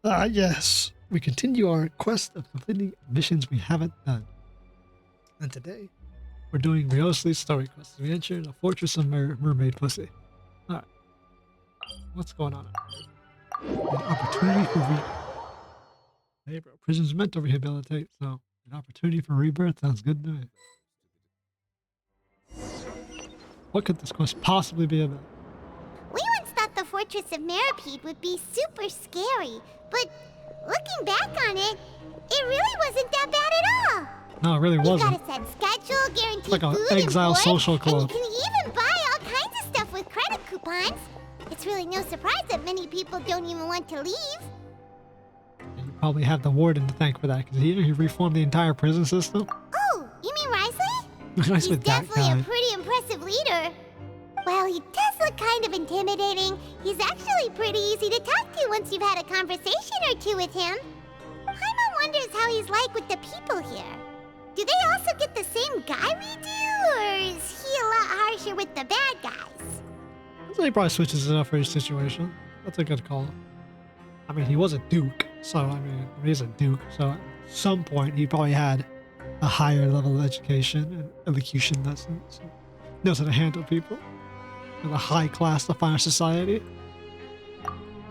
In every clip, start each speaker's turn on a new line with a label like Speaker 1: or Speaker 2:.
Speaker 1: Yes. We continue our quest of completing missions we haven't done. And today, we're doing Wriothesley's story quest. We enter the Fortress of Mermaid Pussy. Alright. What's going on? An opportunity for Hey bro, prison's meant to rehabilitate, so an opportunity for rebirth sounds good to me. What could this quest possibly be about?
Speaker 2: We once thought the Fortress of Mermaid would be super scary, but looking back on it, it really wasn't that bad at all.
Speaker 1: No, it really wasn't.
Speaker 2: You got a set schedule, guaranteed
Speaker 1: It's like an
Speaker 2: food
Speaker 1: exile
Speaker 2: and board,
Speaker 1: social club.
Speaker 2: and you can even buy all kinds of stuff with credit coupons. It's really no surprise that many people don't even want to leave.
Speaker 1: And you probably have the warden to thank for that, because he reformed the entire prison system.
Speaker 2: Oh, you mean Wriothesley?
Speaker 1: Nice
Speaker 2: He's
Speaker 1: with that
Speaker 2: definitely
Speaker 1: guy.
Speaker 2: a pretty impressive leader. While he does look kind of intimidating, he's actually pretty easy to talk to once you've had a conversation or two with him. Paimon wonders how he's like with the people here. Do they also get the same guy we do, or is he a lot harsher with the bad guys?
Speaker 1: So he probably switches it up for each situation. That's a good call. I mean, he was a duke, so I mean, he's a duke, so at some point he probably had a higher level of education and elocution that knows how to handle people in a high class of our society.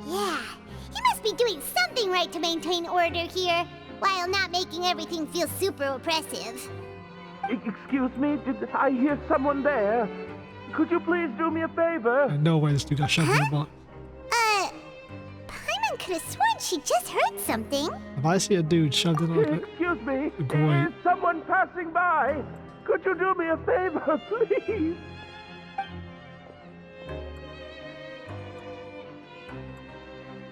Speaker 2: Yeah, he must be doing something right to maintain order here, while not making everything feel super oppressive.
Speaker 3: Excuse me, did I hear someone there? Could you please do me a favor?
Speaker 1: And no way this dude got shoved in the box.
Speaker 2: Paimon could have sworn she just heard something.
Speaker 1: If I see a dude shoved in like
Speaker 3: Excuse me,
Speaker 1: Great.
Speaker 3: is someone passing by? Could you do me a favor, please?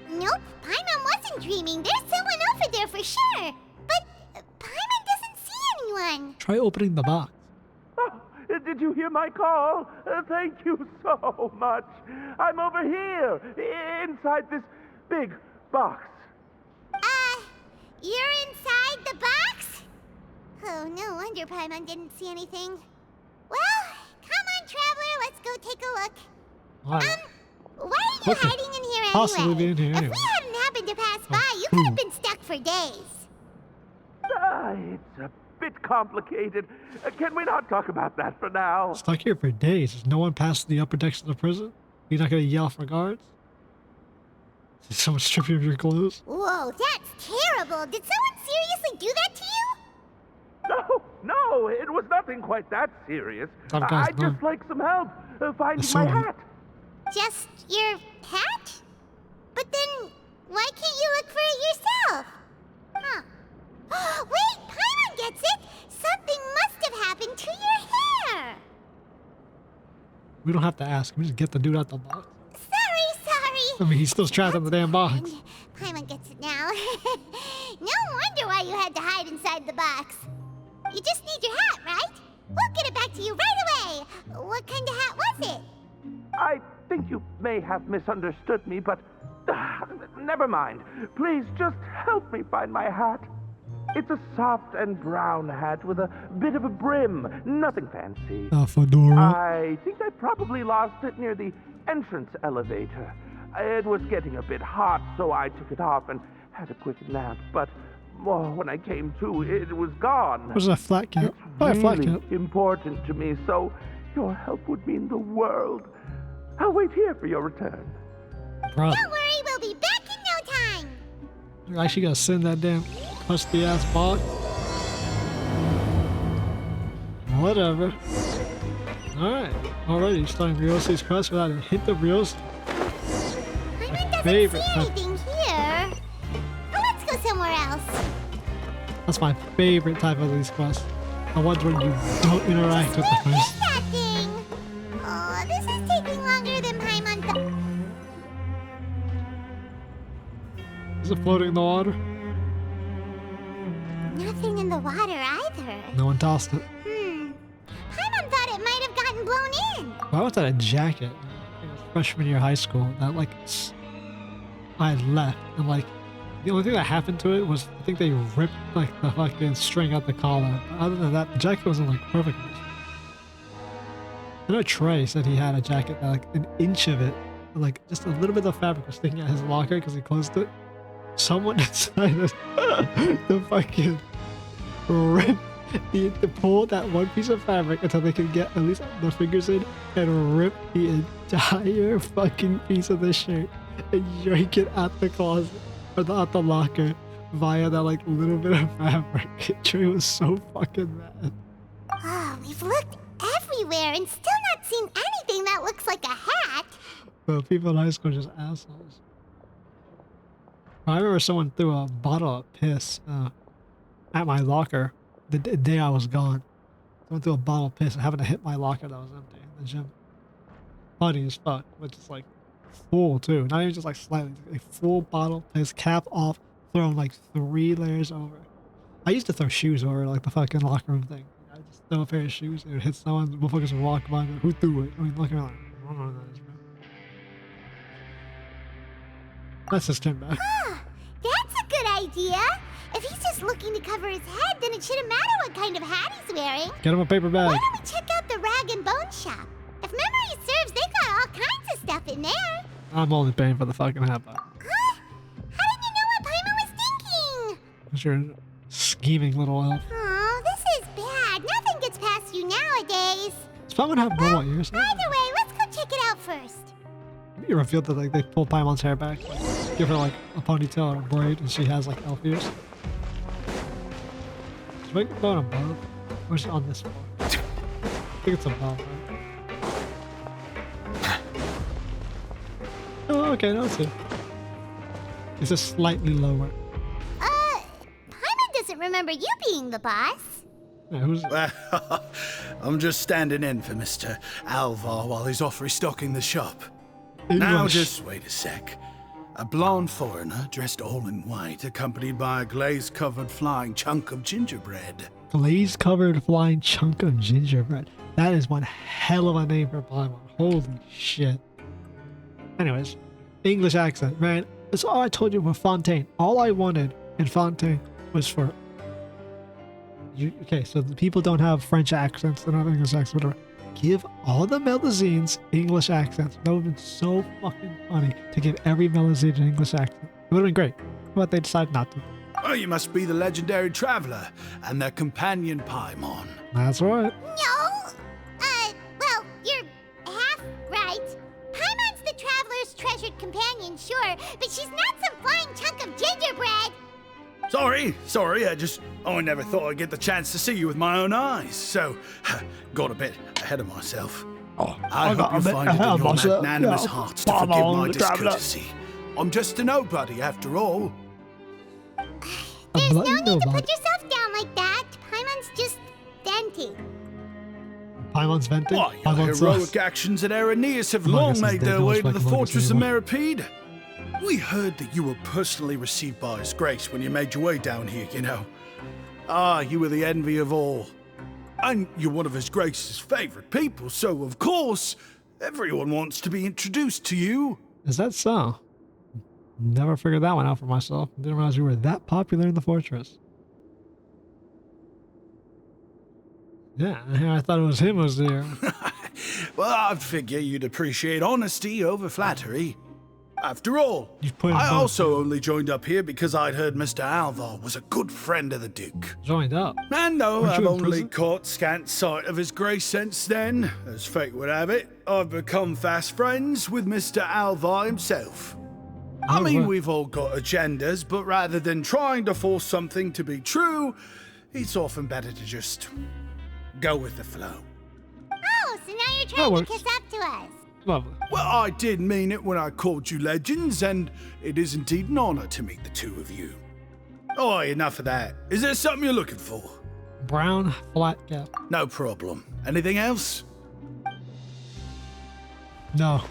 Speaker 2: Nope, Paimon wasn't dreaming. There's someone over there for sure. But Paimon doesn't see anyone.
Speaker 1: try opening the box.
Speaker 3: Oh, did you hear my call? Thank you so much. I'm over here, inside this big box.
Speaker 2: You're inside the box? Oh, no wonder Paimon didn't see anything. Well, come on, Traveler, let's go take a look.
Speaker 1: Wow.
Speaker 2: Why are you
Speaker 1: What could
Speaker 2: hiding in here anyway?
Speaker 1: possibly be in here
Speaker 2: If
Speaker 1: anyway?
Speaker 2: we hadn't happened to pass by, you could have been stuck for days.
Speaker 3: It's a bit complicated. Can we not talk about that for now?
Speaker 1: Stuck here for days. Has no one passed the upper decks of the prison? You're not gonna yell for guards? Did someone strip you of your clothes?
Speaker 2: Whoa, that's terrible. Did someone seriously do that to you?
Speaker 3: No, it was nothing quite that serious.
Speaker 1: Some guys
Speaker 3: I'd
Speaker 1: know.
Speaker 3: just like some help finding
Speaker 1: So
Speaker 3: my
Speaker 1: you-
Speaker 3: hat.
Speaker 2: Just your hat? But then, why can't you look for it yourself? Huh. Wait, Paimon gets it! Something must have happened to your hair!
Speaker 1: We don't have to ask. We just get the dude out the box.
Speaker 2: Sorry.
Speaker 1: I mean, he's still trapped in the damn box.
Speaker 2: Paimon gets it now. No wonder why you had to hide inside the box. You just need your hat, right? We'll get it back to you right away. What kind of hat was it?
Speaker 3: I think you may have misunderstood me, but never mind. Please just help me find my hat. It's a soft and brown hat with a bit of a brim. Nothing fancy.
Speaker 1: A fedora.
Speaker 3: I think I probably lost it near the entrance elevator. It was getting a bit hot, so I took it off and had a quick nap. But when I came to, it was gone.
Speaker 1: Was it a flat cap?
Speaker 3: It's
Speaker 1: Probably a flat
Speaker 3: really
Speaker 1: cap.
Speaker 3: important to me, so your help would mean the world. I'll wait here for your return.
Speaker 1: Bro,
Speaker 2: Don't worry, we'll be back in no time.
Speaker 1: you're actually gonna send that damn crusty ass box? Whatever. Alright. Already starting Wriothesley's quest without a hint of Wriothesley.
Speaker 2: Paimon doesn't
Speaker 1: favorite
Speaker 2: see
Speaker 1: type.
Speaker 2: anything here. Let's go somewhere else.
Speaker 1: That's my favorite type of these quests. The ones where you don't interact with the
Speaker 2: Where is
Speaker 1: person.
Speaker 2: that thing? Oh, this is taking longer than Paimon thought.
Speaker 1: Is it floating in the water?
Speaker 2: Nothing in the water either.
Speaker 1: No one tossed it.
Speaker 2: Paimon thought it might have gotten blown in.
Speaker 1: Why was that a jacket? It was freshman year of high school that like I had left and like the only thing that happened to it was I think they ripped like the fucking string out the collar. Other than that, the jacket was in like perfect condition. I know Trey said he had a jacket that like an inch of it, like just a little bit of fabric was sticking out his locker because he closed it. someone decided to fucking rip to pull that one piece of fabric until they could get at least their fingers in and rip the entire fucking piece of the shirt and yank it out the closet or out the locker via that like little bit of fabric. Trey was so fucking mad.
Speaker 2: Oh, we've looked everywhere and still not seen anything that looks like a hat.
Speaker 1: Well, people in high school are just assholes. I remember someone threw a bottle of piss at my locker the day I was gone. Someone threw a bottle of piss and happened to hit my locker that was empty in the gym. Funny as fuck, but just like full too. Not even just like slightly, a full bottle of piss, cap off, thrown like 3 layers over. I used to throw shoes over like the fucking locker room thing. I just throw a pair of shoes, it would hit someone, the motherfuckers would walk by, who threw it? I mean, looking around, I don't know what that is, bro. That's just Tim back.
Speaker 2: Huh, that's a good idea. If he's just looking to cover his head, then it shouldn't matter what kind of hat he's wearing.
Speaker 1: Get him a paper bag.
Speaker 2: Why don't we check out the rag and bone shop? If memory serves, they got all kinds of stuff in there.
Speaker 1: I'm only paying for the fucking hat bag.
Speaker 2: Huh? How did you know what Paimon was thinking?
Speaker 1: Because you're a scheming little elf.
Speaker 2: Oh, this is bad. Nothing gets past you nowadays.
Speaker 1: Does Paimon have normal ears?
Speaker 2: Either way, let's go check it out first.
Speaker 1: You revealed that like they pulled Paimon's hair back, like, give her like a ponytail or a braid, and she has like elf ears. Should we go above? Or is it on this floor? I think it's above, right? Oh, okay, no, it's here. It's just slightly lower.
Speaker 2: Paimon doesn't remember you being the boss.
Speaker 1: Yeah, who's
Speaker 4: Well, I'm just standing in for Mr. Alvar while he's off restocking the shop. Now
Speaker 1: English.
Speaker 4: just wait a sec. A blonde foreigner dressed all in white, accompanied by a glaze-covered flying chunk of gingerbread.
Speaker 1: Glaze covered flying chunk of gingerbread. That is one hell of a name for Paimon. Holy shit. Anyways, English accent, man. That's all I told you with Fontaine. All I wanted in Fontaine was for you. Okay, so the people don't have French accents, they don't have English accents, whatever. Give all the Melusines English accents. That would have been so fucking funny to give every Melusine an English accent. It would have been great, but they decided not to.
Speaker 4: Oh, you must be the legendary traveler and their companion Paimon.
Speaker 1: That's right.
Speaker 2: No. Well, you're half right. Paimon's the traveler's treasured companion, sure, but she's not some flying chunk of gingerbread.
Speaker 4: Sorry, I never thought I'd get the chance to see you with my own eyes, so got a bit ahead of myself. I hope you find it in your magnanimous hearts to forgive my discourtesy. I'm just a nobody, after all.
Speaker 2: There's no need to
Speaker 1: nobody.
Speaker 2: put yourself down like that. Paimon's just venting.
Speaker 1: Paimon's venting.
Speaker 4: Why, your
Speaker 1: Paimon's
Speaker 4: heroic actions at Aeneas have
Speaker 1: Marcus
Speaker 4: long
Speaker 1: is
Speaker 4: made
Speaker 1: dead,
Speaker 4: their
Speaker 1: no
Speaker 4: way to the
Speaker 1: respect, Marcus
Speaker 4: fortress of
Speaker 1: anymore.
Speaker 4: Meripede. We heard that you were personally received by His Grace when you made your way down here, you know. Ah, you were the envy of all. And you're one of His Grace's favorite people, so of course, everyone wants to be introduced to you.
Speaker 1: Is that so? Never figured that one out for myself. Didn't realize you were that popular in the fortress. Yeah, I thought it was him who was there.
Speaker 4: Well, I'd figure you'd appreciate honesty over flattery. After all,
Speaker 1: You put him
Speaker 4: I
Speaker 1: both.
Speaker 4: also only joined up here because I'd heard Mr. Alvar was a good friend of the Duke.
Speaker 1: Joined up.
Speaker 4: And though
Speaker 1: Weren't
Speaker 4: I've
Speaker 1: you in
Speaker 4: only
Speaker 1: prison?
Speaker 4: caught scant sight of His Grace since then, as fate would have it, I've become fast friends with Mr. Alvar himself. I
Speaker 1: Oh,
Speaker 4: mean,
Speaker 1: right.
Speaker 4: we've all got agendas, but rather than trying to force something to be true, it's often better to just go with the flow.
Speaker 2: Oh, so now you're trying to
Speaker 1: works.
Speaker 2: kiss up to us.
Speaker 1: Lovely.
Speaker 4: Well, I did mean it when I called you legends, and it is indeed an honor to meet the two of you. Oh, enough of that. Is there something you're looking for?
Speaker 1: Brown flat cap.
Speaker 4: No problem. Anything else?
Speaker 1: No.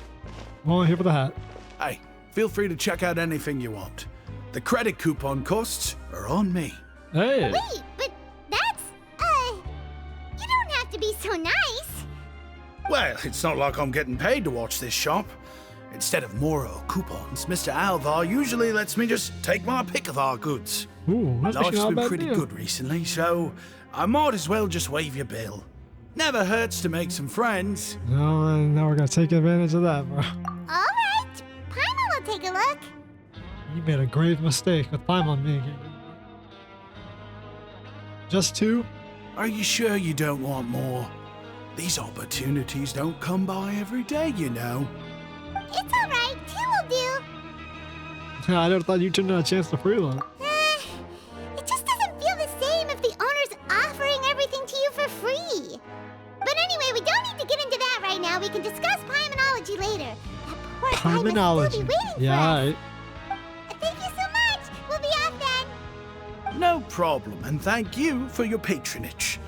Speaker 1: I'm only here for the hat.
Speaker 4: Hey, feel free to check out anything you want. The credit coupon costs are on me.
Speaker 1: Hey.
Speaker 2: Wait, but that's, you don't have to be so nice.
Speaker 4: Well, it's not like I'm getting paid to watch this shop. Instead of more coupons, Mr. Alvar usually lets me just take my pick of our goods.
Speaker 1: Ooh, that's actually
Speaker 4: Life's
Speaker 1: not a
Speaker 4: been
Speaker 1: bad
Speaker 4: pretty
Speaker 1: deal.
Speaker 4: good recently, so I might as well just waive your bill. Never hurts to make some friends.
Speaker 1: No, now we're gonna take advantage of that, bro.
Speaker 2: All right, Paimon will take a look.
Speaker 1: You made a grave mistake with time on me. Just 2?
Speaker 4: Are you sure you don't want more? These opportunities don't come by every day, you know.
Speaker 2: It's alright, 2 will do.
Speaker 1: I never thought you turned down a chance to freeload.
Speaker 2: It just doesn't feel the same if the owner's offering everything to you for free. But anyway, we don't need to get into that right now. We can discuss Paimanology later. That poor guy must still be waiting for us.
Speaker 1: Right.
Speaker 2: Thank you so much. We'll be off then.
Speaker 4: No problem, and thank you for your patronage.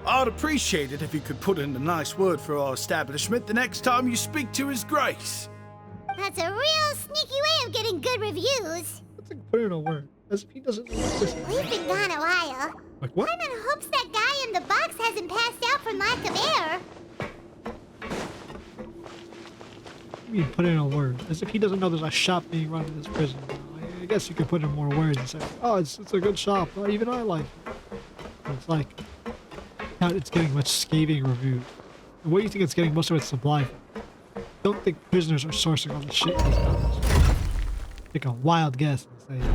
Speaker 4: I'd appreciate it if you could put in a nice word for our establishment the next time you speak to His Grace.
Speaker 2: That's a real sneaky way of getting good reviews.
Speaker 1: Let's like, put in a word. As if he doesn't know what this is.
Speaker 2: We've been gone a while.
Speaker 1: Like what?
Speaker 2: Paimon hopes that guy in the box hasn't passed out from lack of air.
Speaker 1: You mean put in a word? As if he doesn't know there's a shop being run in this prison. I guess you could put in more words and say, oh, it's a good shop. Even I like it. But it's like, not it's getting much scathing reviews. And what do you think it's getting most of its supply from? Don't think prisoners are sourcing all the shit in these mountains. Take a wild guess and say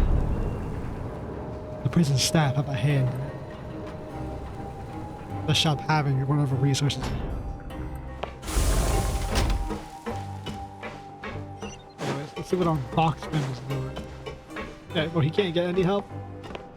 Speaker 1: the prison staff have a hand in it. The shop having whatever resources it has. Anyways, let's see what our boxman is doing. Yeah, well, he can't get any help.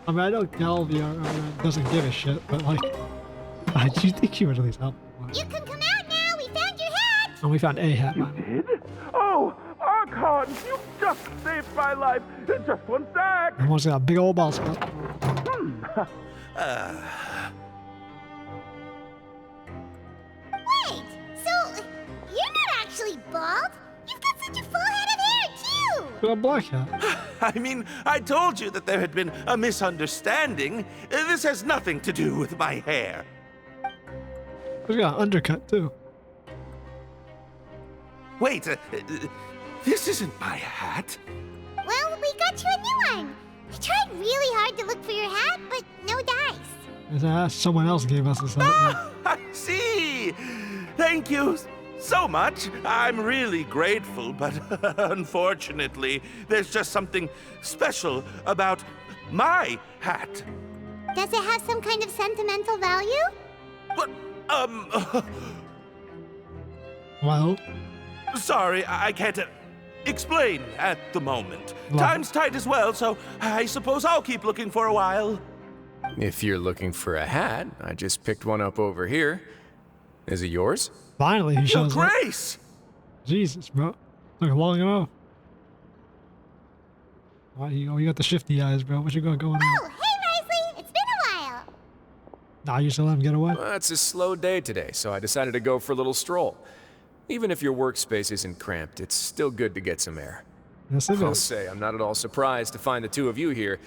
Speaker 1: I mean, I know 𝐿𝐴𝐴𝐿 doesn't give a shit, but like, do you think he would at least help?
Speaker 2: You can come out now. We found your hat.
Speaker 1: And we found a hat.
Speaker 3: You did? Oh, Archon, you just saved my life. Just one sec.
Speaker 1: I want to see that big old ball spot.
Speaker 2: Wait, so you're not actually bald? You've got such a full head of hair, too!
Speaker 1: Got a black hat.
Speaker 3: I mean, I told you that there had been a misunderstanding. This has nothing to do with my hair.
Speaker 1: He's got an undercut too.
Speaker 3: Wait, this isn't my hat.
Speaker 2: Well, we got you a new one. I tried really hard to look for your hat, but no dice.
Speaker 1: Someone else gave us this hat.
Speaker 3: Ah, I see. Thank you so much. I'm really grateful, but unfortunately, there's just something special about my hat.
Speaker 2: Does it have some kind of sentimental value?
Speaker 3: But,
Speaker 1: Well,
Speaker 3: sorry, I can't explain at the moment.
Speaker 1: Well-
Speaker 3: Time's tight as well, so I suppose I'll keep looking for a while.
Speaker 5: If you're looking for a hat, I just picked one up over here. Is it yours?
Speaker 1: finally he
Speaker 3: Your
Speaker 1: shows up.
Speaker 3: Grace!
Speaker 1: Jesus, bro. Took long enough. Why you got the shifty eyes, bro. What you got going on?
Speaker 2: Oh, hey, Wriothesley. It's been a while.
Speaker 1: Nah, you still let him get away?
Speaker 5: Well, it's a slow day today, so I decided to go for a little stroll. Even if your workspace isn't cramped, it's still good to get some air.
Speaker 1: Yes, it
Speaker 5: I'll
Speaker 1: is.
Speaker 5: say, I'm not at all surprised to find the two of you here.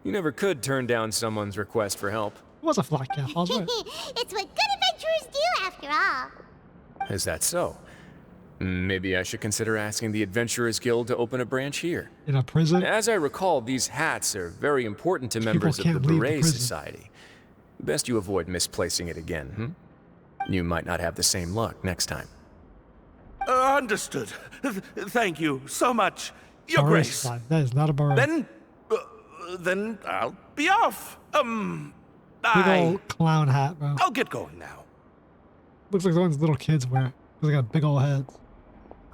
Speaker 5: You never could turn down someone's request for help.
Speaker 1: It was a flat cat. I was right.
Speaker 2: It's what good adventurers do, after all.
Speaker 5: Is that so? Maybe I should consider asking the Adventurers Guild to open a branch here.
Speaker 1: In a prison?
Speaker 5: As I recall, these hats are very important to members of the
Speaker 1: can't leave the
Speaker 5: Beret
Speaker 1: prison.
Speaker 5: Society. Best you avoid misplacing it again, You might not have the same luck next time.
Speaker 3: Understood. Thank you so much, Your
Speaker 1: Beret
Speaker 3: Grace.
Speaker 1: Society. That is not a beret.
Speaker 3: Then I'll be off.
Speaker 1: Big old clown hat, bro.
Speaker 3: I'll get going now.
Speaker 1: Looks like the ones little kids wear. They got big old heads.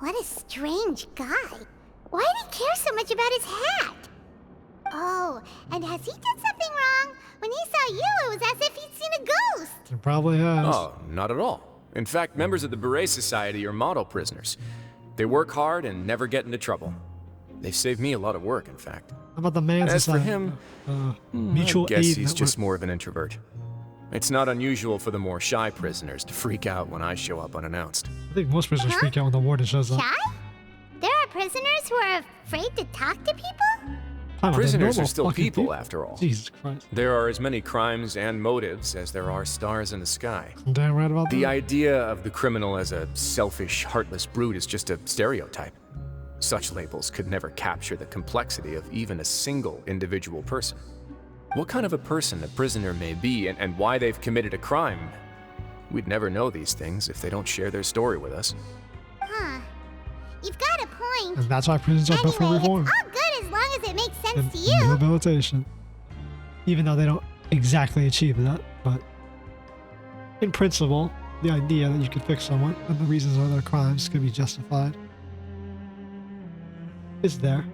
Speaker 2: What a strange guy. Why did he care so much about his hat? Oh, and has he done something wrong? When he saw you, it was as if he'd seen a ghost.
Speaker 1: It probably has.
Speaker 5: Oh, not at all. In fact, members of the Beret Society are model prisoners. They work hard and never get into trouble. They've saved me a lot of work, in fact.
Speaker 1: How about the man
Speaker 5: As for
Speaker 1: society?
Speaker 5: him,
Speaker 1: Mutual
Speaker 5: I guess
Speaker 1: aid
Speaker 5: he's
Speaker 1: network.
Speaker 5: just more of an introvert. It's not unusual for the more shy prisoners to freak out when I show up unannounced.
Speaker 1: I think most prisoners freak out when the warden shows up.
Speaker 2: Shy? There are prisoners who are afraid to talk to people?
Speaker 1: Time out, they're
Speaker 5: Prisoners are
Speaker 1: normal
Speaker 5: still
Speaker 1: fucking
Speaker 5: people, after all.
Speaker 1: Jesus Christ.
Speaker 5: There are as many crimes and motives as there are stars in the sky.
Speaker 1: I'm damn right about
Speaker 5: The
Speaker 1: that.
Speaker 5: idea of the criminal as a selfish, heartless brute is just a stereotype. Such labels could never capture the complexity of even a single individual person. What kind of a person a prisoner may be and why they've committed a crime, we'd never know these things if they don't share their story with us.
Speaker 2: Huh. You've got a point.
Speaker 1: And that's why prisons are built for
Speaker 2: Anyway,
Speaker 1: reform.
Speaker 2: it's all good as long Thanks to you.
Speaker 1: Rehabilitation. Even though they don't exactly achieve that, but in principle, the idea that you could fix someone and the reasons why their crimes could be justified is there.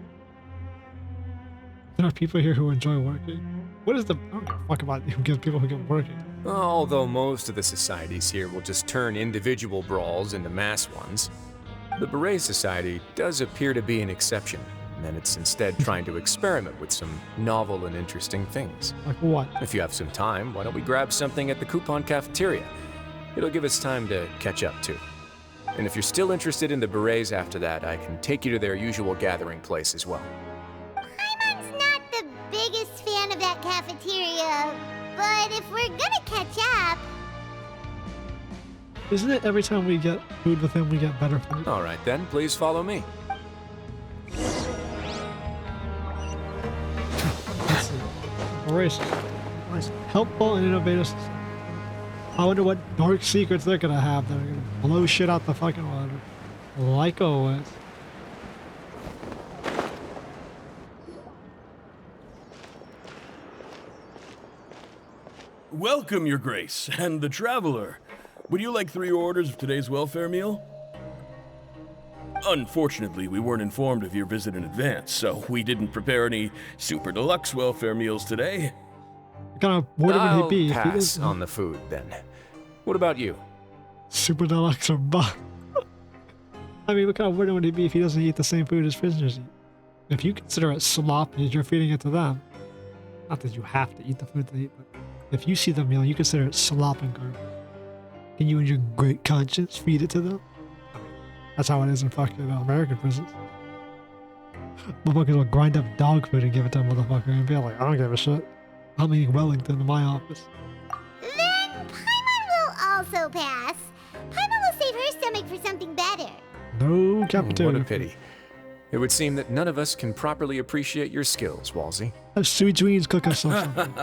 Speaker 1: There are people here who enjoy working. What is the... I don't give a fuck about who gives people who get working.
Speaker 5: Although most of the societies here will just turn individual brawls into mass ones, the Beret Society does appear to be an exception, and it's instead trying to experiment with some novel and interesting things.
Speaker 1: Like what?
Speaker 5: If you have some time, why don't we grab something at the Coupon Cafeteria? It'll give us time to catch up too. And if you're still interested in the Berets after that, I can take you to their usual gathering place as well.
Speaker 2: Paimon's not the biggest fan of that cafeteria, but if we're gonna catch up...
Speaker 1: Isn't it every time we get food with him, we get better food?
Speaker 5: All right then, please follow me.
Speaker 1: Let's see. Racist. Nice. Helpful and innovative society. I wonder what dark secrets they're gonna have. They're gonna blow shit out the fucking water. Like always.
Speaker 4: Welcome, Your Grace, and the Traveler. Would you like 3 orders of today's welfare meal? Unfortunately, we weren't informed of your visit in advance, so we didn't prepare any super deluxe welfare meals today.
Speaker 1: What kind of order would
Speaker 5: I'll
Speaker 1: he be if he
Speaker 5: pass
Speaker 1: doesn't?
Speaker 5: on the food then. What about you?
Speaker 1: Super deluxe or buff? I mean, what kind of order would he be if he doesn't eat the same food as prisoners eat? If you consider it slop and you're feeding it to them, not that you have to eat the food they eat, but if you see the meal, you consider it slop and garbage. Can you, in your great conscience, feed it to them? I mean, that's how it is in fucking American prisons. Motherfuckers will grind up dog food and give it to a motherfucker and be like, I don't give a shit. I'm eating Wellington in my office.
Speaker 2: Then Paimon will also pass. Paimon will save her stomach for something better.
Speaker 1: No cafeteria.
Speaker 5: What a pity. It would seem that none of us can properly appreciate your skills, Walsey.
Speaker 1: Have sweet dreams, cook us something.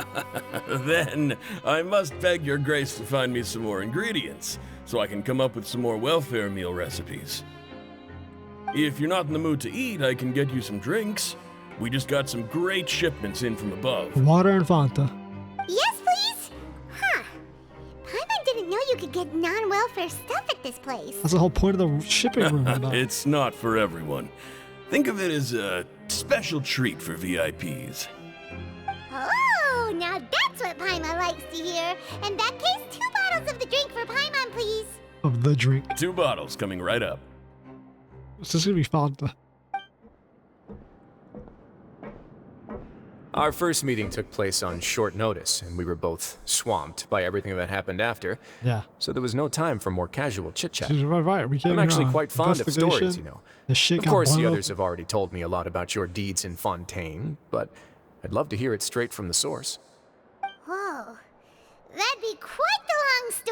Speaker 4: Then I must beg Your Grace to find me some more ingredients, so I can come up with some more welfare meal recipes. If you're not in the mood to eat, I can get you some drinks. We just got some great shipments in from above.
Speaker 1: Water and Fanta.
Speaker 2: Yes, please? Huh. Paimon didn't know you could get non-welfare stuff at this place.
Speaker 1: That's the whole point of the shipping room. About.
Speaker 4: It's not for everyone. Think of it as a special treat for VIPs.
Speaker 2: Oh, now that's what Paimon likes to hear. In that case, 2 bottles of the drink for Paimon, please.
Speaker 1: Of the drink.
Speaker 4: 2 bottles coming right up.
Speaker 1: This is gonna be Fanta.
Speaker 5: Our first meeting took place on short notice, and we were both swamped by everything that happened after,
Speaker 1: Yeah.
Speaker 5: so there was no time for more casual chit-chat.
Speaker 1: She's right. We came
Speaker 5: I'm
Speaker 1: here
Speaker 5: actually
Speaker 1: on
Speaker 5: quite fond of stories,
Speaker 1: investigation.
Speaker 5: you know.
Speaker 1: The shit
Speaker 5: Of
Speaker 1: got
Speaker 5: course, the
Speaker 1: blown
Speaker 5: others
Speaker 1: up.
Speaker 5: have already told me a lot about your deeds in Fontaine, but I'd love to hear it straight from the source.
Speaker 2: Whoa. That'd be quite the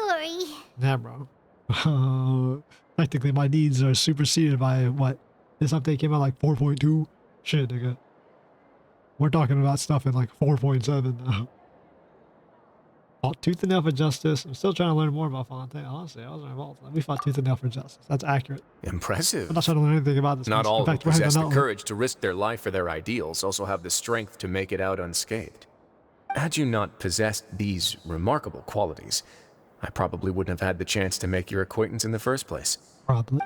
Speaker 2: long story.
Speaker 1: Yeah, bro. Technically, my needs are superseded by what? This update came out like 4.2? Shit, nigga. We're talking about stuff in like 4.7 now. Fought tooth and nail for justice. I'm still trying to learn more about Fontaine. Honestly, I wasn't involved. We fought tooth and nail for justice. That's accurate.
Speaker 5: Impressive.
Speaker 1: I'm not trying to learn anything about this.
Speaker 5: Not
Speaker 1: place.
Speaker 5: all
Speaker 1: In
Speaker 5: who
Speaker 1: fact, we're hanging
Speaker 5: possess the
Speaker 1: out with-
Speaker 5: courage to risk their life for their ideals also have the strength to make it out unscathed. Had you not possessed these remarkable qualities, I probably wouldn't have had the chance to make your acquaintance in the first place.
Speaker 1: Probably.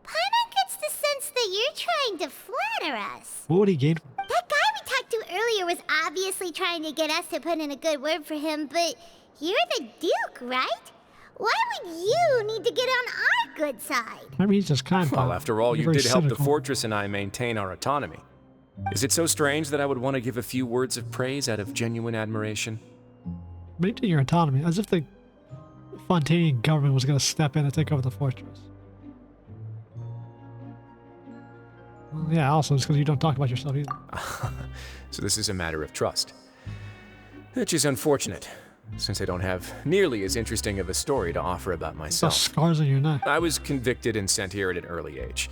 Speaker 2: Paimon gets the sense that you're trying to flatter us.
Speaker 1: What would he gain from it?
Speaker 2: That guy we talked to earlier was obviously trying to get us to put in a good word for him, but you're the Duke, right? Why would you need to get on our good side?
Speaker 1: Maybe he's just kind.
Speaker 5: Well,
Speaker 1: Bob.
Speaker 5: after all,
Speaker 1: You're
Speaker 5: you
Speaker 1: very
Speaker 5: did help the
Speaker 1: cynical.
Speaker 5: fortress and I maintain our autonomy. Is it so strange that I would want to give a few words of praise out of genuine admiration?
Speaker 1: Maintain your autonomy, as if the Fontainian government was going to step in and take over the fortress. Well, yeah, also, it's because you don't talk about yourself either.
Speaker 5: So this is a matter of trust. Which is unfortunate, since I don't have nearly as interesting of a story to offer about
Speaker 1: It's
Speaker 5: myself.
Speaker 1: scars on your neck.
Speaker 5: I was convicted and sent here at an early age.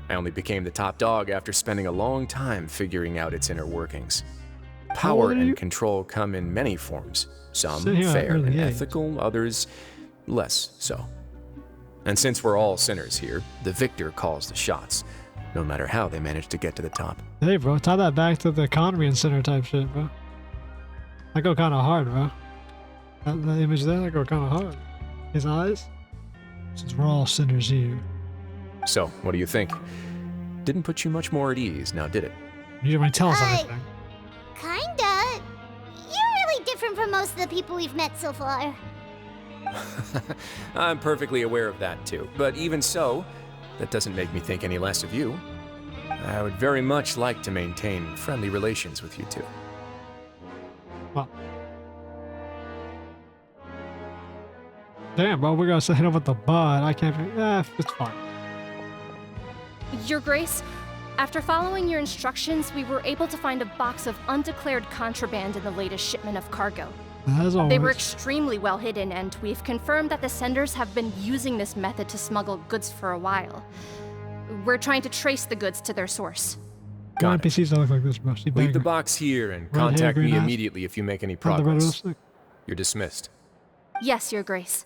Speaker 5: I only became the top dog after spending a long time figuring out its inner workings.
Speaker 1: How old
Speaker 5: Power
Speaker 1: are you?
Speaker 5: and control come in many forms, some
Speaker 1: Sitting here at
Speaker 5: fair
Speaker 1: early
Speaker 5: and
Speaker 1: age.
Speaker 5: ethical, others less so. And since we're all sinners here, the victor calls the shots. no matter how they managed to get to the top.
Speaker 1: Hey, bro, tie that back to the Conrian Center type shit, bro. I go kind of hard, bro. That image there, I go kind of hard. His eyes? Since we're all sinners here.
Speaker 5: So, what do you think? Didn't put you much more at ease, now did it?
Speaker 1: You didn't really tell us anything.
Speaker 2: Kinda. You're really different from most of the people we've met so far.
Speaker 5: I'm perfectly aware of that too, but even so, that doesn't make me think any less of you. I would very much like to maintain friendly relations with you two.
Speaker 1: Well. Damn, bro, we're gonna hit him with the bud. I can't be. Yeah, it's fine.
Speaker 6: Your Grace, after following your instructions, we were able to find a box of undeclared contraband in the latest shipment of cargo.
Speaker 1: As always.
Speaker 6: They were extremely well hidden, and we've confirmed that the senders have been using this method to smuggle goods for a while. We're trying to trace the goods to their source.
Speaker 1: Got NPCs that look like this, bro.
Speaker 5: Leave the box here and contact me immediately if you make any progress. You're dismissed.
Speaker 6: Yes, Your Grace.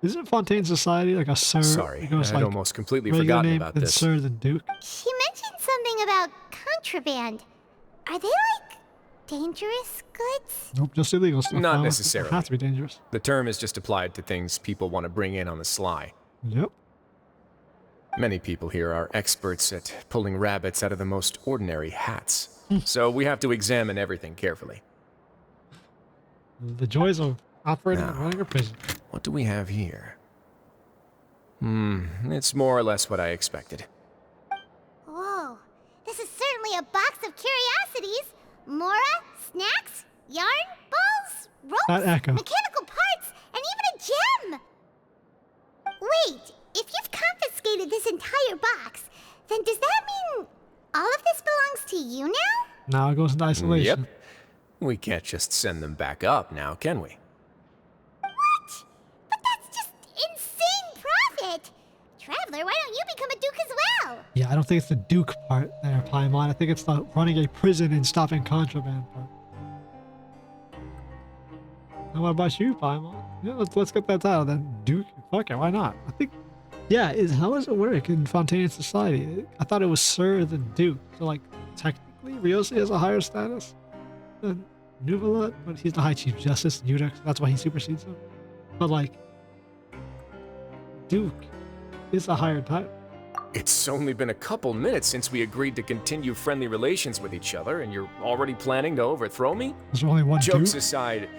Speaker 1: Isn't Fontaine Society like a Sir?
Speaker 5: Sorry, I'd
Speaker 1: like
Speaker 5: almost completely forgotten about this.
Speaker 1: Sir the Duke?
Speaker 2: She mentioned something about contraband. Are they like dangerous goods?
Speaker 1: Nope, just illegal stuff.
Speaker 5: Not
Speaker 1: It
Speaker 5: necessarily.
Speaker 1: has to be dangerous.
Speaker 5: The term is just applied to things people want to bring in on the sly.
Speaker 1: Yep.
Speaker 5: Many people here are experts at pulling rabbits out of the most ordinary hats. So we have to examine everything carefully.
Speaker 1: The joys of operating and
Speaker 5: Now,
Speaker 1: running a prison.
Speaker 5: What do we have here? It's more or less what I expected.
Speaker 2: Whoa, this is certainly a box of curiosities. Mora, snacks, yarn, balls,
Speaker 1: That
Speaker 2: ropes,
Speaker 1: echo.
Speaker 2: mechanical parts, and even a gem! Wait, if you've confiscated this entire box, then does that mean all of this belongs to you now?
Speaker 1: Now it goes into isolation.
Speaker 5: Yep. We can't just send them back up now, can we?
Speaker 2: What? But that's just insane profit! Traveler, why don't you become a duke as well?
Speaker 1: Yeah, I don't think it's the Duke part there, Paimon. I think it's the running a prison and stopping contraband part. And what about you, Paimon? Yeah, let's get that title then. Duke? Fuck it, why not? I think, yeah, how does it work in Fontaine Society? I thought it was Sir the Duke. So, like, technically, Wriothesley has a higher status than Nuvalut, but he's the High Chief Justice, Eudex. That's why he supersedes him. But, like, Duke is a higher title.
Speaker 5: It's only been a couple minutes since we agreed to continue friendly relations with each other, and you're already planning to overthrow me?
Speaker 1: There's only one
Speaker 5: Jokes
Speaker 1: Duke.
Speaker 5: aside,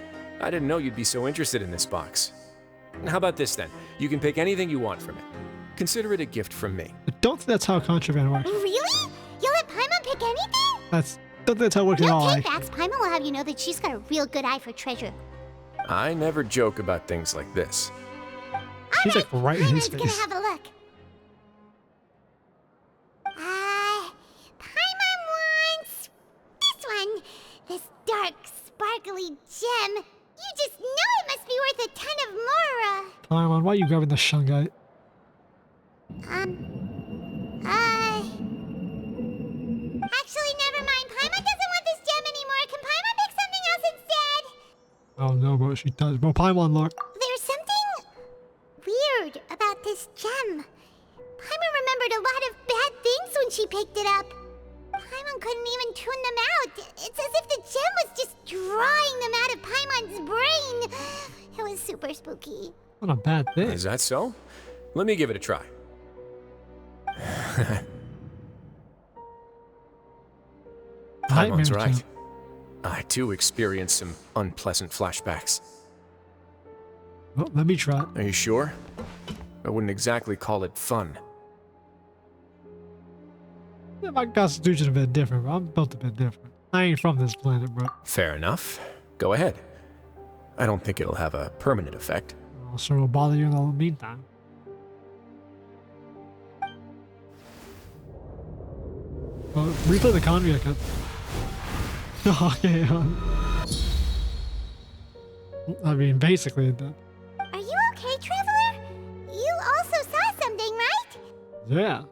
Speaker 5: I didn't know you'd be so interested in this box. How about this then? You can pick anything you want from it. Consider it a gift from me.
Speaker 1: I don't think that's how contraband works.
Speaker 2: Really? You'll let Paimon pick anything?
Speaker 1: Don't think that's how it works at all.
Speaker 2: No
Speaker 1: Like,
Speaker 2: takebacks. Paimon will have you know that she's got a real good eye for treasure.
Speaker 5: I never joke about things like this.
Speaker 1: she's like right in his
Speaker 2: Paimon's
Speaker 1: face.
Speaker 2: gonna have a look. Paimon wants this one. This dark, sparkly gem. You just know it must be worth a ton of Mora.
Speaker 1: Paimon, why are you grabbing the Shungite?
Speaker 2: Actually, never mind. Paimon doesn't want this gem anymore. Can Paimon pick something else instead?
Speaker 1: Oh no, bro, she does. Bro, Paimon, look.
Speaker 2: There's something weird about this gem. Paimon remembered a lot of bad things when she picked it up. Paimon couldn't even tune them out. It's as if the gem was just drawing them out of Paimon's brain. It was super spooky.
Speaker 1: Not a bad thing.
Speaker 5: Is that so? Let me give it a try. Paimon's
Speaker 1: Nightmare
Speaker 5: right.
Speaker 1: gem.
Speaker 5: I too experienced some unpleasant flashbacks.
Speaker 1: Well, let me try.
Speaker 5: Are you sure? I wouldn't exactly call it fun.
Speaker 1: Yeah, my constitution's a bit different, bro. I'm built a bit different. I ain't from this planet, bro.
Speaker 5: Fair enough. Go ahead. I don't think it'll have a permanent effect.
Speaker 1: I'll sure will bother you in the meantime. Well, replay the Conria cut. Okay, I mean, basically it did.
Speaker 2: Are you okay, Traveler? You also saw something, right?
Speaker 1: Yeah.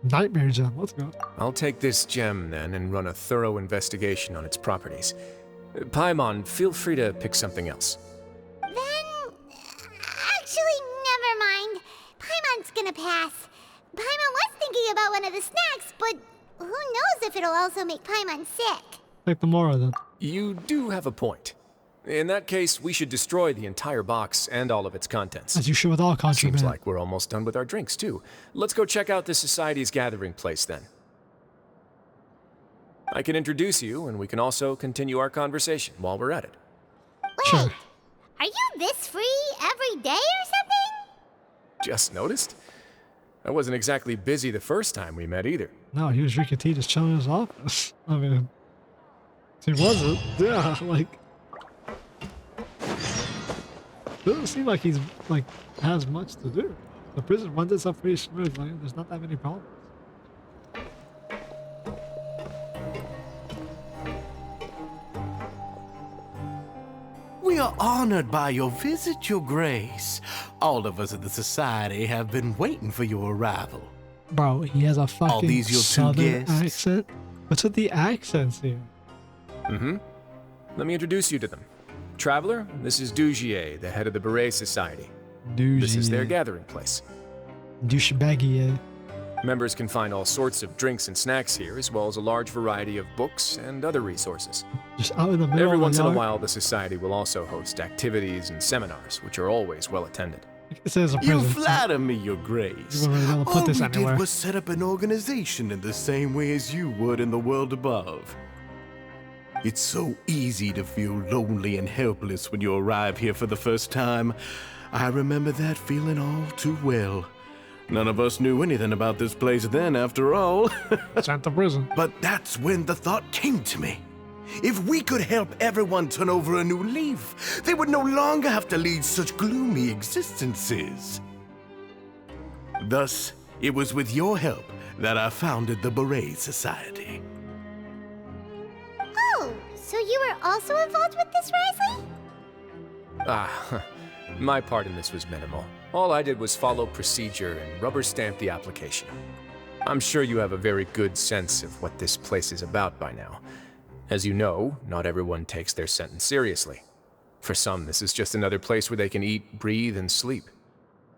Speaker 1: Nightmare gem, let's go.
Speaker 5: I'll take this gem then and run a thorough investigation on its properties. Paimon, feel free to pick something else.
Speaker 2: Then, actually, gonna pass. Paimon was thinking about one of the snacks, but who knows if it'll also make Paimon sick.
Speaker 1: Take the Mora then.
Speaker 5: You do have a point. In that case, we should destroy the entire box and all of its contents.
Speaker 1: As you should with all contraband.
Speaker 5: Seems like we're almost done with our drinks, too. Let's go check out the Society's gathering place, then. I can introduce you, and we can also continue our conversation while we're at it.
Speaker 2: Wait,
Speaker 1: Sure.
Speaker 2: are you this free every day or something?
Speaker 5: Just noticed? I wasn't exactly busy the first time we met, either.
Speaker 1: No, he was drinking tea just chilling in his office. I mean, he wasn't. Yeah, like. Doesn't seem like he's, like, has much to do. The prison runs itself pretty smoothly. There's not that many problems.
Speaker 7: We are honored by your visit, Your Grace. All of us at the Society have been waiting for your arrival.
Speaker 1: Bro, he has a fucking
Speaker 7: these your two
Speaker 1: southern
Speaker 7: guests?
Speaker 1: accent. What's with the accents here?
Speaker 5: Mm-hmm. Let me introduce you to them. Traveler, this is 𝐿𝐿𝐿𝐿, the head of the Beret Society. This is their gathering place.
Speaker 1: Douchebaggy.
Speaker 5: Members can find all sorts of drinks and snacks here, as well as a large variety of books and other resources.
Speaker 1: Just out in the middle
Speaker 5: Every
Speaker 1: of the
Speaker 5: once in a
Speaker 1: yard.
Speaker 5: while, the Society will also host activities and seminars, which are always well attended.
Speaker 1: It says a
Speaker 7: You
Speaker 1: prison.
Speaker 7: flatter me, Your Grace.
Speaker 1: You wouldn't really be able to put
Speaker 7: All
Speaker 1: this
Speaker 7: we
Speaker 1: anywhere.
Speaker 7: did was set up an organization in the same way as you would in the world above. It's so easy to feel lonely and helpless when you arrive here for the first time. I remember that feeling all too well. None of us knew anything about this place then, after all.
Speaker 1: Sent to prison.
Speaker 7: But that's when the thought came to me. If we could help everyone turn over a new leaf, they would no longer have to lead such gloomy existences. Thus, it was with your help that I founded the Beret Society.
Speaker 2: Oh, so you were also involved with this, Wriothesley?
Speaker 5: My part in this was minimal. All I did was follow procedure and rubber stamp the application. I'm sure you have a very good sense of what this place is about by now. As you know, not everyone takes their sentence seriously. For some, this is just another place where they can eat, breathe, and sleep.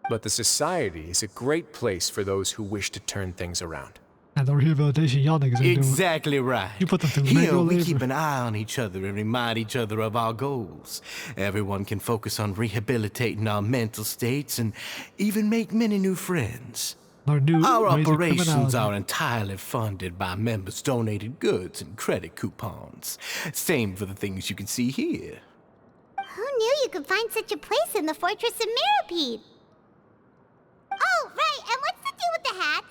Speaker 5: But the Society is a great place for those who wish to turn things around.
Speaker 1: And the rehabilitation y'all niggas ain't doing.
Speaker 7: Exactly right.
Speaker 1: You put them through
Speaker 7: Here
Speaker 1: manual
Speaker 7: we
Speaker 1: labor.
Speaker 7: keep an eye on each other and remind each other of our goals. Everyone can focus on rehabilitating our mental states and even make many new friends.
Speaker 1: Our new
Speaker 7: Our
Speaker 1: ways of
Speaker 7: operations
Speaker 1: criminality.
Speaker 7: are entirely funded by members' donated goods and credit coupons. Same for the things you can see here.
Speaker 2: Who knew you could find such a place in the Fortress of Mirapede? Oh, right, and what's the deal with the hats?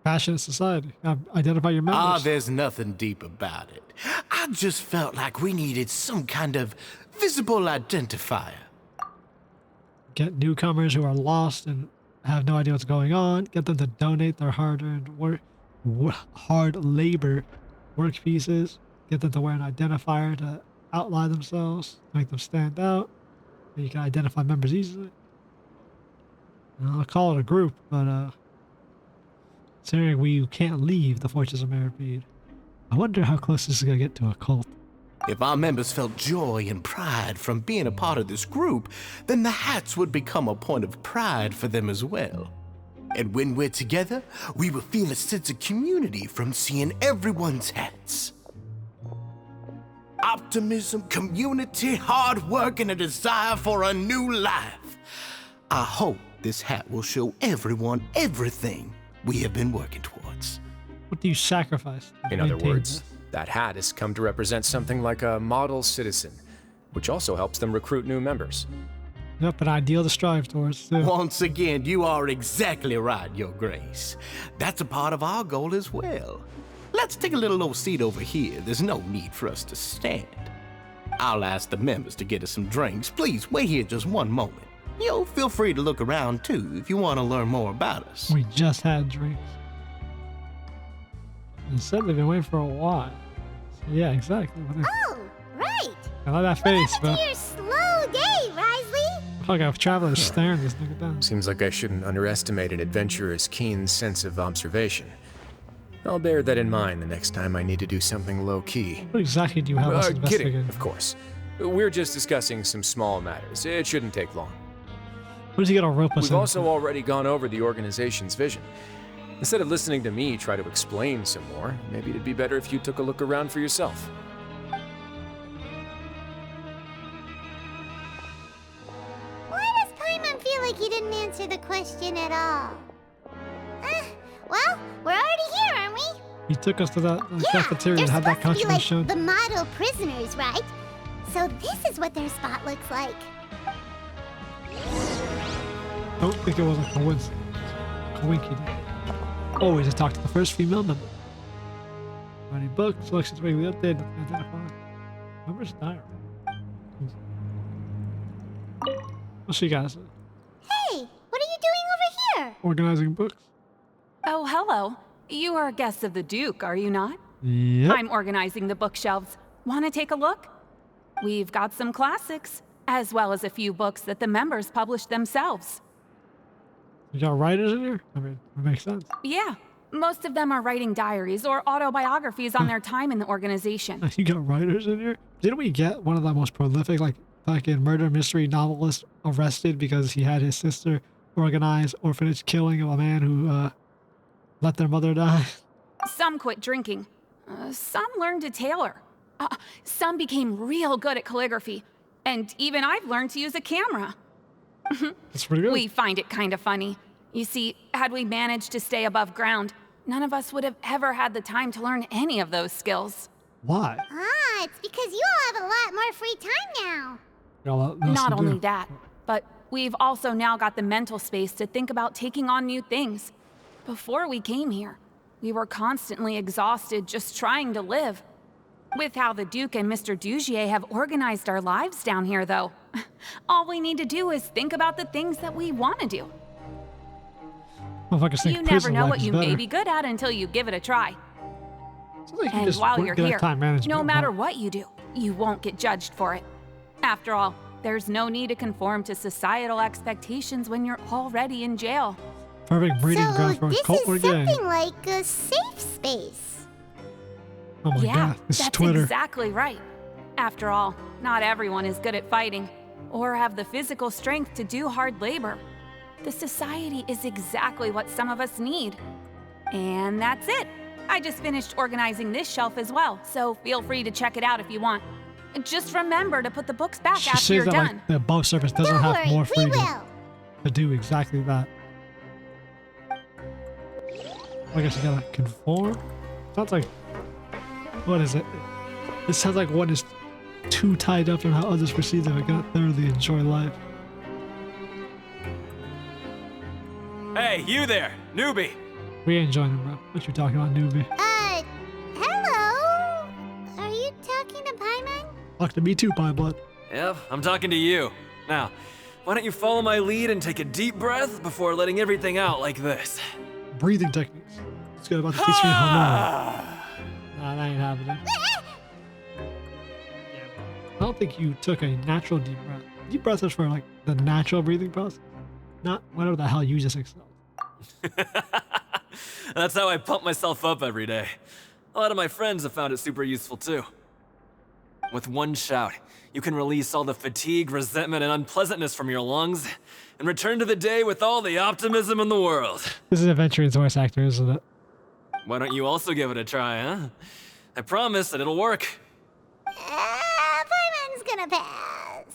Speaker 1: Passionate society. Identify your members.
Speaker 7: Ah, there's nothing deep about it. I just felt like we needed some kind of visible identifier.
Speaker 1: Get newcomers who are lost and have no idea what's going on. Get them to donate their hard-earned hard labor work pieces. Get them to wear an identifier to outline themselves, make them stand out. And you can identify members easily. And I'll call it a group, but considering we can't leave the Fortress of Mirapede, I wonder how close this is gonna get to a cult.
Speaker 7: If our members felt joy and pride from being a part of this group, then the hats would become a point of pride for them as well. And when we're together, we will feel a sense of community from seeing everyone's hats. Optimism, community, hard work, and a desire for a new life. I hope this hat will show everyone everything we have been working towards.
Speaker 1: What do you sacrifice to
Speaker 5: In other
Speaker 1: maintain
Speaker 5: words,
Speaker 1: this?
Speaker 5: that hat has come to represent something like a model citizen, which also helps them recruit new members.
Speaker 1: Yep, an ideal to strive towards, too.
Speaker 7: Once again, you are exactly right, Your Grace. That's a part of our goal as well. Let's take a little old seat over here. There's no need for us to stand. I'll ask the members to get us some drinks. Please wait here just one moment. Feel free to look around too if you want to learn more about us.
Speaker 1: We just had drinks. They said they've been waiting for a while. So yeah, exactly.
Speaker 2: Oh, right.
Speaker 1: I like that face,
Speaker 2: What
Speaker 1: bro.
Speaker 2: happened to your slow day, Wriothesley?
Speaker 1: Fuck, a traveler staring this nigga down.
Speaker 5: Seems like I shouldn't underestimate an adventurer's keen sense of observation. I'll bear that in mind the next time I need to do something low-key.
Speaker 1: What exactly do you have us
Speaker 5: Kidding,
Speaker 1: investigating?
Speaker 5: of course. We're just discussing some small matters. It shouldn't take long.
Speaker 1: What is he gonna rope us
Speaker 5: We've
Speaker 1: in?
Speaker 5: also already gone over the organization's vision. Instead of listening to me try to explain some more, maybe it'd be better if you took a look around for yourself.
Speaker 2: Why does Paimon feel like he didn't answer the question at all? Well, we're already here, aren't we?
Speaker 1: He took us to that cafeteria and had that
Speaker 2: supposed to be
Speaker 1: constantly
Speaker 2: like
Speaker 1: shown.
Speaker 2: the model prisoners, right? So this is what their spot looks like.
Speaker 1: Don't think it was a coincidence. Coincidence. Oh, we just talked to the first female member. Writing books, selections regularly updated, nothing identified. Member's diary. What's she got?
Speaker 2: Hey, what are you doing over here?
Speaker 1: Organizing books.
Speaker 8: Oh, hello. You are guests of the Duke, are you not?
Speaker 1: Yep.
Speaker 8: I'm organizing the bookshelves. Want to take a look? We've got some classics, as well as a few books that the members published themselves.
Speaker 1: You got writers in here? I mean, it makes sense.
Speaker 8: Yeah, most of them are writing diaries or autobiographies on their time in the organization.
Speaker 1: You got writers in here? Didn't we get one of the most prolific, like, fucking murder mystery novelists arrested because he had his sister organize orphanage killing of a man who, let their mother die?
Speaker 8: Some quit drinking. Some learned to tailor. Some became real good at calligraphy. And even I've learned to use a camera.
Speaker 1: That's pretty good.
Speaker 8: We find it kind of funny. You see, had we managed to stay above ground, none of us would have ever had the time to learn any of those skills.
Speaker 1: Why?
Speaker 2: It's because you all have a lot more free time now.
Speaker 8: Not only that, but we've also now got the mental space to think about taking on new things. Before we came here, we were constantly exhausted just trying to live. With how the Duke and Mr. Dugier have organized our lives down here, though, all we need to do is think about the things that we want to do.
Speaker 1: You
Speaker 8: You never know what you may be good at until you give it a try. And while you're here, no matter what you do, you won't get judged for it. After all, there's no need to conform to societal expectations when you're already in jail.
Speaker 1: Perfect breeding ground for a
Speaker 2: this
Speaker 1: cult
Speaker 2: is
Speaker 1: or gang.
Speaker 2: something like a safe space.
Speaker 1: Oh my
Speaker 8: Yeah,
Speaker 1: god, this is
Speaker 8: that's
Speaker 1: Twitter.
Speaker 8: exactly right. After all, not everyone is good at fighting, or have the physical strength to do hard labor. The society is exactly what some of us need. And that's it. I just finished organizing this shelf as well, so feel free to check it out if you want. Just remember to put the books back
Speaker 1: She
Speaker 8: after
Speaker 1: says
Speaker 8: you're
Speaker 1: that
Speaker 8: done.
Speaker 1: like the above surface doesn't
Speaker 2: Don't
Speaker 1: have
Speaker 2: worry,
Speaker 1: more
Speaker 2: we
Speaker 1: freedom
Speaker 2: will.
Speaker 1: to do exactly that. I guess you gotta conform. Sounds like, what is it? It sounds like one is too tied up in how others perceive them and cannot thoroughly enjoy life.
Speaker 9: Hey, you there, newbie!
Speaker 1: We ain't joining, bro. What you talking about, newbie?
Speaker 2: Hello? Are you talking to Paimon?
Speaker 1: Talk to me too, Pie Blood.
Speaker 9: Yep, I'm talking to you. Now, why don't you follow my lead and take a deep breath before letting everything out like this?
Speaker 1: Breathing techniques. It's good about to teach me how to. Nah, that ain't happening. I don't think you took a natural deep breath. Deep breath is for like the natural breathing process, not whatever the hell you just excelled.
Speaker 9: That's how I pump myself up every day. A lot of my friends have found it super useful too. With one shout, you can release all the fatigue, resentment, and unpleasantness from your lungs and return to the day with all the optimism in the world.
Speaker 1: This is Adventure's voice actor, isn't it?
Speaker 9: Why don't you also give it a try, huh? I promise that it'll work.
Speaker 2: Paimon's gonna pass.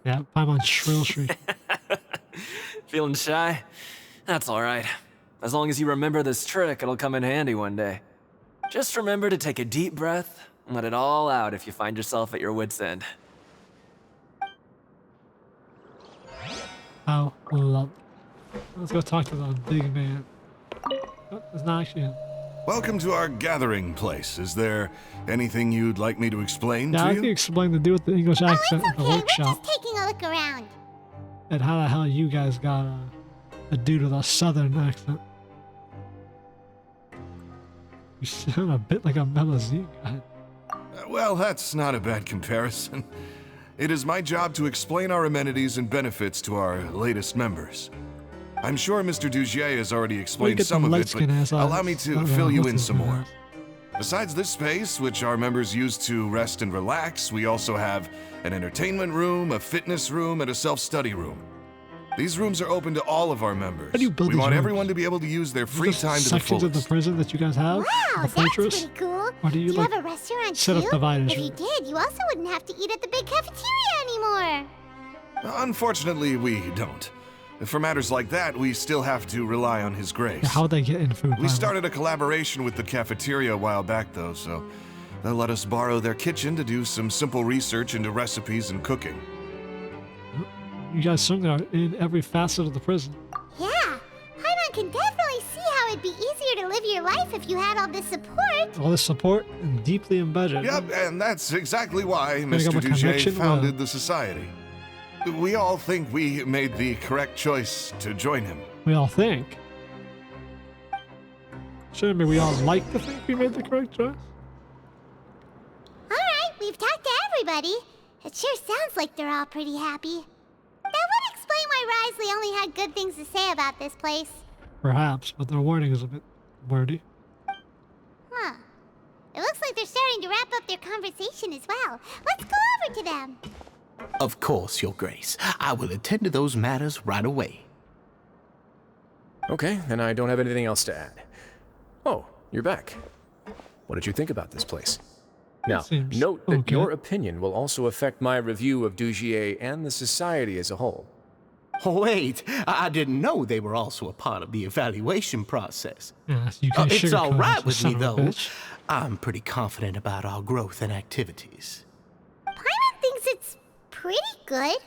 Speaker 1: Yeah, Paimon's shrill shriek.
Speaker 9: Feeling shy? That's alright. As long as you remember this trick, it'll come in handy one day. Just remember to take a deep breath and let it all out if you find yourself at your wit's end.
Speaker 1: How lovely. Let's go talk to the big man. Oh, it's not actually him.
Speaker 10: Welcome to our gathering place. Is there anything you'd like me to explain
Speaker 1: Yeah, I
Speaker 10: to
Speaker 1: can
Speaker 10: you?
Speaker 1: explain the deal with the English accent at the
Speaker 2: Okay, we're
Speaker 1: workshop.
Speaker 2: just taking a look around.
Speaker 1: And how the hell you guys got a dude with a southern accent. You sound a bit like a Melazine guy.
Speaker 10: Well, that's not a bad comparison. It is my job to explain our amenities and benefits to our latest members. I'm sure Mr. Dugier has already explained some of it, but allow me to fill you in some more. Besides this space, which our members use to rest and relax, we also have an entertainment room, a fitness room, and a self-study room. These rooms are open to all of our members.
Speaker 1: How do you build
Speaker 10: We
Speaker 1: these
Speaker 10: want
Speaker 1: rooms?
Speaker 10: everyone to be able to use their free
Speaker 1: Just
Speaker 10: time to the
Speaker 1: sections of the
Speaker 10: fullest.
Speaker 1: prison that you guys have?
Speaker 2: Wow,
Speaker 1: the
Speaker 2: that's
Speaker 1: fortress?
Speaker 2: pretty cool.
Speaker 1: Or do you, like,
Speaker 2: have a restaurant
Speaker 1: set up
Speaker 2: too?
Speaker 1: dividers?
Speaker 2: If you did, you also wouldn't have to eat at the big cafeteria anymore.
Speaker 10: Unfortunately, we don't. For matters like that, we still have to rely on His Grace.
Speaker 1: How would they get in food?
Speaker 10: We started a collaboration with the cafeteria a while back, though, so they'll let us borrow their kitchen to do some simple research into recipes and cooking.
Speaker 1: You guys certainly are in every facet of the prison.
Speaker 2: Yeah, Paimon can definitely see how it'd be easier to live your life if you had all this support.
Speaker 1: All this support and deeply embedded.
Speaker 10: Yep, and that's exactly why
Speaker 1: Gotta
Speaker 10: Mr.
Speaker 1: go with
Speaker 10: Dujet
Speaker 1: connection,
Speaker 10: founded the society. We all think we made the correct choice to join him.
Speaker 1: We all think. Shouldn't we all like to think we made the correct choice?
Speaker 2: Alright, we've talked to everybody. It sure sounds like they're all pretty happy. That would explain why Wriothesley only had good things to say about this place.
Speaker 1: Perhaps, but their warning is a bit wordy.
Speaker 2: Huh. It looks like they're starting to wrap up their conversation as well. Let's go over to them.
Speaker 7: Of course, Your Grace. I will attend to those matters right away.
Speaker 5: Okay, then I don't have anything else to add. Oh, you're back. What did you think about this place? Now,
Speaker 1: Seems
Speaker 5: note that
Speaker 1: okay.
Speaker 5: your opinion will also affect my review of Dujier and the society as a whole.
Speaker 7: Wait, I didn't know they were also a part of the evaluation process.
Speaker 1: Yes, you can
Speaker 7: It's all
Speaker 1: sugarcoat
Speaker 7: right
Speaker 1: it,
Speaker 7: with
Speaker 1: son
Speaker 7: me,
Speaker 1: of a
Speaker 7: though.
Speaker 1: bitch.
Speaker 7: I'm pretty confident about our growth and activities.
Speaker 2: Paimon thinks it's pretty good.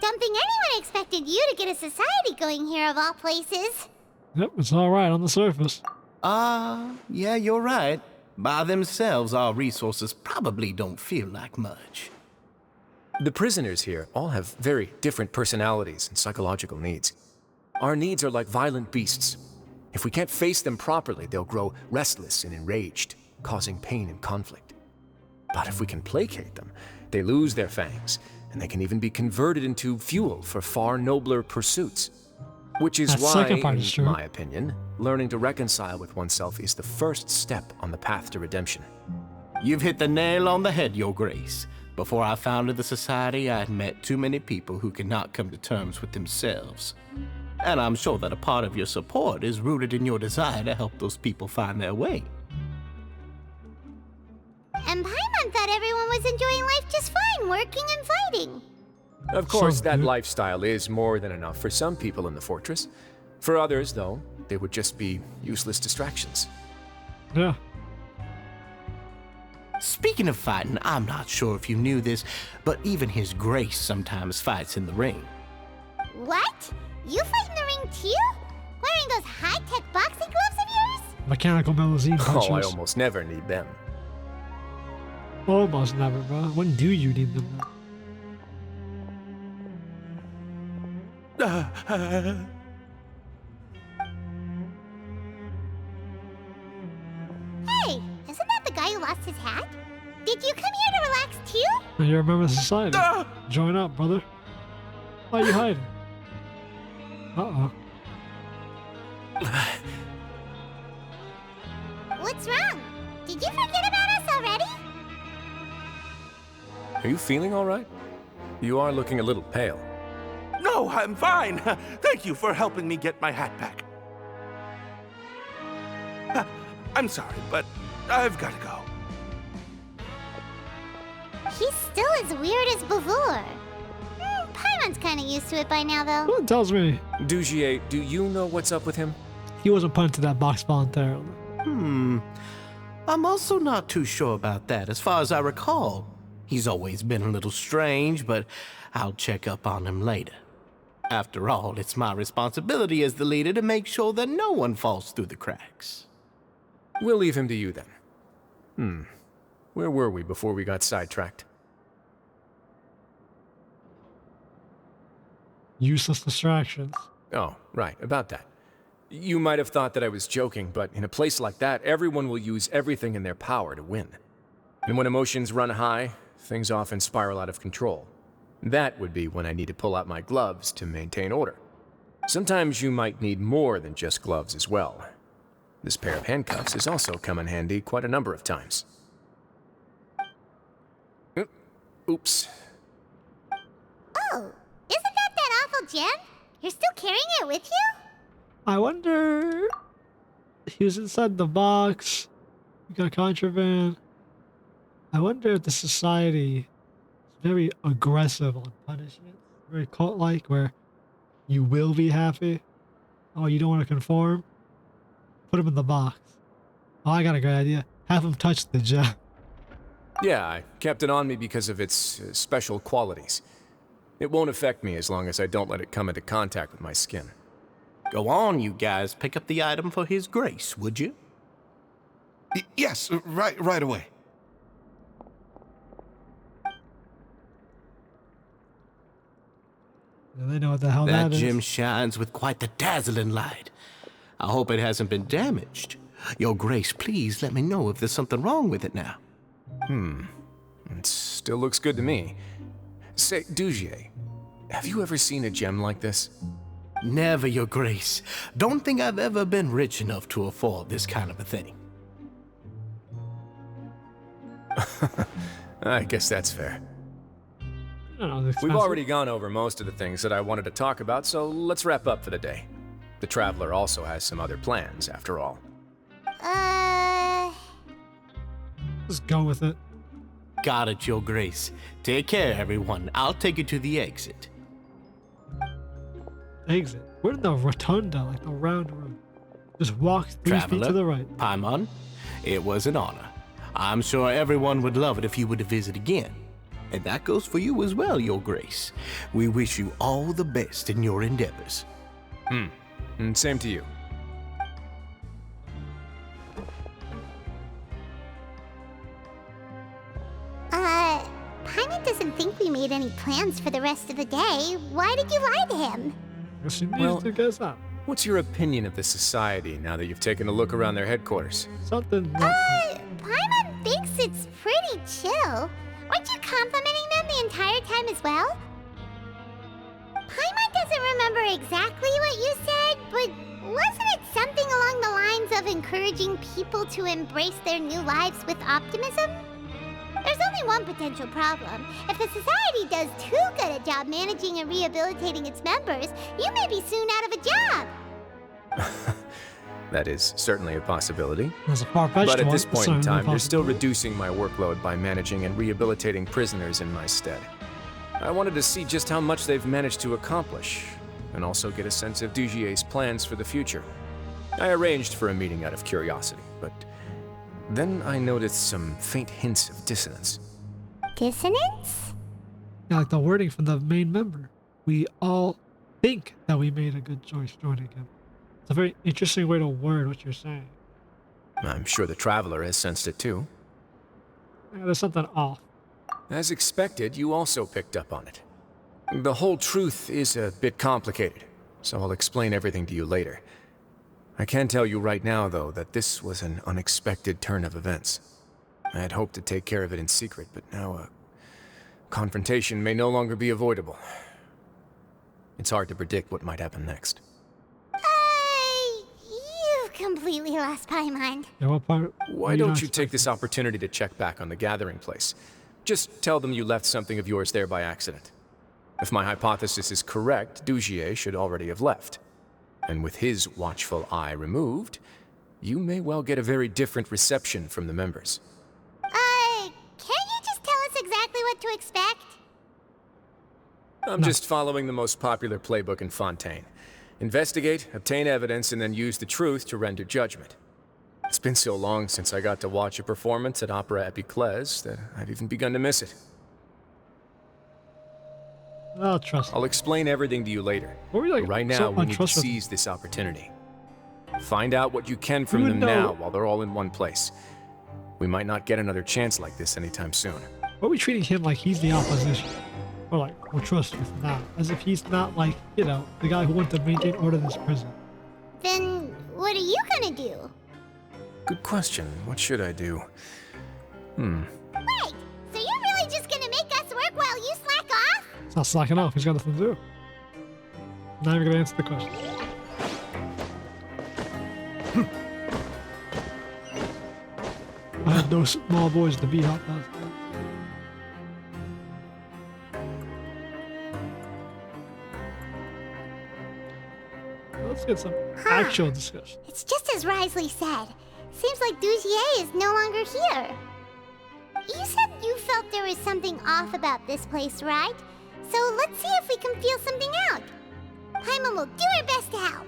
Speaker 2: Don't think anyone expected you to get a society going here of all places.
Speaker 1: Yep, it's all right on the surface.
Speaker 7: Yeah, you're right. By themselves, our resources probably don't feel like much.
Speaker 5: The prisoners here all have very different personalities and psychological needs. Our needs are like violent beasts. If we can't face them properly, they'll grow restless and enraged, causing pain and conflict. But if we can placate them, they lose their fangs, and they can even be converted into fuel for far nobler pursuits. Which is
Speaker 1: That
Speaker 5: why,
Speaker 1: second part is
Speaker 5: in
Speaker 1: true.
Speaker 5: my opinion, learning to reconcile with oneself is the first step on the path to redemption.
Speaker 7: You've hit the nail on the head, Your Grace. Before I founded the society, I'd met too many people who could not come to terms with themselves. And I'm sure that a part of your support is rooted in your desire to help those people find their way.
Speaker 2: And Paimon thought everyone was enjoying life just fine, working and fighting.
Speaker 5: Of course,
Speaker 1: So
Speaker 5: that
Speaker 1: good.
Speaker 5: lifestyle is more than enough for some people in the fortress. For others, though, they would just be useless distractions.
Speaker 1: Yeah.
Speaker 7: Speaking of fighting, I'm not sure if you knew this, but even His Grace sometimes fights in the ring.
Speaker 2: What? You fight in the ring too? Wearing those high-tech boxing gloves of yours?
Speaker 1: Mechanical melusine punches.
Speaker 5: Oh, I almost never need them.
Speaker 1: Almost never, bro. When do you need them?
Speaker 2: Hey, isn't that the guy who lost his hat? Did you come here to relax too?
Speaker 1: Now you're a member of society. Join up, brother. Why are you hiding? Uh-oh.
Speaker 2: What's wrong? Did you forget about us already?
Speaker 5: Are you feeling all right? You are looking a little pale.
Speaker 3: No, I'm fine. Thank you for helping me get my hat back. I'm sorry, but I've got to go.
Speaker 2: He's still as weird as before. Paimon's kind of used to it by now, though.
Speaker 1: Well, it tells me
Speaker 5: Dujier, do you know what's up with him?
Speaker 1: he wasn't put into that box voluntarily.
Speaker 7: I'm also not too sure about that. As far as I recall, he's always been a little strange, but I'll check up on him later. After all, it's my responsibility as the leader to make sure that no one falls through the cracks.
Speaker 5: We'll leave him to you then. Where were we before we got sidetracked?
Speaker 1: Useless distractions.
Speaker 5: Oh, right, about that. You might have thought that I was joking, but in a place like that, everyone will use everything in their power to win. And when emotions run high, things often spiral out of control. That would be when I need to pull out my gloves to maintain order. Sometimes you might need more than just gloves as well. This pair of handcuffs has also come in handy quite a number of times. Oops.
Speaker 2: Oh, isn't little gem? You're still carrying it with you?
Speaker 1: I wonder... He was inside the box. We got contraband. I wonder if the society is very aggressive on punishment. Very cult-like, where you will be happy. Oh, you don't want to conform? Put him in the box. Oh, I got a great idea. Have him touch the gem.
Speaker 5: Yeah, I kept it on me because of its special qualities. It won't affect me as long as I don't let it come into contact with my skin.
Speaker 7: Go on, you guys. Pick up the item for His Grace, would you?
Speaker 10: Yes, right away.
Speaker 1: Yeah, they know what the hell that is.
Speaker 7: That gem shines with quite the dazzling light. I hope it hasn't been damaged. Your Grace, please let me know if there's something wrong with it now.
Speaker 5: It still looks good to me. Say, 𝐿𝐴𝐿, have you ever seen a gem like this?
Speaker 7: Never, Your Grace. Don't think I've ever been rich enough to afford this kind of a thing.
Speaker 5: I guess that's fair. We've already gone over most of the things that I wanted to talk about, so let's wrap up for the day. The Traveler also has some other plans, after all.
Speaker 1: Just go with it.
Speaker 7: Got it, Your Grace. Take care, everyone. I'll take you to the exit.
Speaker 1: Exit? We're in the rotunda, like the round room. Just walk 3 feet to the right.
Speaker 7: Paimon, it was an honor. I'm sure everyone would love it if you were to visit again. And that goes for you as well, Your Grace. We wish you all the best in your endeavors.
Speaker 5: And same to you.
Speaker 2: Paimon doesn't think we made any plans for the rest of the day. Why did you lie to him?
Speaker 5: Well,
Speaker 1: to guess up.
Speaker 5: What's your opinion of the society now that you've taken a look around their headquarters?
Speaker 1: Something.
Speaker 2: Paimon thinks it's pretty chill. Weren't you complimenting them the entire time as well? Paimon doesn't remember exactly what you said, but wasn't it something along the lines of encouraging people to embrace their new lives with optimism? There's only one potential problem. If the society does too good a job managing and rehabilitating its members, you may be soon out of a job.
Speaker 5: That is certainly a possibility.
Speaker 1: That's a far-fetched
Speaker 5: But at
Speaker 1: one.
Speaker 5: this point in time, they're still
Speaker 1: possibility.
Speaker 5: reducing my workload by managing and rehabilitating prisoners in my stead. I wanted to see just how much they've managed to accomplish, and also get a sense of 𝐿𝐴𝐿's plans for the future. I arranged for a meeting out of curiosity, but then I noticed some faint hints of dissonance.
Speaker 2: Dissonance?
Speaker 1: Yeah, like the wording from the main member. We all think that we made a good choice joining him. It's a very interesting way to word what you're saying.
Speaker 5: I'm sure the Traveler has sensed it too.
Speaker 1: Yeah, there's something off.
Speaker 5: As expected, you also picked up on it. The whole truth is a bit complicated, so I'll explain everything to you later. I can tell you right now, though, that this was an unexpected turn of events. I had hoped to take care of it in secret, but now a confrontation may no longer be avoidable. It's hard to predict what might happen next.
Speaker 2: You've completely lost Paimon.
Speaker 1: Yeah, what part?
Speaker 5: Why don't you take this opportunity to check back on the gathering place? Just tell them you left something of yours there by accident. If my hypothesis is correct, 𝐿𝐴𝐿 should already have left. And with his watchful eye removed, you may well get a very different reception from the members.
Speaker 2: Can't you just tell us exactly what to expect?
Speaker 5: I'm just following the most popular playbook in Fontaine. Investigate, obtain evidence, and then use the truth to render judgment. It's been so long since I got to watch a performance at Opera 𝐿𝐴𝐿 that I've even begun to miss it.
Speaker 1: I'll trust.
Speaker 5: I'll explain everything to you later.
Speaker 1: What were you like,
Speaker 5: Right now,
Speaker 1: so
Speaker 5: we need to
Speaker 1: untrustworthy?
Speaker 5: seize this opportunity. Find out what you can from them
Speaker 1: know-
Speaker 5: now while they're all in one place. We might not get another chance like this anytime soon.
Speaker 1: Why are we treating him like he's the opposition? Or like, we're trusting him now. As if he's not like, you know, the guy who wanted to maintain order in this prison.
Speaker 2: Then what are you gonna do?
Speaker 5: Good question. What should I do?
Speaker 2: Wait, so you're really just gonna make us work while you slack off?
Speaker 1: It's not slacking off. He's got nothing to do. Not even gonna answer the question. I had no small boys to beat up last night. Let's get some actual discussion.
Speaker 2: It's just as Wriothesley said. Seems like 𝐿𝐴𝐻𝐿 is no longer here. You said you felt there was something off about this place, right? So let's see if we can feel something out. Paimon will do her best to help.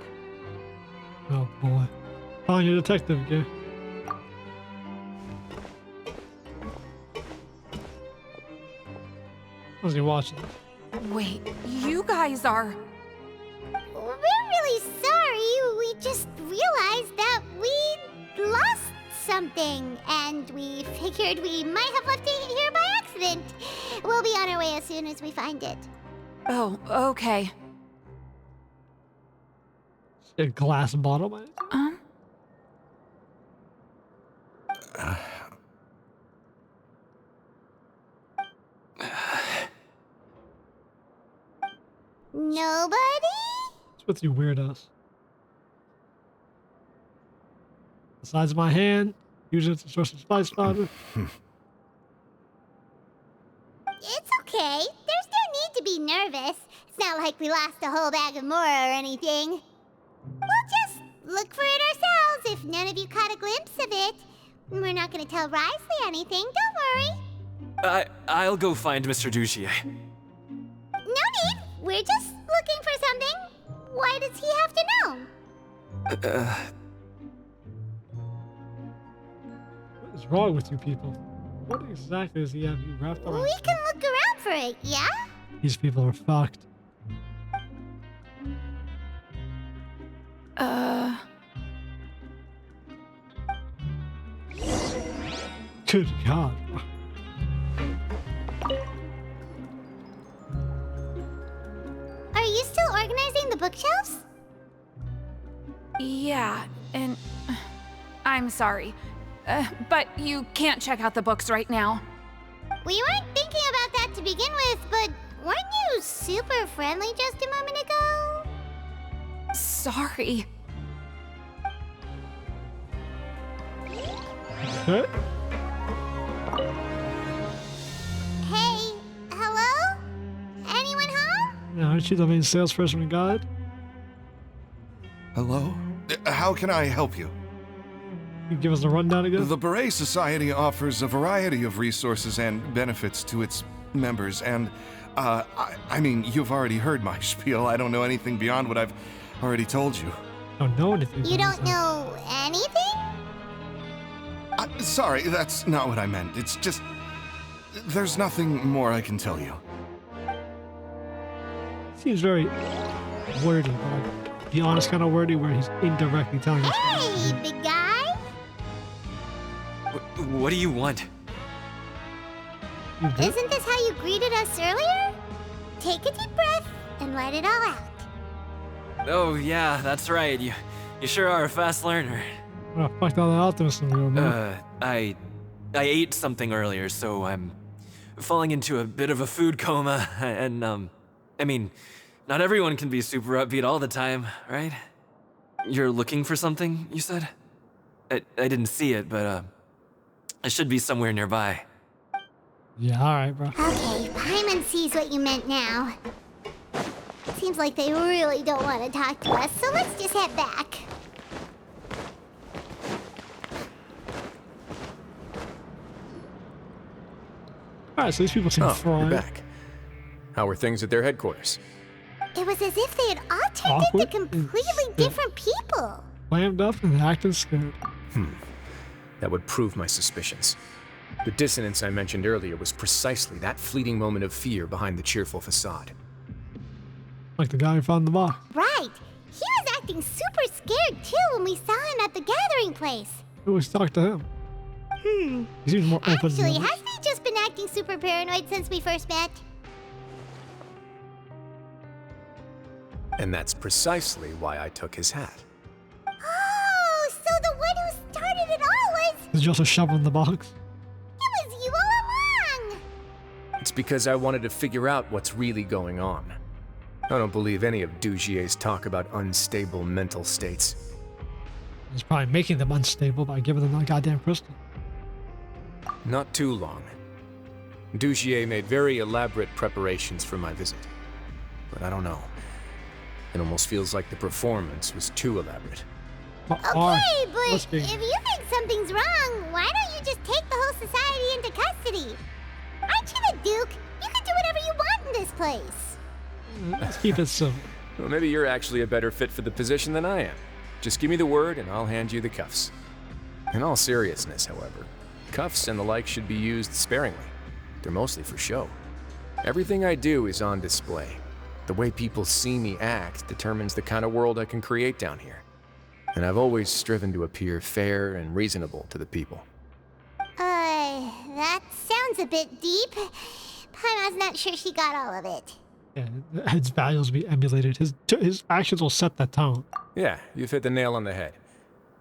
Speaker 1: Oh boy. Calling you detective again. Was he watching?
Speaker 8: Wait, you guys are...
Speaker 2: We're really sorry. We just realized that we lost something, and we figured we might have left it here by accident. We'll be on our way as soon as we find it.
Speaker 8: Oh, okay.
Speaker 1: A glass bottle, man.
Speaker 2: Nobody?
Speaker 1: What's with you weirdos? Besides my hand, use it to source some spice powder.
Speaker 2: It's okay. There's no need to be nervous. It's not like we lost a whole bag of Mora or anything. We'll just look for it ourselves if none of you caught a glimpse of it. We're not gonna tell Wriothesley anything, don't worry.
Speaker 9: I'll go find Mr. 𝐿𝐴𝐻𝐿.
Speaker 2: No need. We're just looking for something. Why does he have to know?
Speaker 1: What is wrong with you people? What exactly does he have you wrapped around?
Speaker 2: We can look around for it, yeah?
Speaker 1: These people are fucked. Good God.
Speaker 2: Are you still organizing the bookshelves?
Speaker 8: Yeah, and... I'm sorry. But you can't check out the books right now.
Speaker 2: We weren't thinking about that to begin with, but weren't you super friendly just a moment ago?
Speaker 8: Sorry.
Speaker 1: Okay.
Speaker 2: Hey, hello? Anyone home?
Speaker 1: Now, aren't you the main salesperson and guide?
Speaker 10: Hello? How can I help you?
Speaker 1: You give us a rundown again?
Speaker 10: The Beret Society offers a variety of resources and benefits to its members, and, I mean, you've already heard my spiel. I don't know anything beyond what I've already told you.
Speaker 1: I don't know anything.
Speaker 2: You don't know anything?
Speaker 10: Sorry, that's not what I meant. It's just... there's nothing more I can tell you.
Speaker 1: Seems very wordy, but like the honest kind of wordy where he's indirectly telling us.
Speaker 2: Hey, big guy?
Speaker 9: What do you want?
Speaker 1: You did?
Speaker 2: Isn't this how you greeted us earlier? Take a deep breath and let it all out.
Speaker 9: Oh yeah, that's right. You sure are a fast learner.
Speaker 1: Oh, fuck all the optimism, man.
Speaker 9: I ate something earlier, so I'm falling into a bit of a food coma, and I mean, not everyone can be super upbeat all the time, right? You're looking for something, you said? I didn't see it, but it should be somewhere nearby.
Speaker 1: Yeah, alright, bro.
Speaker 2: Okay, Paimon sees what you meant now. Seems like they really don't want to talk to us, so let's just head back.
Speaker 1: Alright, so these people seem
Speaker 5: You're
Speaker 1: fried.
Speaker 5: back. How are things at their headquarters?
Speaker 2: It was as if they had all turned
Speaker 1: Awkward
Speaker 2: into completely
Speaker 1: and
Speaker 2: different people.
Speaker 1: Slammed up and acting scared.
Speaker 5: That would prove my suspicions. The dissonance I mentioned earlier was precisely that fleeting moment of fear behind the cheerful facade.
Speaker 1: Like the guy who found the box.
Speaker 2: Right. He was acting super scared too when we saw him at the gathering place.
Speaker 1: We always talk to him. He seems more open than
Speaker 2: Actually,
Speaker 1: others.
Speaker 2: hasn't he just been acting super paranoid since we first met?
Speaker 5: And that's precisely why I took his hat.
Speaker 2: Oh, so the one who started it all was...
Speaker 1: Did you also shove him in the box?
Speaker 2: It was you all along!
Speaker 5: It's because I wanted to figure out what's really going on. I don't believe any of 𝐿𝐴𝐻𝐿's talk about unstable mental states.
Speaker 1: He's probably making them unstable by giving them that goddamn crystal.
Speaker 5: Not too long. 𝐿𝐴𝐻𝐿 made very elaborate preparations for my visit. But I don't know. It almost feels like the performance was too elaborate.
Speaker 2: Okay, but if you think something's wrong, why don't you just take the whole society into custody? Aren't you the Duke? You can do whatever you want in this place.
Speaker 1: Let's keep it simple.
Speaker 5: Well, maybe you're actually a better fit for the position than I am. Just give me the word and I'll hand you the cuffs. In all seriousness, however, cuffs and the like should be used sparingly. They're mostly for show. Everything I do is on display. The way people see me act determines the kind of world I can create down here. And I've always striven to appear fair and reasonable to the people.
Speaker 2: That sounds a bit deep. Paimon's not sure she got all of it.
Speaker 1: Yeah, his values will be emulated. His actions will set that tone.
Speaker 5: Yeah, you've hit the nail on the head.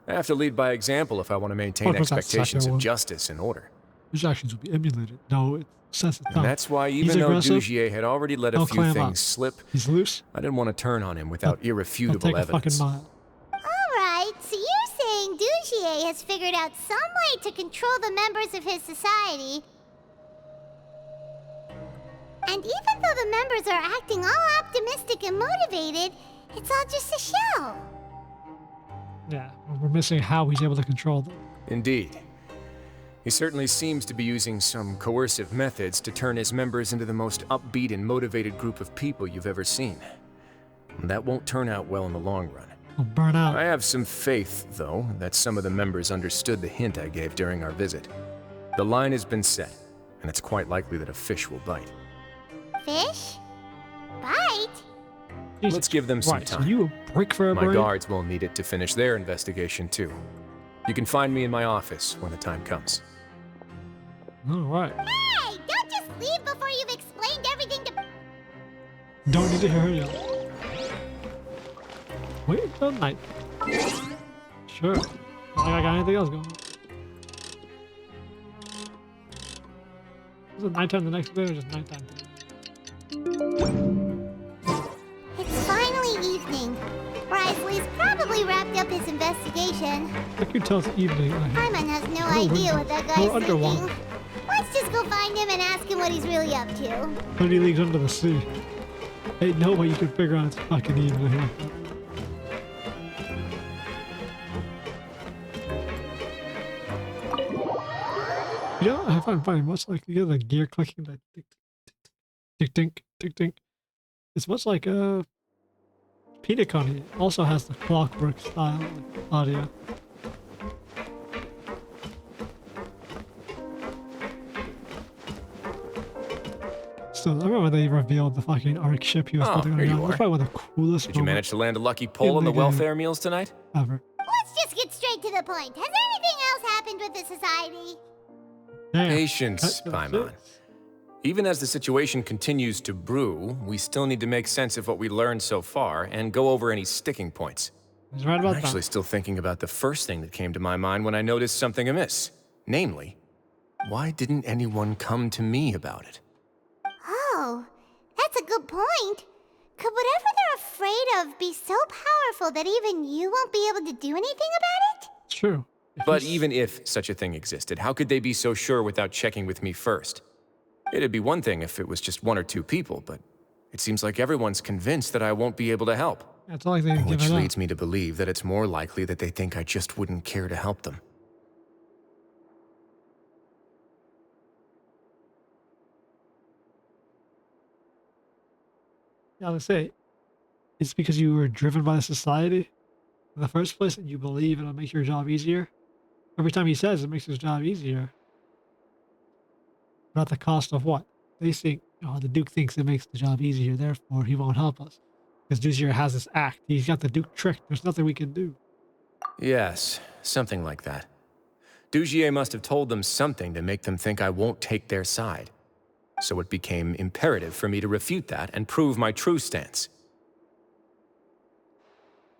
Speaker 5: I have to lead by example if I want to maintain expectations of justice and order.
Speaker 1: His actions will be emulated. No, it sets the tone.
Speaker 5: And that's why even though 𝐿𝐿𝐿𝐿𝐿 had already let a few things slip,
Speaker 1: he's loose.
Speaker 5: I didn't want to turn on him without irrefutable evidence.
Speaker 2: Alright, so you're saying 𝐿𝐿𝐿𝐿 has figured out some way to control the members of his society. And even though the members are acting all optimistic and motivated, it's all just a show.
Speaker 1: Yeah, we're missing how he's able to control them.
Speaker 5: Indeed. He certainly seems to be using some coercive methods to turn his members into the most upbeat and motivated group of people you've ever seen. And that won't turn out well in the long run.
Speaker 1: He'll burn out.
Speaker 5: I have some faith, though, that some of the members understood the hint I gave during our visit. The line has been set, and it's quite likely that a fish will bite.
Speaker 2: Fish? Bite?
Speaker 1: Jesus
Speaker 5: Let's give them some time.
Speaker 1: So you a brick for a
Speaker 5: My
Speaker 1: brain?
Speaker 5: guards will need it to finish their investigation, too. You can find me in my office when the time comes.
Speaker 1: Alright.
Speaker 2: Hey, don't just leave before you've explained everything to...
Speaker 1: Don't need to hear her yell. Wait until night. Sure. Not like I got anything else going on. Is it nighttime the next day or just nighttime today?
Speaker 2: It's finally evening. Wriothesley's probably wrapped up his investigation.
Speaker 1: I can tell it's evening.
Speaker 2: Paimon has no idea what that guy's thinking.
Speaker 1: Underwater.
Speaker 2: Let's just go find him and ask him what he's really up to.
Speaker 1: 30 leagues under the sea. Ain't no way you can figure out it's fucking evening like that. You know, I find funny, much like the gear clicking, that tick, tick, tick, tick, tick. It's much like Peanut Coney also has the clockwork style audio. So I remember they revealed the fucking ARC ship he was putting on.
Speaker 5: Here you
Speaker 1: That's
Speaker 5: are.
Speaker 1: probably one of the coolest.
Speaker 5: Did you manage to land a lucky pull on the welfare meals tonight?
Speaker 1: Ever.
Speaker 2: Let's just get straight to the point. Has anything else happened with the society?
Speaker 1: Damn.
Speaker 5: Patience, Paimon. Even as the situation continues to brew, we still need to make sense of what we learned so far and go over any sticking points.
Speaker 1: He's right about
Speaker 5: I'm actually still thinking about the first thing that came to my mind when I noticed something amiss. Namely, why didn't anyone come to me about it?
Speaker 2: Oh, that's a good point. Could whatever they're afraid of be so powerful that even you won't be able to do anything about it?
Speaker 1: It's true.
Speaker 5: But even if such a thing existed, how could they be so sure without checking with me first? It'd be one thing if it was just one or two people, but it seems like everyone's convinced that I won't be able to help.
Speaker 1: That's all like they give
Speaker 5: Which
Speaker 1: it up.
Speaker 5: leads me to believe that it's more likely that they think I just wouldn't care to help them.
Speaker 1: Yeah, let's say it's because you were driven by the society in the first place and you believe it'll make your job easier. Every time he says it makes his job easier. But at the cost of what? They think, oh, the Duke thinks it makes the job easier, therefore he won't help us. Because 𝐿𝐿𝐿𝐿 has this act. He's got the Duke tricked. There's nothing we can do.
Speaker 5: Yes, something like that. 𝐿𝐿𝐿𝐿 must have told them something to make them think I won't take their side. So it became imperative for me to refute that and prove my true stance.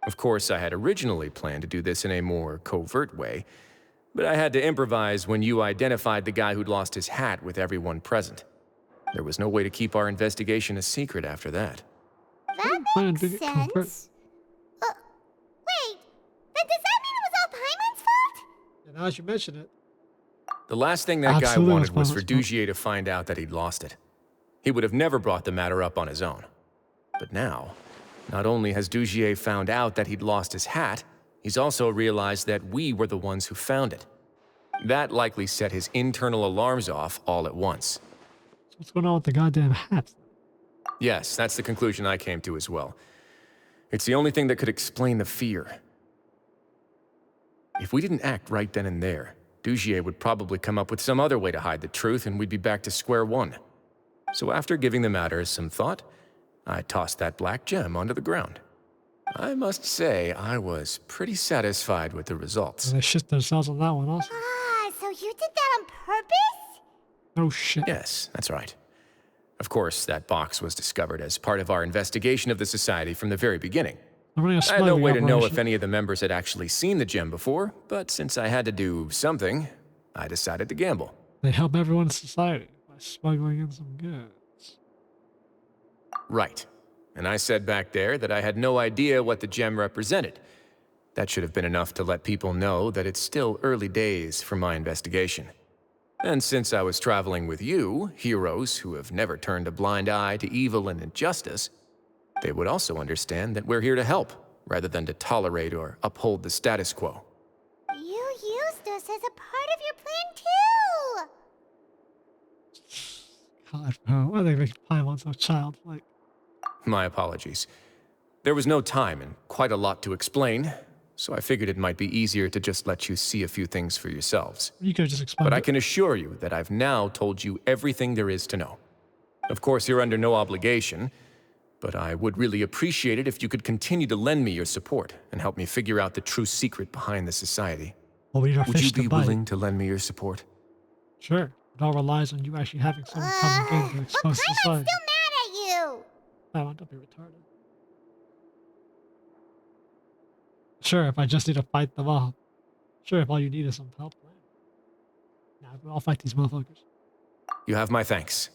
Speaker 5: Of course, I had originally planned to do this in a more covert way, but I had to improvise when you identified the guy who'd lost his hat with everyone present. There was no way to keep our investigation a secret after that.
Speaker 2: That makes sense. Wait, then does that mean it was all Paimon's fault?
Speaker 1: And now that you mention it,
Speaker 5: the last thing that
Speaker 1: Absolutely
Speaker 5: guy wanted was for
Speaker 1: responsible.
Speaker 5: 𝐿𝐿𝐿𝐿 to find out that he'd lost it. He would have never brought the matter up on his own. But now Not only has 𝐿𝐿𝐼𝐿 found out that he'd lost his hat, he's also realized that we were the ones who found it. That likely set his internal alarms off all at once.
Speaker 1: So what's going on with the goddamn hats?
Speaker 5: Yes, that's the conclusion I came to as well. It's the only thing that could explain the fear. If we didn't act right then and there, 𝐿𝐿𝐼𝐿 would probably come up with some other way to hide the truth and we'd be back to square one. So after giving the matter some thought, I tossed that black gem onto the ground. I must say, I was pretty satisfied with the results.
Speaker 1: They shit themselves on that one also.
Speaker 2: Ah, so you did that on purpose?
Speaker 1: Oh shit.
Speaker 5: Yes, that's right. Of course, that box was discovered as part of our investigation of the Society from the very beginning. I had no way to know if any of the members had actually seen the gem before, but since I had to do something, I decided to gamble.
Speaker 1: They help everyone in society by smuggling in some goods.
Speaker 5: Right. And I said back there that I had no idea what the gem represented. That should have been enough to let people know that it's still early days for my investigation. And since I was traveling with you, heroes who have never turned a blind eye to evil and injustice, they would also understand that we're here to help, rather than to tolerate or uphold the status quo.
Speaker 2: You used us as a part of your plan too!
Speaker 1: God, bro, why are they making Paimon so childlike?
Speaker 5: My apologies. There was no time and quite a lot to explain, so I figured it might be easier to just let you see a few things for yourselves.
Speaker 1: You could just explain.
Speaker 5: But I can assure you that I've now told you everything there is to know. Of course, you're under no obligation, but I would really appreciate it if you could continue to lend me your support and help me figure out the true secret behind the Society.
Speaker 1: Well, we
Speaker 5: would you be willing to lend me your support?
Speaker 1: Sure. It all relies on you actually having some common game to expose
Speaker 2: But
Speaker 1: society.
Speaker 2: Paimon's still mad at you!
Speaker 1: Paimon, don't be retarded. Sure, if I just need to fight them off. Sure, if all you need is some help. Nah, I'll fight these motherfuckers.
Speaker 5: You have my thanks.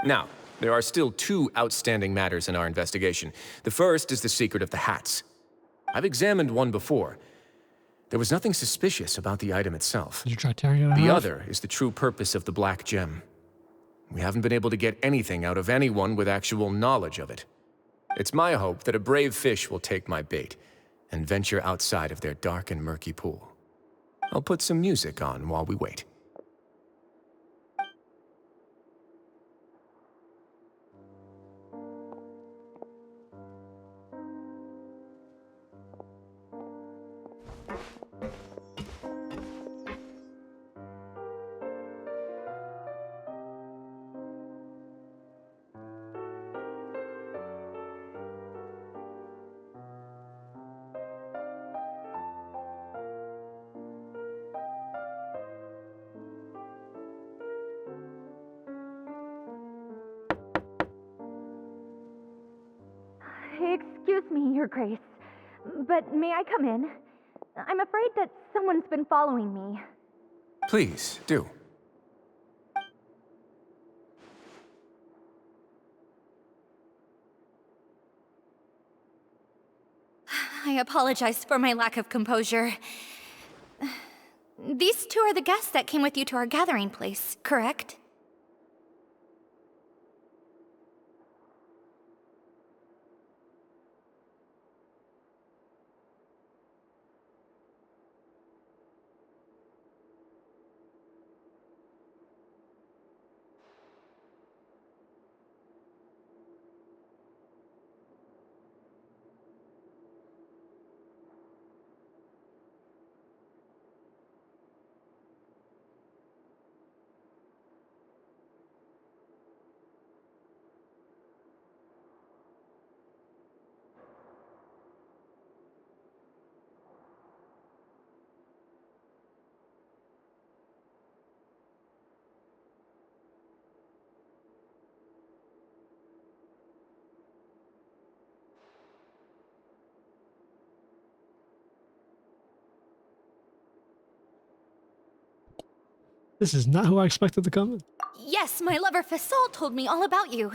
Speaker 5: Now, there are still two outstanding matters in our investigation. The first is the secret of the hats. I've examined one before. There was nothing suspicious about the item itself.
Speaker 1: Did you try tearing it out?
Speaker 5: The other is the true purpose of the black gem. We haven't been able to get anything out of anyone with actual knowledge of it. It's my hope that a brave fish will take my bait and venture outside of their dark and murky pool. I'll put some music on while we wait.
Speaker 11: Excuse me, Your Grace, but may I come in? I'm afraid that someone's been following me.
Speaker 5: Please, do.
Speaker 12: I apologize for my lack of composure. These two are the guests that came with you to our gathering place, correct?
Speaker 1: This is not who I expected to come in.
Speaker 12: Yes, my lover Fasol told me all about you.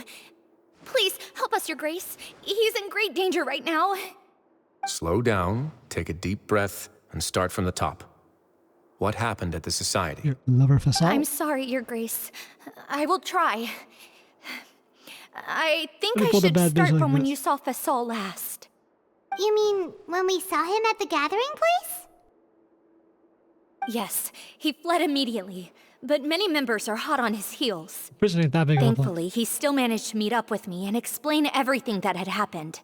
Speaker 12: Please, help us, Your Grace. He's in great danger right now.
Speaker 5: Slow down, take a deep breath, and start from the top. What happened at the Society?
Speaker 1: Your lover Fasol?
Speaker 12: I'm sorry, Your Grace. I will try. I think
Speaker 1: Let me
Speaker 12: I
Speaker 1: pull the
Speaker 12: should
Speaker 1: bad
Speaker 12: start
Speaker 1: news like
Speaker 12: from when
Speaker 1: this.
Speaker 12: you saw Fasol last.
Speaker 2: You mean when we saw him at the gathering place?
Speaker 12: Yes, he fled immediately, but many members are hot on his heels.
Speaker 1: Prison ain't that big of a place.
Speaker 12: Thankfully, he still managed to meet up with me and explain everything that had happened.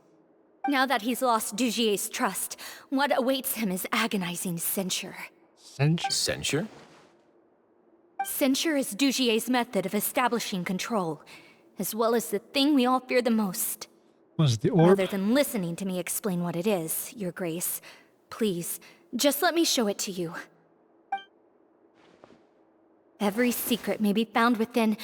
Speaker 12: Now that he's lost Dugier's trust, what awaits him is agonizing censure.
Speaker 1: Censure?
Speaker 5: Censure?
Speaker 12: Censure is Dugier's method of establishing control, as well as the thing we all fear the most.
Speaker 1: Was it the orb?
Speaker 12: Rather than listening to me explain what it is, Your Grace, please, just let me show it to you. Every secret may be found within...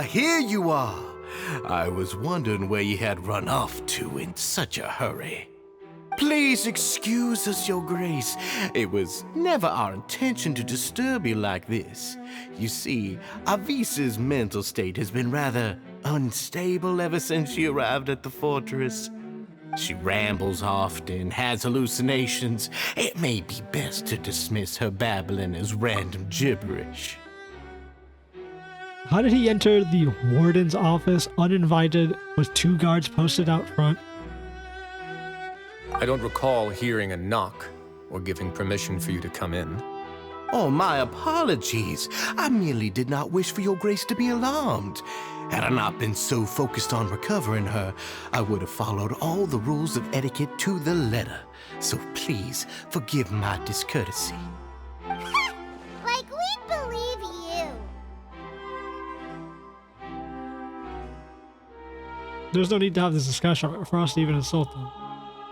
Speaker 7: Here you are. I was wondering where you had run off to in such a hurry. Please excuse us, Your Grace. It was never our intention to disturb you like this. You see, Avisa's mental state has been rather unstable ever since she arrived at the fortress. She rambles often, has hallucinations. It may be best to dismiss her babbling as random gibberish.
Speaker 1: How did he enter the warden's office uninvited with 2 guards posted out front?
Speaker 5: I don't recall hearing a knock or giving permission for you to come in.
Speaker 7: Oh, my apologies. I merely did not wish for Your Grace to be alarmed. Had I not been so focused on recovering her, I would have followed all the rules of etiquette to the letter. So please, forgive my discourtesy.
Speaker 2: Like we believe you.
Speaker 1: There's no need to have this discussion for us to even insult him.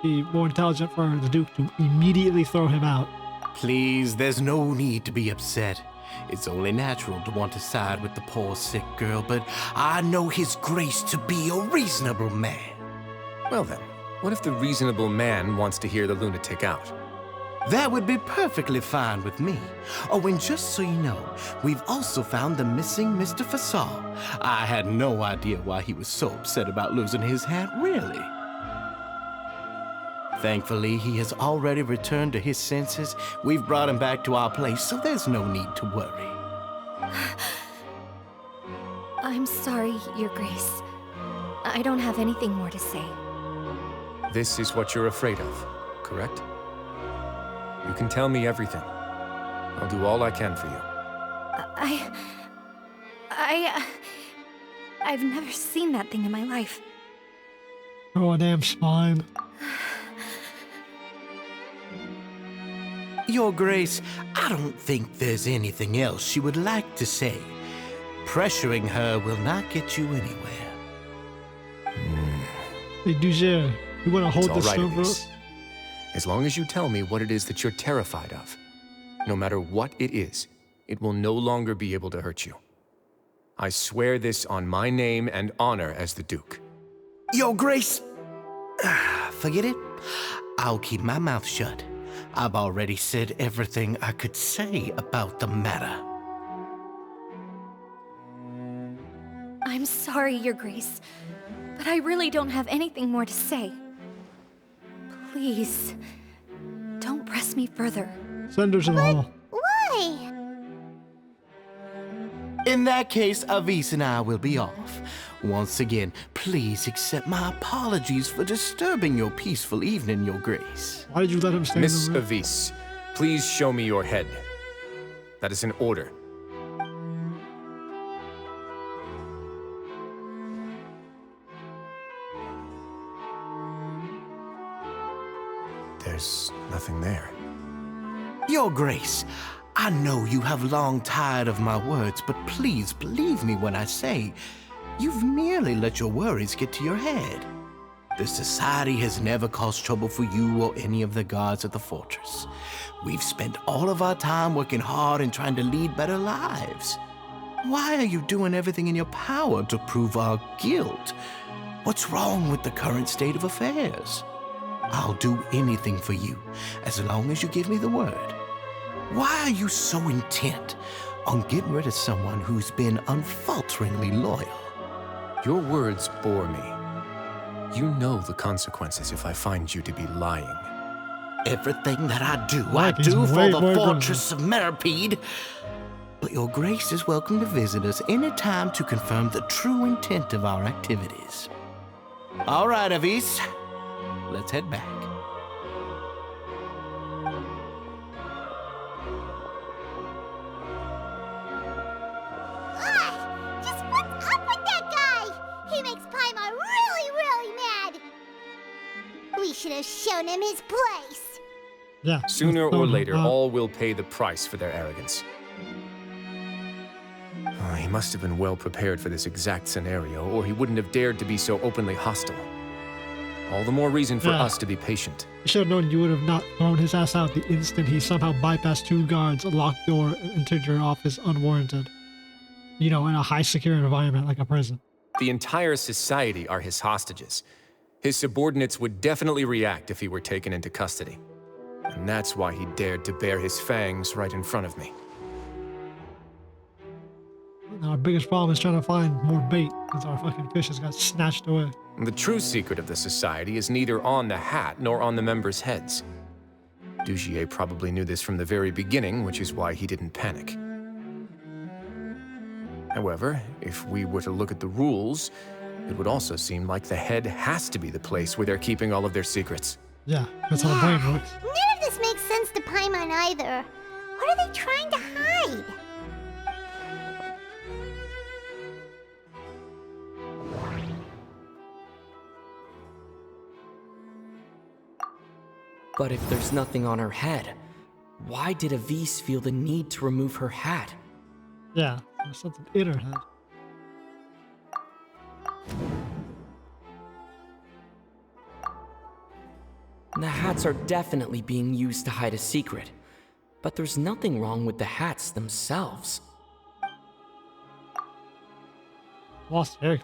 Speaker 1: Be more intelligent for the Duke to immediately throw him out.
Speaker 7: Please, there's no need to be upset. It's only natural to want to side with the poor sick girl, but I know His Grace to be a reasonable man.
Speaker 5: Well then, what if the reasonable man wants to hear the lunatic out?
Speaker 7: That would be perfectly fine with me. Oh, and just so you know, we've also found the missing Mr. Fasol. I had no idea why he was so upset about losing his hat, really. Thankfully, he has already returned to his senses. We've brought him back to our place, so there's no need to worry.
Speaker 12: I'm sorry, Your Grace. I don't have anything more to say.
Speaker 5: This is what you're afraid of, correct? You can tell me everything. I'll do all I can for you.
Speaker 12: I've never seen that thing in my life.
Speaker 1: Oh, a damn spine.
Speaker 7: Your Grace, I don't think there's anything else she would like to say. Pressuring her will not get you anywhere.
Speaker 1: Hey, Dugier, you want to hold this
Speaker 5: all right,
Speaker 1: Cerberus?
Speaker 5: As long as you tell me what it is that you're terrified of, no matter what it is, it will no longer be able to hurt you. I swear this on my name and honor as the Duke.
Speaker 7: Your Grace, forget it. I'll keep my mouth shut. I've already said everything I could say about the matter.
Speaker 12: I'm sorry, Your Grace, but I really don't have anything more to say. Please, don't press me further.
Speaker 1: Send her to the hall.
Speaker 2: Why?
Speaker 7: In that case, Avis and I will be off. Once again, please accept my apologies for disturbing your peaceful evening, Your Grace.
Speaker 1: Why did you let him stay
Speaker 5: Miss
Speaker 1: in the room?
Speaker 5: Avis, please show me your head. That is an order. There's nothing there.
Speaker 7: Your Grace, I know you have long tired of my words, but please believe me when I say you've merely let your worries get to your head. The Society has never caused trouble for you or any of the guards at the fortress. We've spent all of our time working hard and trying to lead better lives. Why are you doing everything in your power to prove our guilt? What's wrong with the current state of affairs? I'll do anything for you, as long as you give me the word. Why are you so intent on getting rid of someone who's been unfalteringly loyal?
Speaker 5: Your words bore me. You know the consequences if I find you to be lying.
Speaker 7: Everything that I do
Speaker 1: He's
Speaker 7: for
Speaker 1: way
Speaker 7: the
Speaker 1: more
Speaker 7: fortress of Meripede. But your grace is welcome to visit us anytime to confirm the true intent of our activities. All right, Avis. Let's head back.
Speaker 2: Just what's up with that guy? He makes Paimon really, really mad. We should have shown him his place.
Speaker 1: Yeah.
Speaker 5: Sooner or later, all will pay the price for their arrogance. Oh, he must have been well prepared for this exact scenario, or he wouldn't have dared to be so openly hostile. All the more reason for us to be patient.
Speaker 1: You should have known you would have not thrown his ass out the instant he somehow bypassed 2 guards, a locked door, and entered your office unwarranted. You know, in a high secure environment like a prison.
Speaker 5: The entire society are his hostages. His subordinates would definitely react if he were taken into custody. And that's why he dared to bare his fangs right in front of me.
Speaker 1: Our biggest problem is trying to find more bait, because our fucking fishes got snatched away.
Speaker 5: The true secret of the society is neither on the hat nor on the members' heads. 𝐿𝐿 probably knew this from the very beginning, which is why he didn't panic. However, if we were to look at the rules, it would also seem like the head has to be the place where they're keeping all of their secrets.
Speaker 1: Yeah, that's how the brain works.
Speaker 2: None of this makes sense to Paimon either. What are they trying to hide?
Speaker 13: But if there's nothing on her head, why did Avis feel the need to remove her hat?
Speaker 1: Yeah, there's something in her head.
Speaker 13: The hats are definitely being used to hide a secret, but there's nothing wrong with the hats themselves.
Speaker 1: Lost Eric.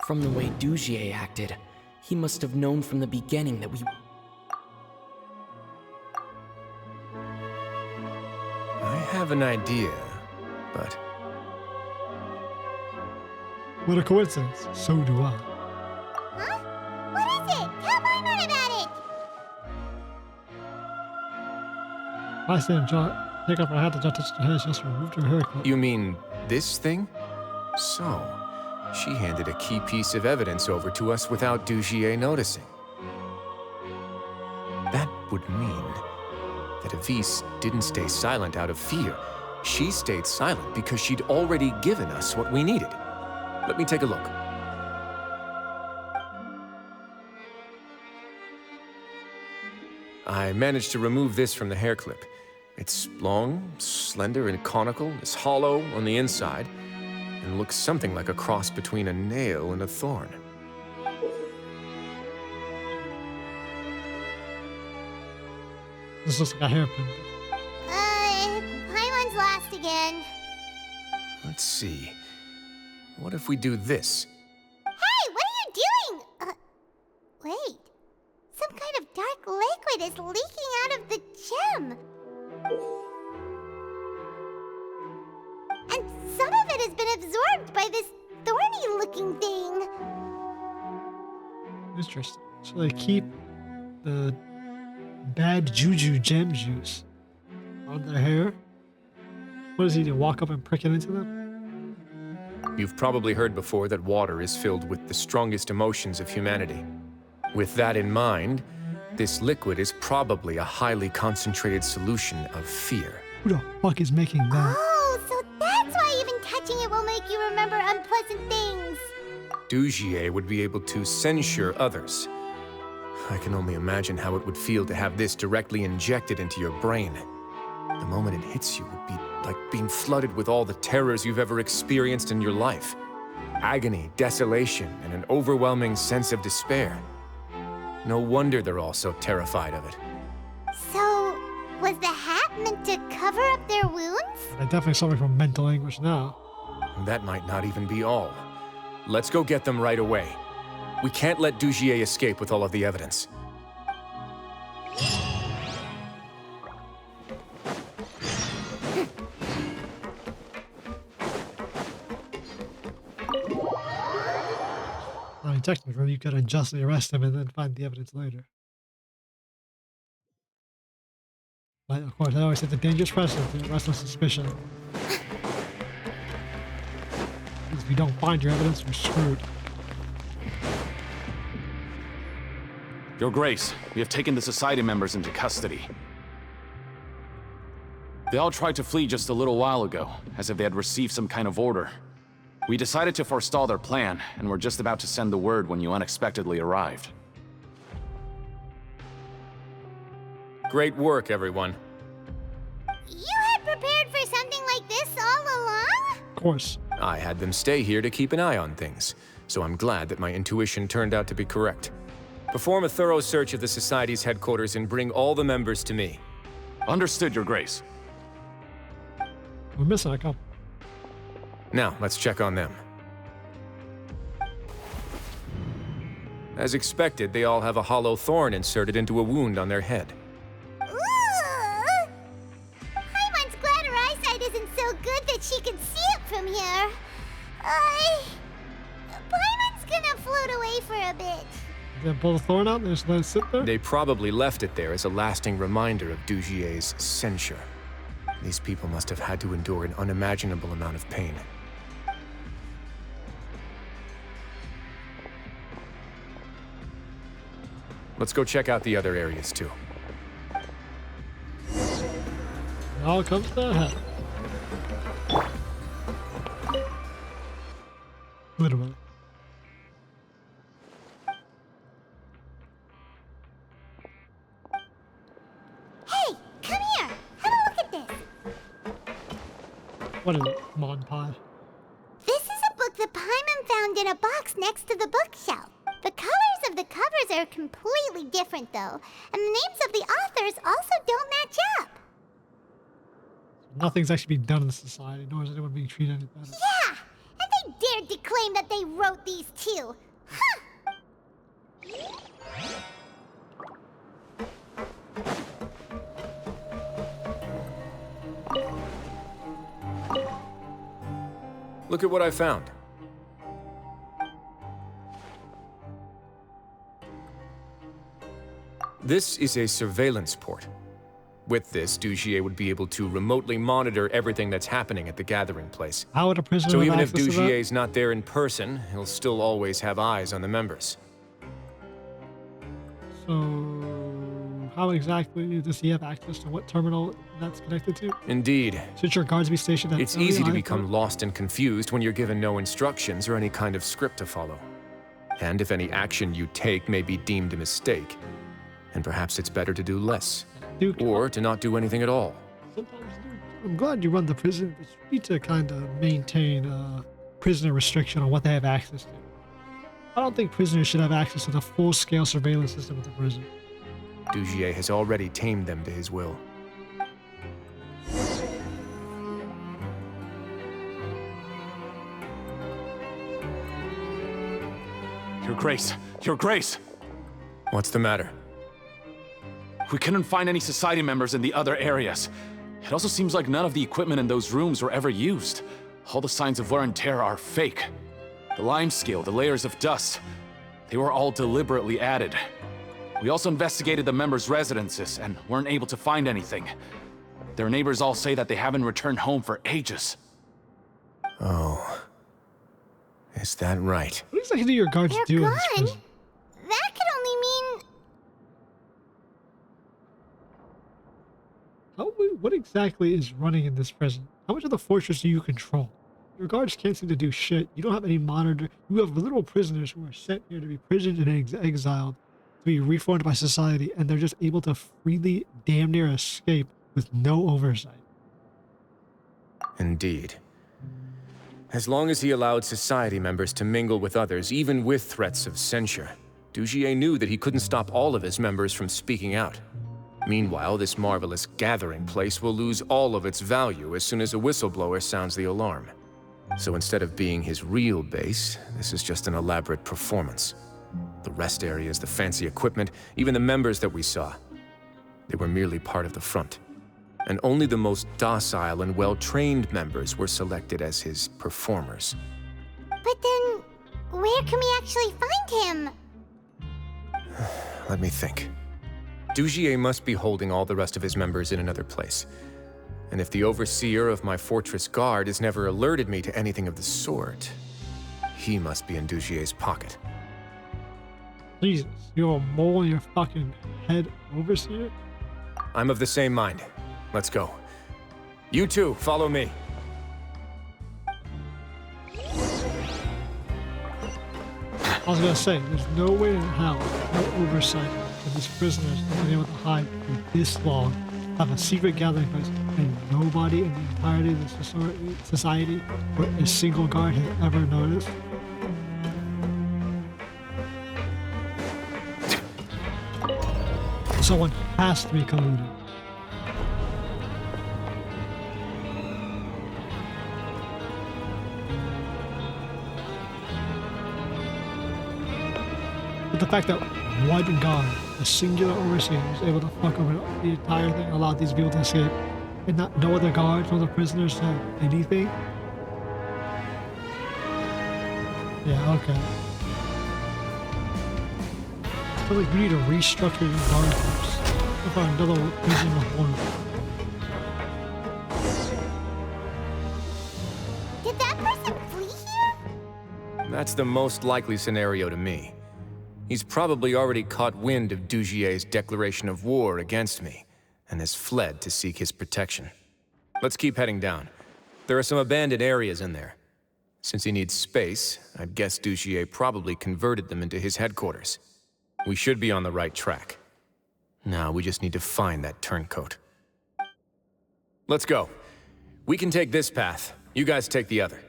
Speaker 13: From the way 𝐿𝐿 acted, he must have known from the beginning that we...
Speaker 5: I have an idea, but...
Speaker 1: What a coincidence. So do I.
Speaker 2: Huh? What is it? Tell Paimon about it!
Speaker 1: I said, take off her hat and not touch her hair, she just removed her haircut.
Speaker 5: You mean this thing? So, she handed a key piece of evidence over to us without 𝐿𝐿 noticing. That would mean that Avis didn't stay silent out of fear. She stayed silent because she'd already given us what we needed. Let me take a look. I managed to remove this from the hair clip. It's long, slender, and conical, it's hollow on the inside, and looks something like a cross between a nail and a thorn.
Speaker 1: This looks like a hairpin.
Speaker 2: Paimon's lost again.
Speaker 5: Let's see. What if we do this?
Speaker 2: Hey, what are you doing? Wait. Some kind of dark liquid is leaking out of the gem. And some of it has been absorbed by this thorny-looking thing.
Speaker 1: Interesting. So they keep the bad juju gem juice on their hair? What does he do, walk up and prick it into them?
Speaker 5: You've probably heard before that water is filled with the strongest emotions of humanity. With that in mind, this liquid is probably a highly concentrated solution of fear.
Speaker 1: Who the fuck is making that?
Speaker 2: Oh, so that's why even touching it will make you remember unpleasant things.
Speaker 5: 𝐿𝐿 would be able to censure others. I can only imagine how it would feel to have this directly injected into your brain. The moment it hits you would be like being flooded with all the terrors you've ever experienced in your life. Agony, desolation, and an overwhelming sense of despair. No wonder they're all so terrified of it.
Speaker 2: So, was the hat meant to cover up their wounds?
Speaker 1: They're definitely suffering from mental anguish now.
Speaker 5: That might not even be all. Let's go get them right away. We can't let 𝐿𝐿 escape with all of the evidence.
Speaker 1: technically, you could unjustly arrest him and then find the evidence later. But of course, I always set the dangerous precedent to arrest on suspicion. Because if you don't find your evidence, you're screwed.
Speaker 14: Your Grace, we have taken the Society members into custody. They all tried to flee just a little while ago, as if they had received some kind of order. We decided to forestall their plan, and were just about to send the word when you unexpectedly arrived.
Speaker 5: Great work, everyone.
Speaker 2: You had prepared for something like this all along?
Speaker 1: Of course.
Speaker 5: I had them stay here to keep an eye on things, so I'm glad that my intuition turned out to be correct. Perform a thorough search of the Society's headquarters and bring all the members to me.
Speaker 14: Understood, Your Grace.
Speaker 1: We're missing a couple.
Speaker 5: Now, let's check on them. As expected, they all have a hollow thorn inserted into a wound on their head.
Speaker 2: Ooh! Paimon's glad her eyesight isn't so good that she can see it from here. Paimon's gonna float away for a bit.
Speaker 1: They pull the thorn out and just let it sit there?
Speaker 5: They probably left it there as a lasting reminder of 𝐿𝐿𝐼's censure. These people must have had to endure an unimaginable amount of pain. Let's go check out the other areas too.
Speaker 1: Now comes the head. Literally.
Speaker 2: Hey, come here. Have a look at this.
Speaker 1: What is it? Mod Pod?
Speaker 2: This is a book that Paimon found in a box next to the bookshelf. The colors of the covers are completely different, though, and the names of the authors also don't match up.
Speaker 1: Nothing's actually being done in the Society, nor is anyone being treated any better.
Speaker 2: Yeah, and they dared to claim that they wrote these too. Huh.
Speaker 5: Look at what I found. This is a surveillance port. With this, 𝐿𝐿𝐼 would be able to remotely monitor everything that's happening at the gathering place.
Speaker 1: How would a prisoner
Speaker 5: So
Speaker 1: have
Speaker 5: even if
Speaker 1: access to that?
Speaker 5: 𝐿𝐿𝐼's not there in person, he'll still always have eyes on the members.
Speaker 1: So, how exactly does he have access to what terminal that's connected to?
Speaker 5: Indeed.
Speaker 1: Should your guards be stationed at
Speaker 5: It's
Speaker 1: every
Speaker 5: easy to
Speaker 1: eye
Speaker 5: become
Speaker 1: port?
Speaker 5: lost and confused when you're given no instructions or any kind of script to follow. And if any action you take may be deemed a mistake, and perhaps it's better to do less. Or to not do anything at all.
Speaker 1: I'm glad you run the prison, but you need to kind of maintain a prisoner restriction on what they have access to. I don't think prisoners should have access to the full-scale surveillance system of the prison.
Speaker 5: 𝐿𝐿𝐼 has already tamed them to his will.
Speaker 14: Your Grace! Your Grace!
Speaker 5: What's the matter?
Speaker 14: We couldn't find any Society members in the other areas. It also seems like none of the equipment in those rooms were ever used. All the signs of wear and tear are fake. The lime scale, the layers of dust, they were all deliberately added. We also investigated the members' residences and weren't able to find anything. Their neighbors all say that they haven't returned home for ages.
Speaker 5: Oh. Is that right?
Speaker 1: What exactly do your guards
Speaker 2: They're
Speaker 1: do in
Speaker 2: gone?
Speaker 1: this prison?
Speaker 2: That could only mean...
Speaker 1: What exactly is running in this prison? How much of the fortress do you control? Your guards can't seem to do shit. You don't have any monitor. You have literal prisoners who are sent here to be prisoned and exiled, to be reformed by society, and they're just able to freely damn near escape with no oversight.
Speaker 5: Indeed. As long as he allowed Society members to mingle with others, even with threats of censure, 𝐿𝐿𝐼 knew that he couldn't stop all of his members from speaking out. Meanwhile, this marvelous gathering place will lose all of its value as soon as a whistleblower sounds the alarm. So instead of being his real base, this is just an elaborate performance. The rest areas, the fancy equipment, even the members that we saw, they were merely part of the front. And only the most docile and well-trained members were selected as his performers.
Speaker 2: But then, where can we actually find him?
Speaker 5: Let me think. 𝐿𝐴 must be holding all the rest of his members in another place. And if the overseer of my fortress guard has never alerted me to anything of the sort, he must be in 𝐿𝐴's pocket.
Speaker 1: Jesus, you have a mole on your fucking head, overseer?
Speaker 5: I'm of the same mind. Let's go. You two, follow me.
Speaker 1: I was gonna say, there's no way in hell, no oversight that these prisoners have been able to hide for this long, have a secret gathering place, and nobody in the entirety of the society or a single guard has ever noticed. Someone has to be colluded. But the fact that one guard, a singular overseer, was able to fuck over the entire thing, allowed these people to escape, and not no other guards, no other prisoners said anything. Yeah, okay. I feel like we need to restructure your guard force. Look for another prison of one.
Speaker 2: Did that person flee here?
Speaker 5: That's the most likely scenario to me. He's probably already caught wind of 𝐿𝐴's declaration of war against me, and has fled to seek his protection. Let's keep heading down. There are some abandoned areas in there. Since he needs space, I'd guess 𝐿𝐴 probably converted them into his headquarters. We should be on the right track. Now we just need to find that turncoat. Let's go. We can take this path. You guys take the other.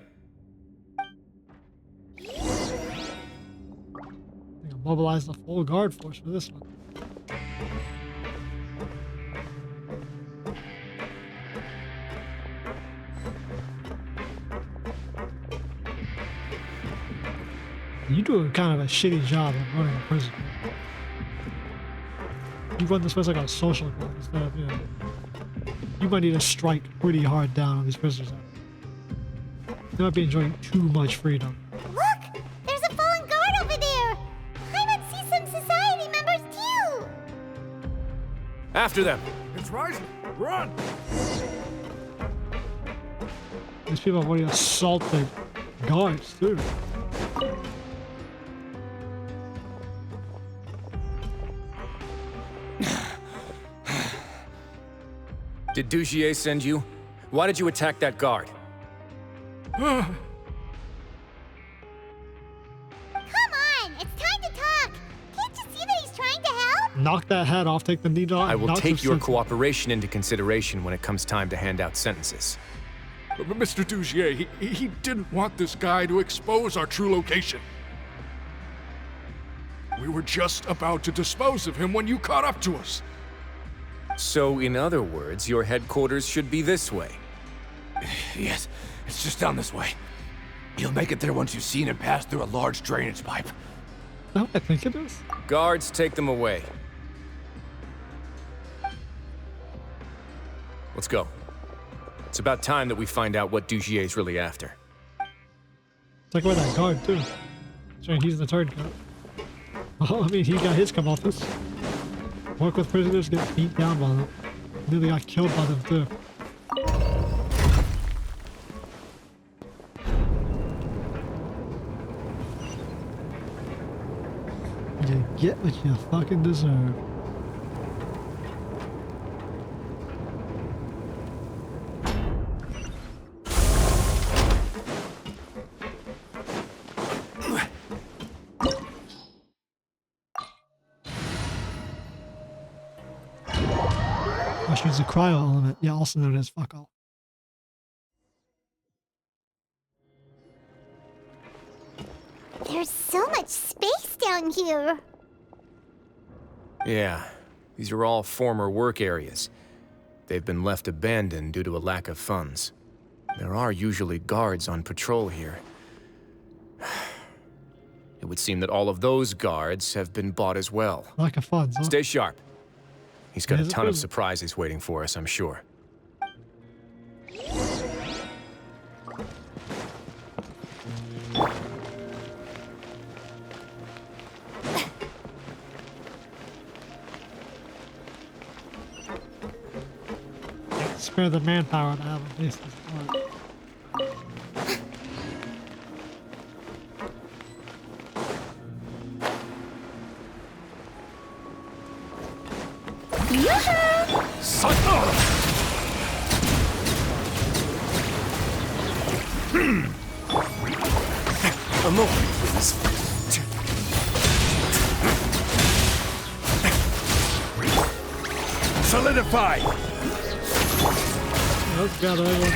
Speaker 1: Mobilize the full guard force for this one. You do kind of a shitty job of running a prison. You run this place like a social club instead of, you know. You might need to strike pretty hard down on these prisoners. They might be enjoying too much freedom.
Speaker 2: Look! There's a fallen guard over there! I would see some society members too!
Speaker 5: After them!
Speaker 4: It's rising! Run!
Speaker 1: These people have already assaulted guards too.
Speaker 5: Did 𝐿𝐴 send you? Why did you attack that guard?
Speaker 2: Come on! It's time to talk! Can't you see that he's trying to help?
Speaker 1: Knock that head off, take the needle out.
Speaker 5: I will take your cooperation into consideration when it comes time to hand out sentences.
Speaker 15: But Mr. 𝐿𝐴, he didn't want this guy to expose our true location. We were just about to dispose of him when you caught up to us.
Speaker 5: So, in other words, your headquarters should be this way.
Speaker 16: Yes, it's just down this way. You'll make it there once you've seen him pass through a large drainage pipe.
Speaker 1: No, I think it is.
Speaker 5: Guards, take them away. Let's go. It's about time that we find out what 𝐿𝐴's really after.
Speaker 1: Take away that guard too. So he's the turncoat. Well, I mean, he got his comeuppance. Work with prisoners, get beat down by them. Nearly got killed by them too. You get what you fucking deserve. Which means a cryo element, yeah, also known as fuck all.
Speaker 2: There's so much space down here.
Speaker 5: Yeah, these are all former work areas. They've been left abandoned due to a lack of funds. There are usually guards on patrol here. It would seem that all of those guards have been bought as well.
Speaker 1: Lack of funds, huh?
Speaker 5: Stay sharp. He's got a ton of surprises waiting for us, I'm sure.
Speaker 1: spare the manpower to have a base this large.
Speaker 5: A moment, please.
Speaker 16: Solidify!
Speaker 1: Let's gather everyone.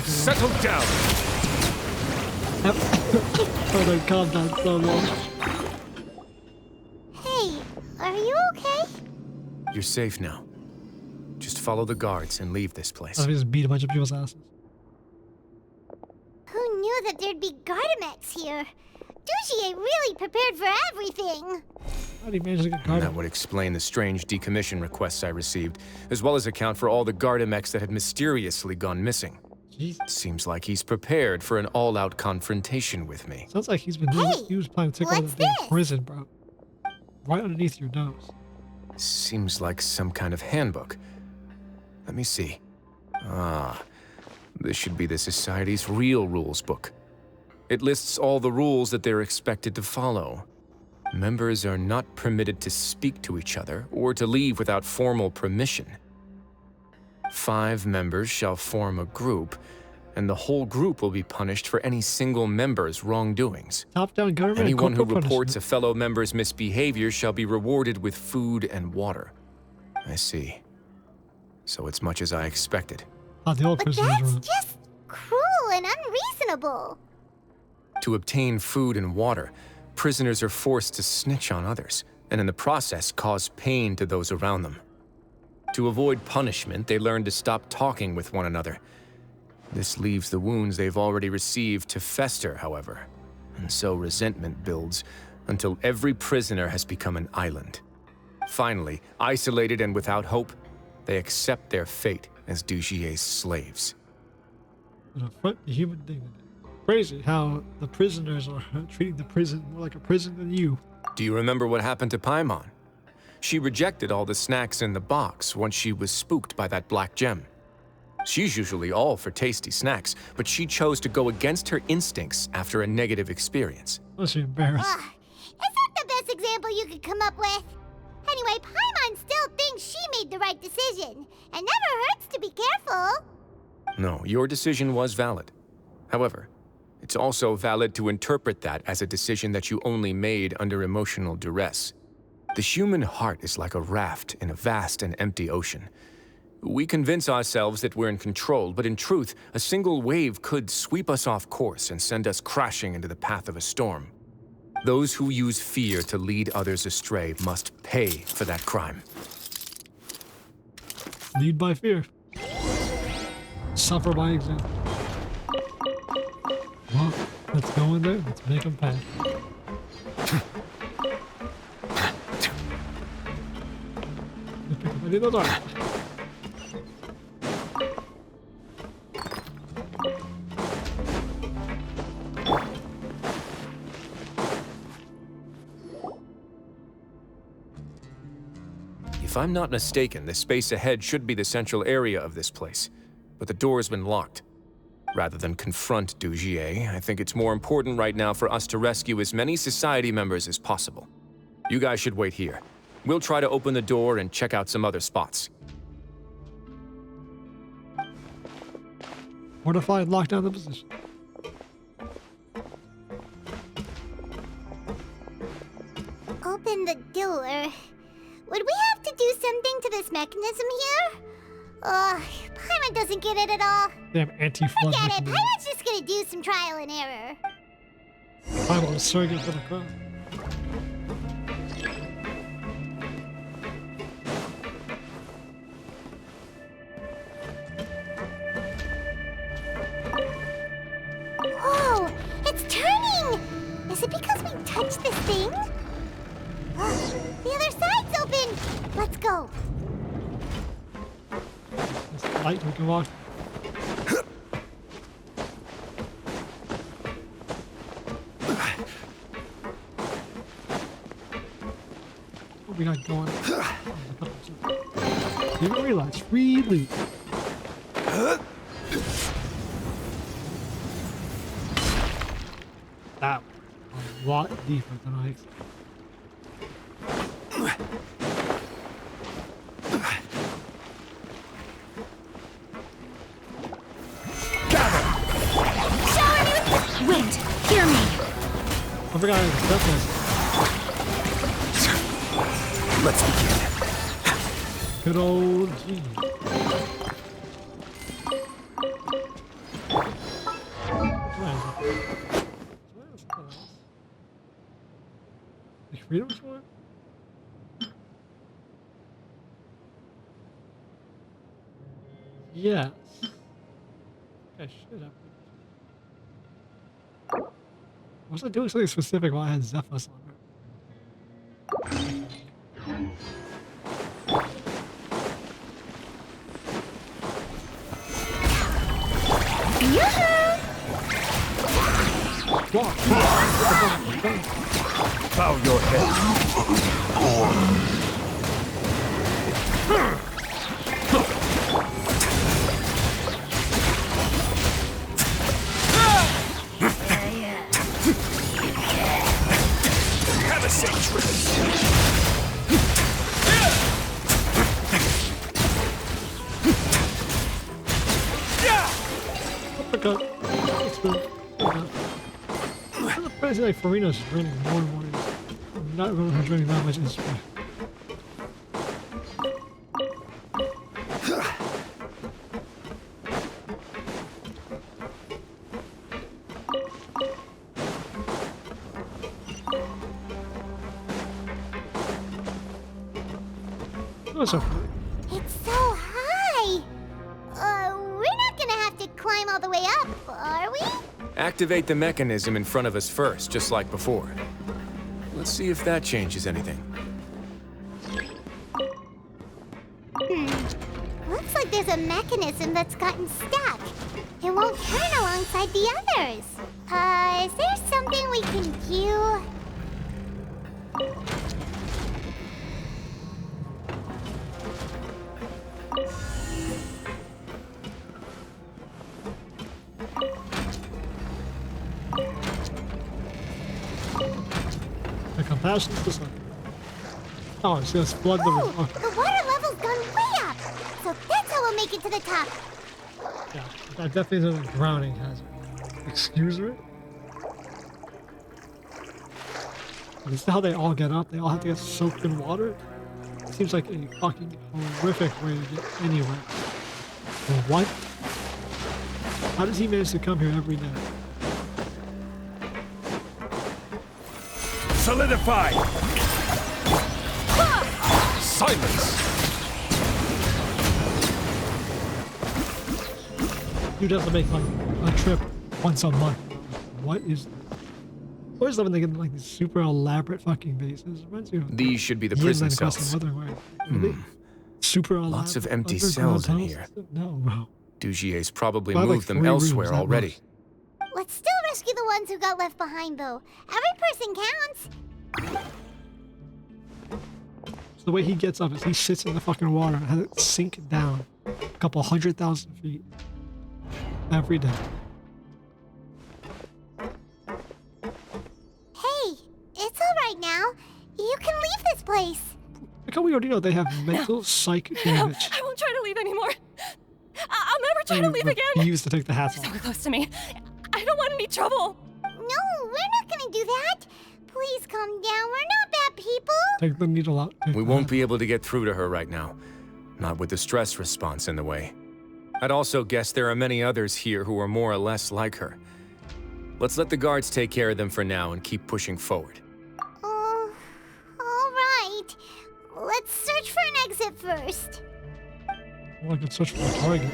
Speaker 16: Settle down!
Speaker 1: Oh, they calmed down so long.
Speaker 2: Hey, are you okay?
Speaker 5: You're safe now. Just follow the guards and leave this place.
Speaker 1: I just beat a bunch of people's asses.
Speaker 2: Who knew that there'd be 𝐻𝐿𝐼 here? 𝐷𝗍𝐴 really prepared for everything.
Speaker 1: How do you manage to get
Speaker 5: That would explain the strange decommission requests I received, as well as account for all the 𝐻𝐿𝐼 that had mysteriously gone missing.
Speaker 1: Jeez.
Speaker 5: Seems like he's prepared for an all-out confrontation with me.
Speaker 1: Sounds like he's been he was planning to take over the damn prison, bro. Right underneath your nose.
Speaker 5: Seems like some kind of handbook. Let me see. Ah, this should be the Society's real rules book. It lists all the rules that they're expected to follow. Members are not permitted to speak to each other or to leave without formal permission. 5 members shall form a group, and the whole group will be punished for any single member's wrongdoings.
Speaker 1: Top-down government.
Speaker 5: Anyone who reports a fellow member's misbehavior shall be rewarded with food and water. I see. So it's much as I expected.
Speaker 1: The old
Speaker 2: But that's just cruel and unreasonable.
Speaker 5: To obtain food and water, prisoners are forced to snitch on others, and in the process cause pain to those around them. To avoid punishment, they learn to stop talking with one another. This leaves the wounds they've already received to fester, however, and so resentment builds until every prisoner has become an island. Finally, isolated and without hope, they accept their fate as 𝐷𝗍𝐴's slaves.
Speaker 1: An affront to human dignity. Crazy how the prisoners are treating the prison more like a prison than you.
Speaker 5: Do you remember what happened to Paimon? She rejected all the snacks in the box once she was spooked by that black gem. She's usually all for tasty snacks, but she chose to go against her instincts after a negative experience.
Speaker 1: Was she embarrassed?
Speaker 2: Is that the best example you could come up with? Anyway, Paimon still thinks she made the right decision. It never hurts to be careful.
Speaker 5: No, your decision was valid. However, it's also valid to interpret that as a decision that you only made under emotional duress. The human heart is like a raft in a vast and empty ocean. We convince ourselves that we're in control, but in truth, a single wave could sweep us off course and send us crashing into the path of a storm. Those who use fear to lead others astray must pay for that crime.
Speaker 1: Lead by fear. Suffer by example. Well, let's go in there. Let's make them pay.
Speaker 5: If I'm not mistaken, the space ahead should be the central area of this place, but the door's been locked. Rather than confront 𝐷𝗍𝐴, I think it's more important right now for us to rescue as many Society members as possible. You guys should wait here. We'll try to open the door and check out some other spots.
Speaker 1: Fortify and lock down the position.
Speaker 2: Open the door. Would we have to do something to this mechanism here? Paimon doesn't get it at all.
Speaker 1: Damn anti-flood
Speaker 2: Forget it.
Speaker 1: mechanism.
Speaker 2: Paimon's just gonna do some trial and error.
Speaker 1: I'm a surrogate for the crowd.
Speaker 2: Whoa! It's turning! Is it because we touched this thing? The other side's open! Let's go.
Speaker 1: This light we can walk. we got going on? Didn't realize. Really? That was a lot deeper than I expected.
Speaker 12: Wind, hear me.
Speaker 1: I forgot it was definitely.
Speaker 5: Let's begin.
Speaker 1: Good old G. Like freedom sword? Yes. I should have. Was I doing something specific while I had Zephos on her?
Speaker 16: Bow your head.
Speaker 5: Have a safe trip.
Speaker 1: Okay. It's good. Okay. I'm surprised like Farina's draining more and more. I'm not really draining that much inspiration. What's up?
Speaker 2: It's so high. We're not gonna have to climb all the way up, are we?
Speaker 5: Activate the mechanism in front of us first, just like before. Let's see if that changes anything.
Speaker 2: Looks like there's a mechanism that's gotten stuck. It won't turn alongside the others. Is there something we can do?
Speaker 1: The compassion is this one. Oh, it's gonna flood the river. Okay.
Speaker 2: The water level's gone way up. So that's how we'll make it to the top.
Speaker 1: Yeah, that definitely isn't a drowning hazard. Excuse me? Is that how they all get up? They all have to get soaked in water? It seems like a fucking horrific way to get anywhere. Well, what? How does he manage to come here every day?
Speaker 16: Solidify!
Speaker 5: Silence!
Speaker 1: You'd have to make like a trip once a month. What is... I always love when they get like these super elaborate fucking bases. Reminds me of
Speaker 5: These should be the prison cells.
Speaker 1: Super elaborate.
Speaker 5: Lots of empty cells in here.
Speaker 1: No, bro.
Speaker 5: Ďužiej's probably
Speaker 1: Well,
Speaker 5: moved
Speaker 1: like
Speaker 5: them
Speaker 1: 3
Speaker 5: elsewhere
Speaker 1: rooms at
Speaker 5: already.
Speaker 1: most.
Speaker 2: Let's still rescue the ones who got left behind, though. Every person counts.
Speaker 1: So the way he gets up is he sits in the fucking water and has it sink down a couple 100,000 feet every day.
Speaker 2: Hey, it's all right now. You can leave this place.
Speaker 1: Look how we already know they have mental psych damage.
Speaker 6: I won't try to leave anymore. I'll never try to leave
Speaker 1: He
Speaker 6: again.
Speaker 1: used to take the hats
Speaker 6: So
Speaker 1: off.
Speaker 6: close to me. I don't want any trouble.
Speaker 2: No, we're not gonna do that. Please calm down. We're not bad people.
Speaker 1: Take the needle out.
Speaker 5: We won't be able to get through to her right now. Not with the stress response in the way. I'd also guess there are many others here who are more or less like her. Let's let the guards take care of them for now and keep pushing forward.
Speaker 2: All right. Let's search for an exit first.
Speaker 1: Well, I can search for a target.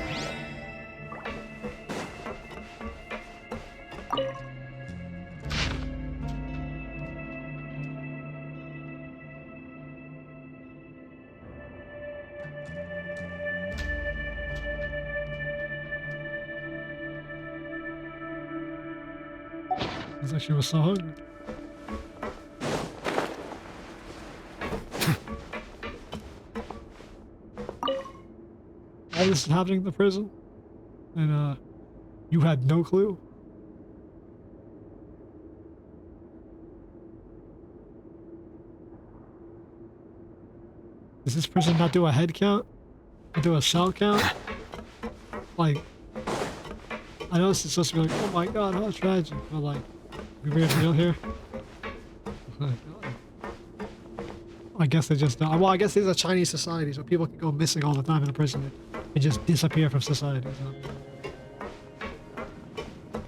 Speaker 1: It's like she was so hungry. all this is happening in the prison, and you had no clue. Does this prison not do a head count? Not do a cell count? Like, I know this is supposed to be like, oh my god, how tragic, but like, we made a deal here. I guess they just don't. Well, I guess there's a Chinese society, so people can go missing all the time in the prison and just disappear from society. So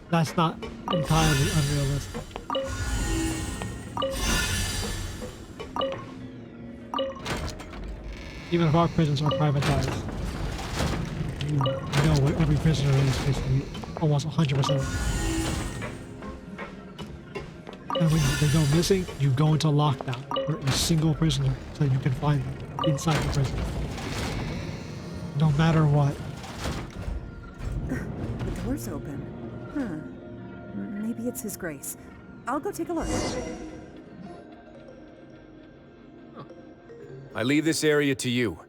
Speaker 1: that's not entirely unrealistic. Even if our prisons are privatized, you know what every prisoner is basically almost 100%. And when they go missing, you go into lockdown for a single prisoner so you can find them inside the prison. No matter what.
Speaker 17: The door's open. Huh. Maybe it's His Grace. I'll go take a look.
Speaker 5: I leave this area to you.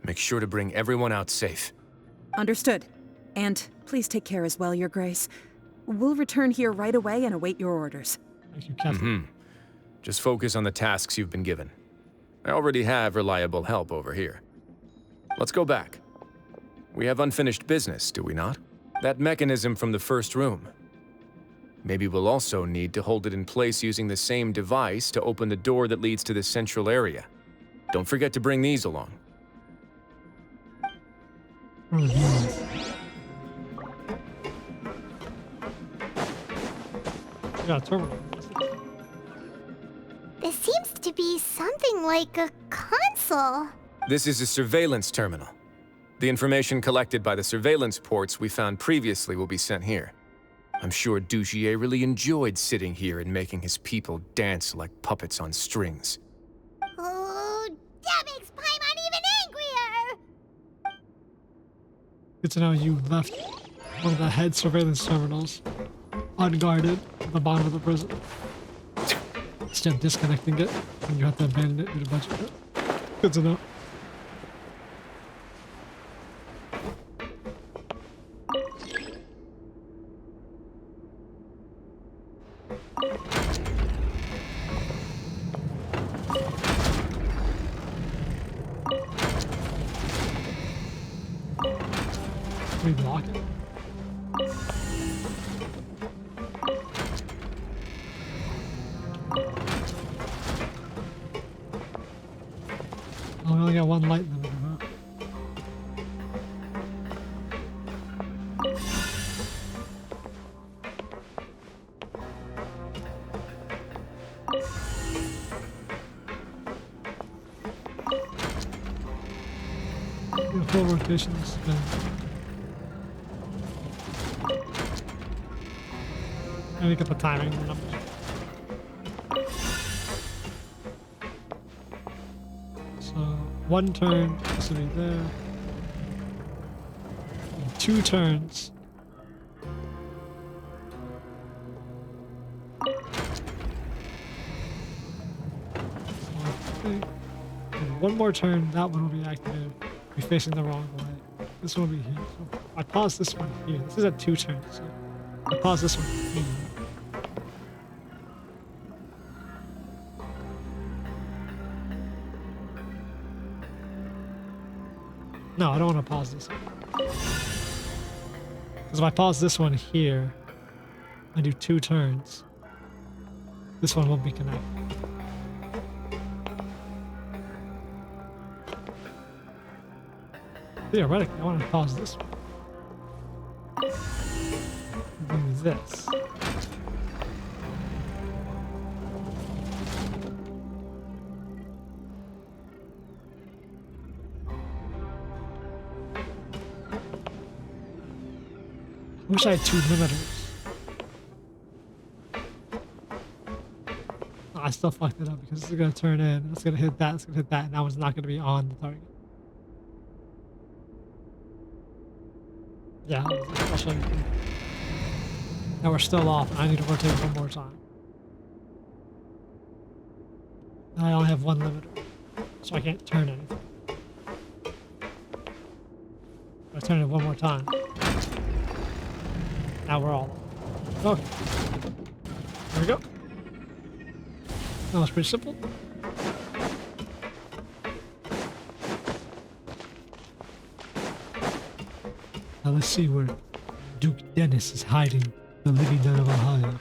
Speaker 5: Make sure to bring everyone out safe.
Speaker 17: Understood. And please take care as well, Your Grace. We'll return here right away and await your orders.
Speaker 1: Thank you, Captain.
Speaker 5: Just focus on the tasks you've been given. I already have reliable help over here. Let's go back. We have unfinished business, do we not? That mechanism from the first room. Maybe we'll also need to hold it in place using the same device to open the door that leads to the central area. Don't forget to bring these along.
Speaker 1: Yeah, terminal.
Speaker 2: This seems to be something like a console.
Speaker 5: This is a surveillance terminal. The information collected by the surveillance ports we found previously will be sent here. I'm sure 𝐿𝐿𝐼𝐿 really enjoyed sitting here and making his people dance like puppets on strings.
Speaker 2: Oh, that makes Paimon even angrier!
Speaker 1: Good to know you left one of the head surveillance terminals unguarded at the bottom of the prison. Instead of disconnecting it, and you have to abandon it due to budget. Good to know. Can we block it? Oh, we only got one light limit, huh? Yeah, full rotation is good. Let me get the timing numbers. So, one turn, this will be there. And 2 turns. And 1 more turn, that one will be activated. Be facing the wrong way. This one will be here. So I pause this one here. This is at 2 turns, so I pause this one here. No, I don't want to pause this one. Because if I pause this one here, I do 2 turns. This one won't be connected. Theoretically, I want to pause this one. Do this. I wish I had 2 limiters. Oh, I still fucked it up because this is going to turn in. It's going to hit that, it's going to hit that, and that one's not going to be on the target. Yeah, I'll show you. Now we're still off, and I need to rotate 1 more time. Now I only have 1 limiter, so I can't turn anything. turn it one more time. Now we're all. Okay. There we go. That was pretty simple. Now let's see where Duke Dennis is hiding the living dead of Ohio.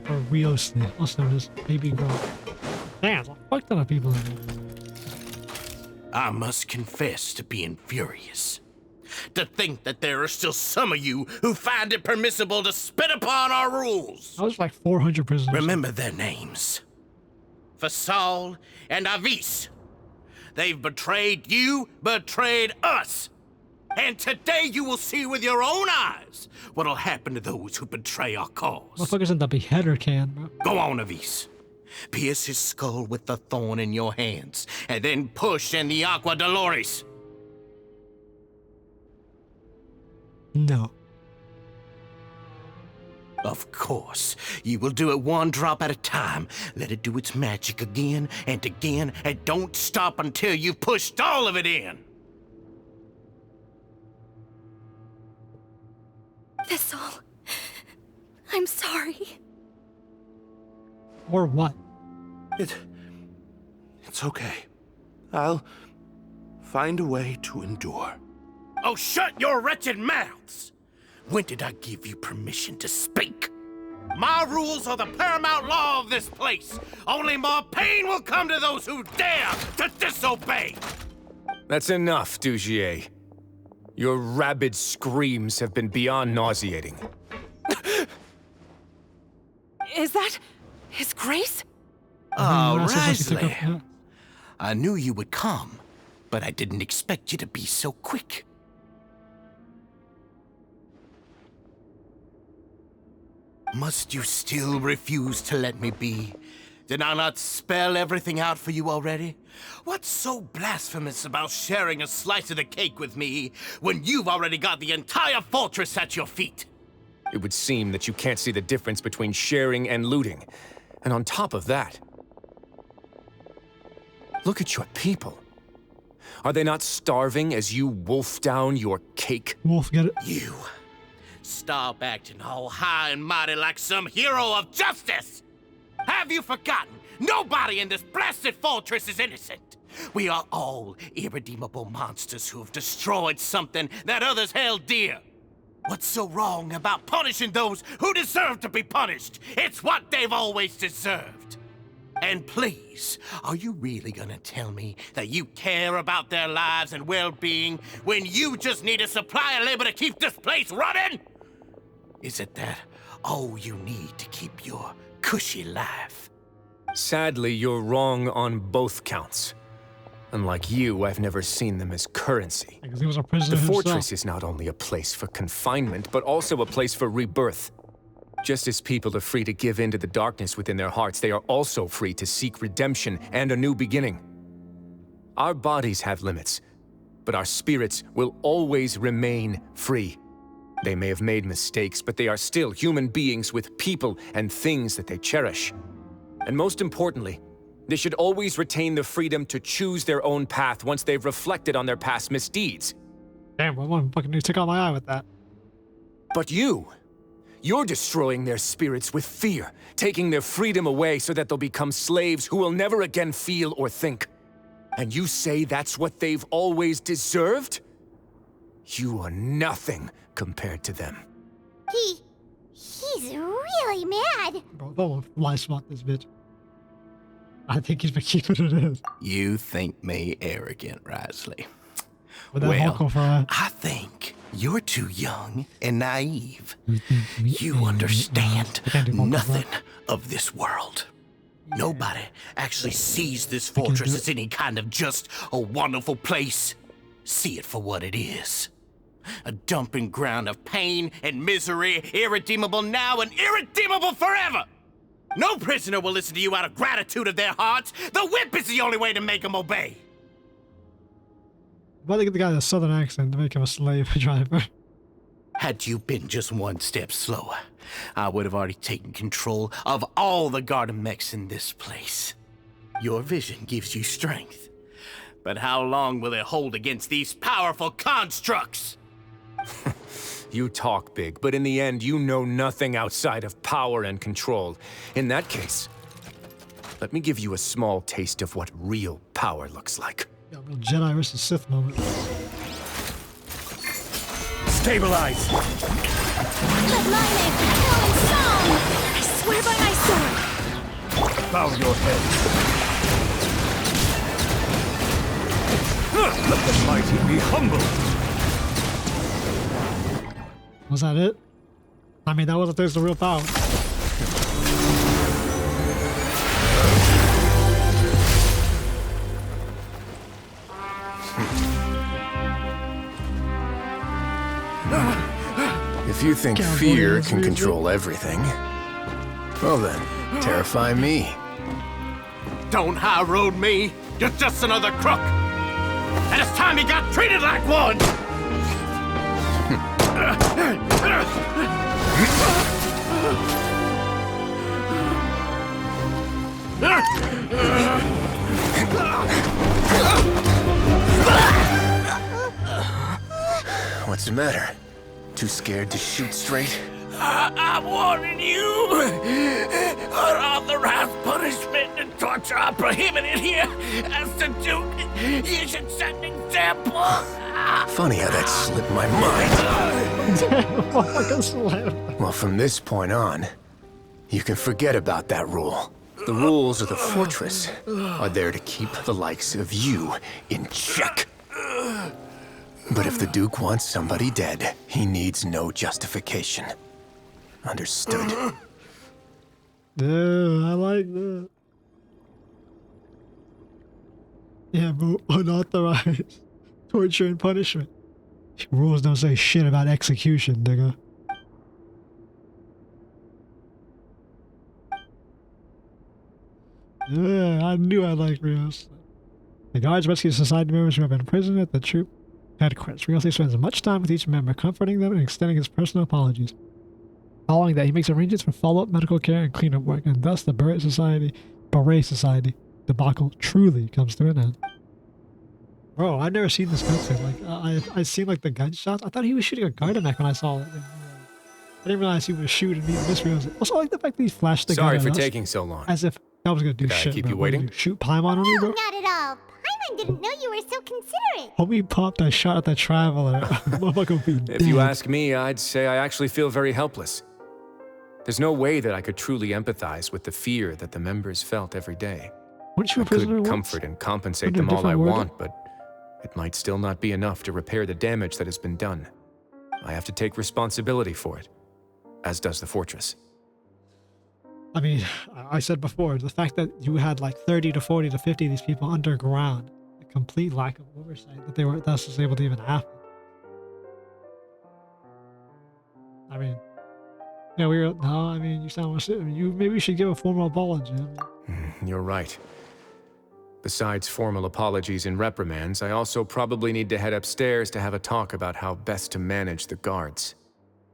Speaker 1: Or Wriothesley, also known as Baby Girl. Damn, there's a fuck ton of people in here.
Speaker 7: I must confess to being furious. To think that there are still some of you who find it permissible to spit upon our rules.
Speaker 1: I was like 400 prisoners.
Speaker 7: Remember their names. Fasal and Avis. They've betrayed you, betrayed us. And today you will see with your own eyes what'll happen to those who betray our cause.
Speaker 1: Motherfuckers in the beheader can, bro.
Speaker 7: Go on, Avis. Pierce his skull with the thorn in your hands, and then push in the Aqua Dolores.
Speaker 1: No.
Speaker 7: Of course. You will do it one drop at a time. Let it do its magic again, and don't stop until you've pushed all of it in.
Speaker 12: Thistle, I'm sorry.
Speaker 1: Or what?
Speaker 3: It's okay. I'll find a way to endure.
Speaker 7: Oh, shut your wretched mouths! When did I give you permission to speak? My rules are the paramount law of this place. Only more pain will come to those who dare to disobey.
Speaker 5: That's enough, Dugier. Your rabid screams have been beyond nauseating.
Speaker 8: Is that His Grace?
Speaker 7: Oh, Wriothesley. I knew you would come, but I didn't expect you to be so quick. Must you still refuse to let me be? Did I not spell everything out for you already? What's so blasphemous about sharing a slice of the cake with me when you've already got the entire fortress at your feet?
Speaker 5: It would seem that you can't see the difference between sharing and looting. And on top of that, look at your people. Are they not starving as you wolf down your cake?
Speaker 1: Wolf, get it?
Speaker 7: You. Stop acting all high and mighty like some hero of justice! Have you forgotten? Nobody in this blasted fortress is innocent. We are all irredeemable monsters who have destroyed something that others held dear. What's so wrong about punishing those who deserve to be punished? It's what they've always deserved. And please, are you really gonna tell me that you care about their lives and well-being when you just need a supply of labor to keep this place running? Is it that all you need to keep your cushy life?
Speaker 5: Sadly, you're wrong on both counts. Unlike you, I've never seen them as currency.
Speaker 1: Because he was a prisoner
Speaker 5: The fortress
Speaker 1: himself.
Speaker 5: is not only a place for confinement, but also a place for rebirth. Just as people are free to give in to the darkness within their hearts, they are also free to seek redemption and a new beginning. Our bodies have limits, but our spirits will always remain free. They may have made mistakes, but they are still human beings with people and things that they cherish. And most importantly, they should always retain the freedom to choose their own path once they've reflected on their past misdeeds.
Speaker 1: Damn, I want to fucking take out my eye with that.
Speaker 5: But you're destroying their spirits with fear, taking their freedom away so that they'll become slaves who will never again feel or think. And you say that's what they've always deserved? You are nothing compared to them.
Speaker 2: He's really mad.
Speaker 1: Bro, don't fly swat this bitch. I think he's been keeping it in.
Speaker 7: You think me arrogant, Wriothesley.
Speaker 1: With that Hulk fry.
Speaker 7: I think you're too young and naive. You understand nothing of this world. Nobody actually sees this fortress as any kind of just a wonderful place. See it for what it is. A dumping ground of pain and misery, irredeemable now and irredeemable forever. No prisoner will listen to you out of gratitude of their hearts. The whip is the only way to make them obey.
Speaker 1: Why they get the guy with a southern accent to make him a slave driver?
Speaker 7: Had you been just one step slower, I would have already taken control of all the garden mechs in this place. Your vision gives you strength. But how long will it hold against these powerful constructs?
Speaker 5: You talk big, but in the end, you know nothing outside of power and control. In that case, let me give you a small taste of what real power looks like.
Speaker 1: Yeah, real Jedi versus Sith moment.
Speaker 5: Stabilize!
Speaker 2: Let my name be hell and song!
Speaker 12: I swear by my sword!
Speaker 5: Bow your head. Let the mighty be humble!
Speaker 1: Was that it? I mean, that was a taste of real power.
Speaker 5: If you think fear can control everything, well then, terrify me.
Speaker 7: Don't high road me. You're just another crook. And it's time you got treated like one.
Speaker 5: What's the matter? Too scared to shoot straight?
Speaker 7: I'm warning you. Unauthorized punishment and torture are prohibited here. As the Duke, you should set an example.
Speaker 5: Funny how that slipped my mind. Well, from this point on, you can forget about that rule. The rules of the fortress are there to keep the likes of you in check. But if the Duke wants somebody dead, he needs no justification. Understood?
Speaker 1: Yeah, I like that. Yeah, but unauthorized torture and punishment. Rules don't say shit about execution, nigga. Yeah, I knew I liked Rios. The guards rescue society members who have been imprisoned at the troop headquarters. Wriothesley spends much time with each member, comforting them and extending his personal apologies. Following that, he makes arrangements for follow-up medical care and cleanup work, and thus the Beret Society debacle truly comes to an end. Bro, I've never seen this cutscene. Like, I seen like the gunshots. I thought he was shooting a Gardamek when I saw it. I didn't realize he was shooting me. Also, I like the fact that he flashed the gun.
Speaker 5: Sorry for taking so long.
Speaker 1: As if that was gonna do shit.
Speaker 5: Keep
Speaker 1: bro.
Speaker 5: you waiting?
Speaker 1: Shoot Paimon on me, bro?
Speaker 2: Not at all. Paimon didn't know you were so considerate.
Speaker 1: Homie popped a shot at the Traveler. Motherfucker be dead.
Speaker 5: If you ask me, I'd say I actually feel very helpless. There's no way that I could truly empathize with the fear that the members felt every day.
Speaker 1: Weren't you a
Speaker 5: I
Speaker 1: prisoner
Speaker 5: could
Speaker 1: once?
Speaker 5: comfort and compensate
Speaker 1: Under a
Speaker 5: them all I
Speaker 1: different word?
Speaker 5: want, but it might still not be enough to repair the damage that has been done. I have to take responsibility for it, as does the fortress.
Speaker 1: I mean, I said before, the fact that you had like 30 to 40 to 50 of these people underground, a complete lack of oversight that that was able to even happen. I mean, yeah, you sound, maybe you should give a formal apology.
Speaker 5: You're right. Besides formal apologies and reprimands, I also probably need to head upstairs to have a talk about how best to manage the guards.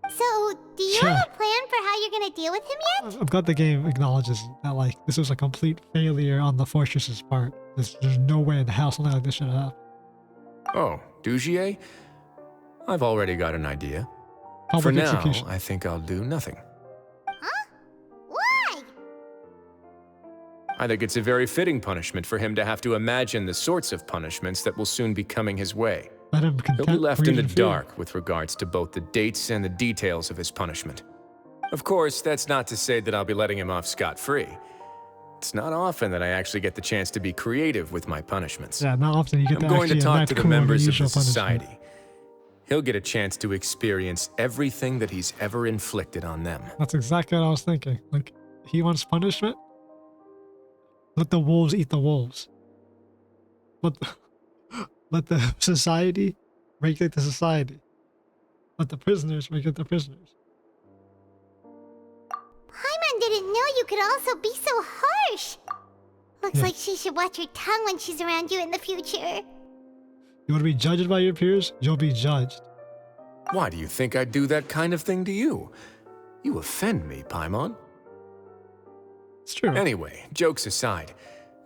Speaker 2: So, do you have a plan for how you're gonna deal with him yet?
Speaker 1: I'm glad the game acknowledges that, like, this was a complete failure on the fortress's part. There's no way in hell something like this should have happened.
Speaker 5: Oh, 𝐿𝐴𝐿? I've already got an idea.
Speaker 1: Public
Speaker 5: For now,
Speaker 1: execution.
Speaker 5: I think I'll do nothing.
Speaker 2: Huh? Why?
Speaker 5: I think it's a very fitting punishment for him to have to imagine the sorts of punishments that will soon be coming his way.
Speaker 1: Let him
Speaker 5: He'll be left in the
Speaker 1: breathe in fear.
Speaker 5: dark with regards to both the dates and the details of his punishment. Of course, that's not to say that I'll be letting him off scot-free. It's not often that I actually get the chance to be creative with my punishments.
Speaker 1: Yeah, not often you get
Speaker 5: I'm
Speaker 1: to
Speaker 5: going to
Speaker 1: actually
Speaker 5: talk
Speaker 1: enact
Speaker 5: to the
Speaker 1: cool and
Speaker 5: members of the
Speaker 1: unusual punishment.
Speaker 5: society. He'll get a chance to experience everything that he's ever inflicted on them.
Speaker 1: That's exactly what I was thinking. Like, he wants punishment? Let the wolves eat the wolves. Let the society regulate the society. Let the prisoners regulate the prisoners.
Speaker 2: Paimon didn't know you could also be so harsh. Looks
Speaker 1: Yeah.
Speaker 2: like she should watch her tongue when she's around you in the future.
Speaker 1: You want to be judged by your peers? You'll be judged.
Speaker 5: Why do you think I'd do that kind of thing to you? You offend me, Paimon.
Speaker 1: It's true.
Speaker 5: Anyway, jokes aside,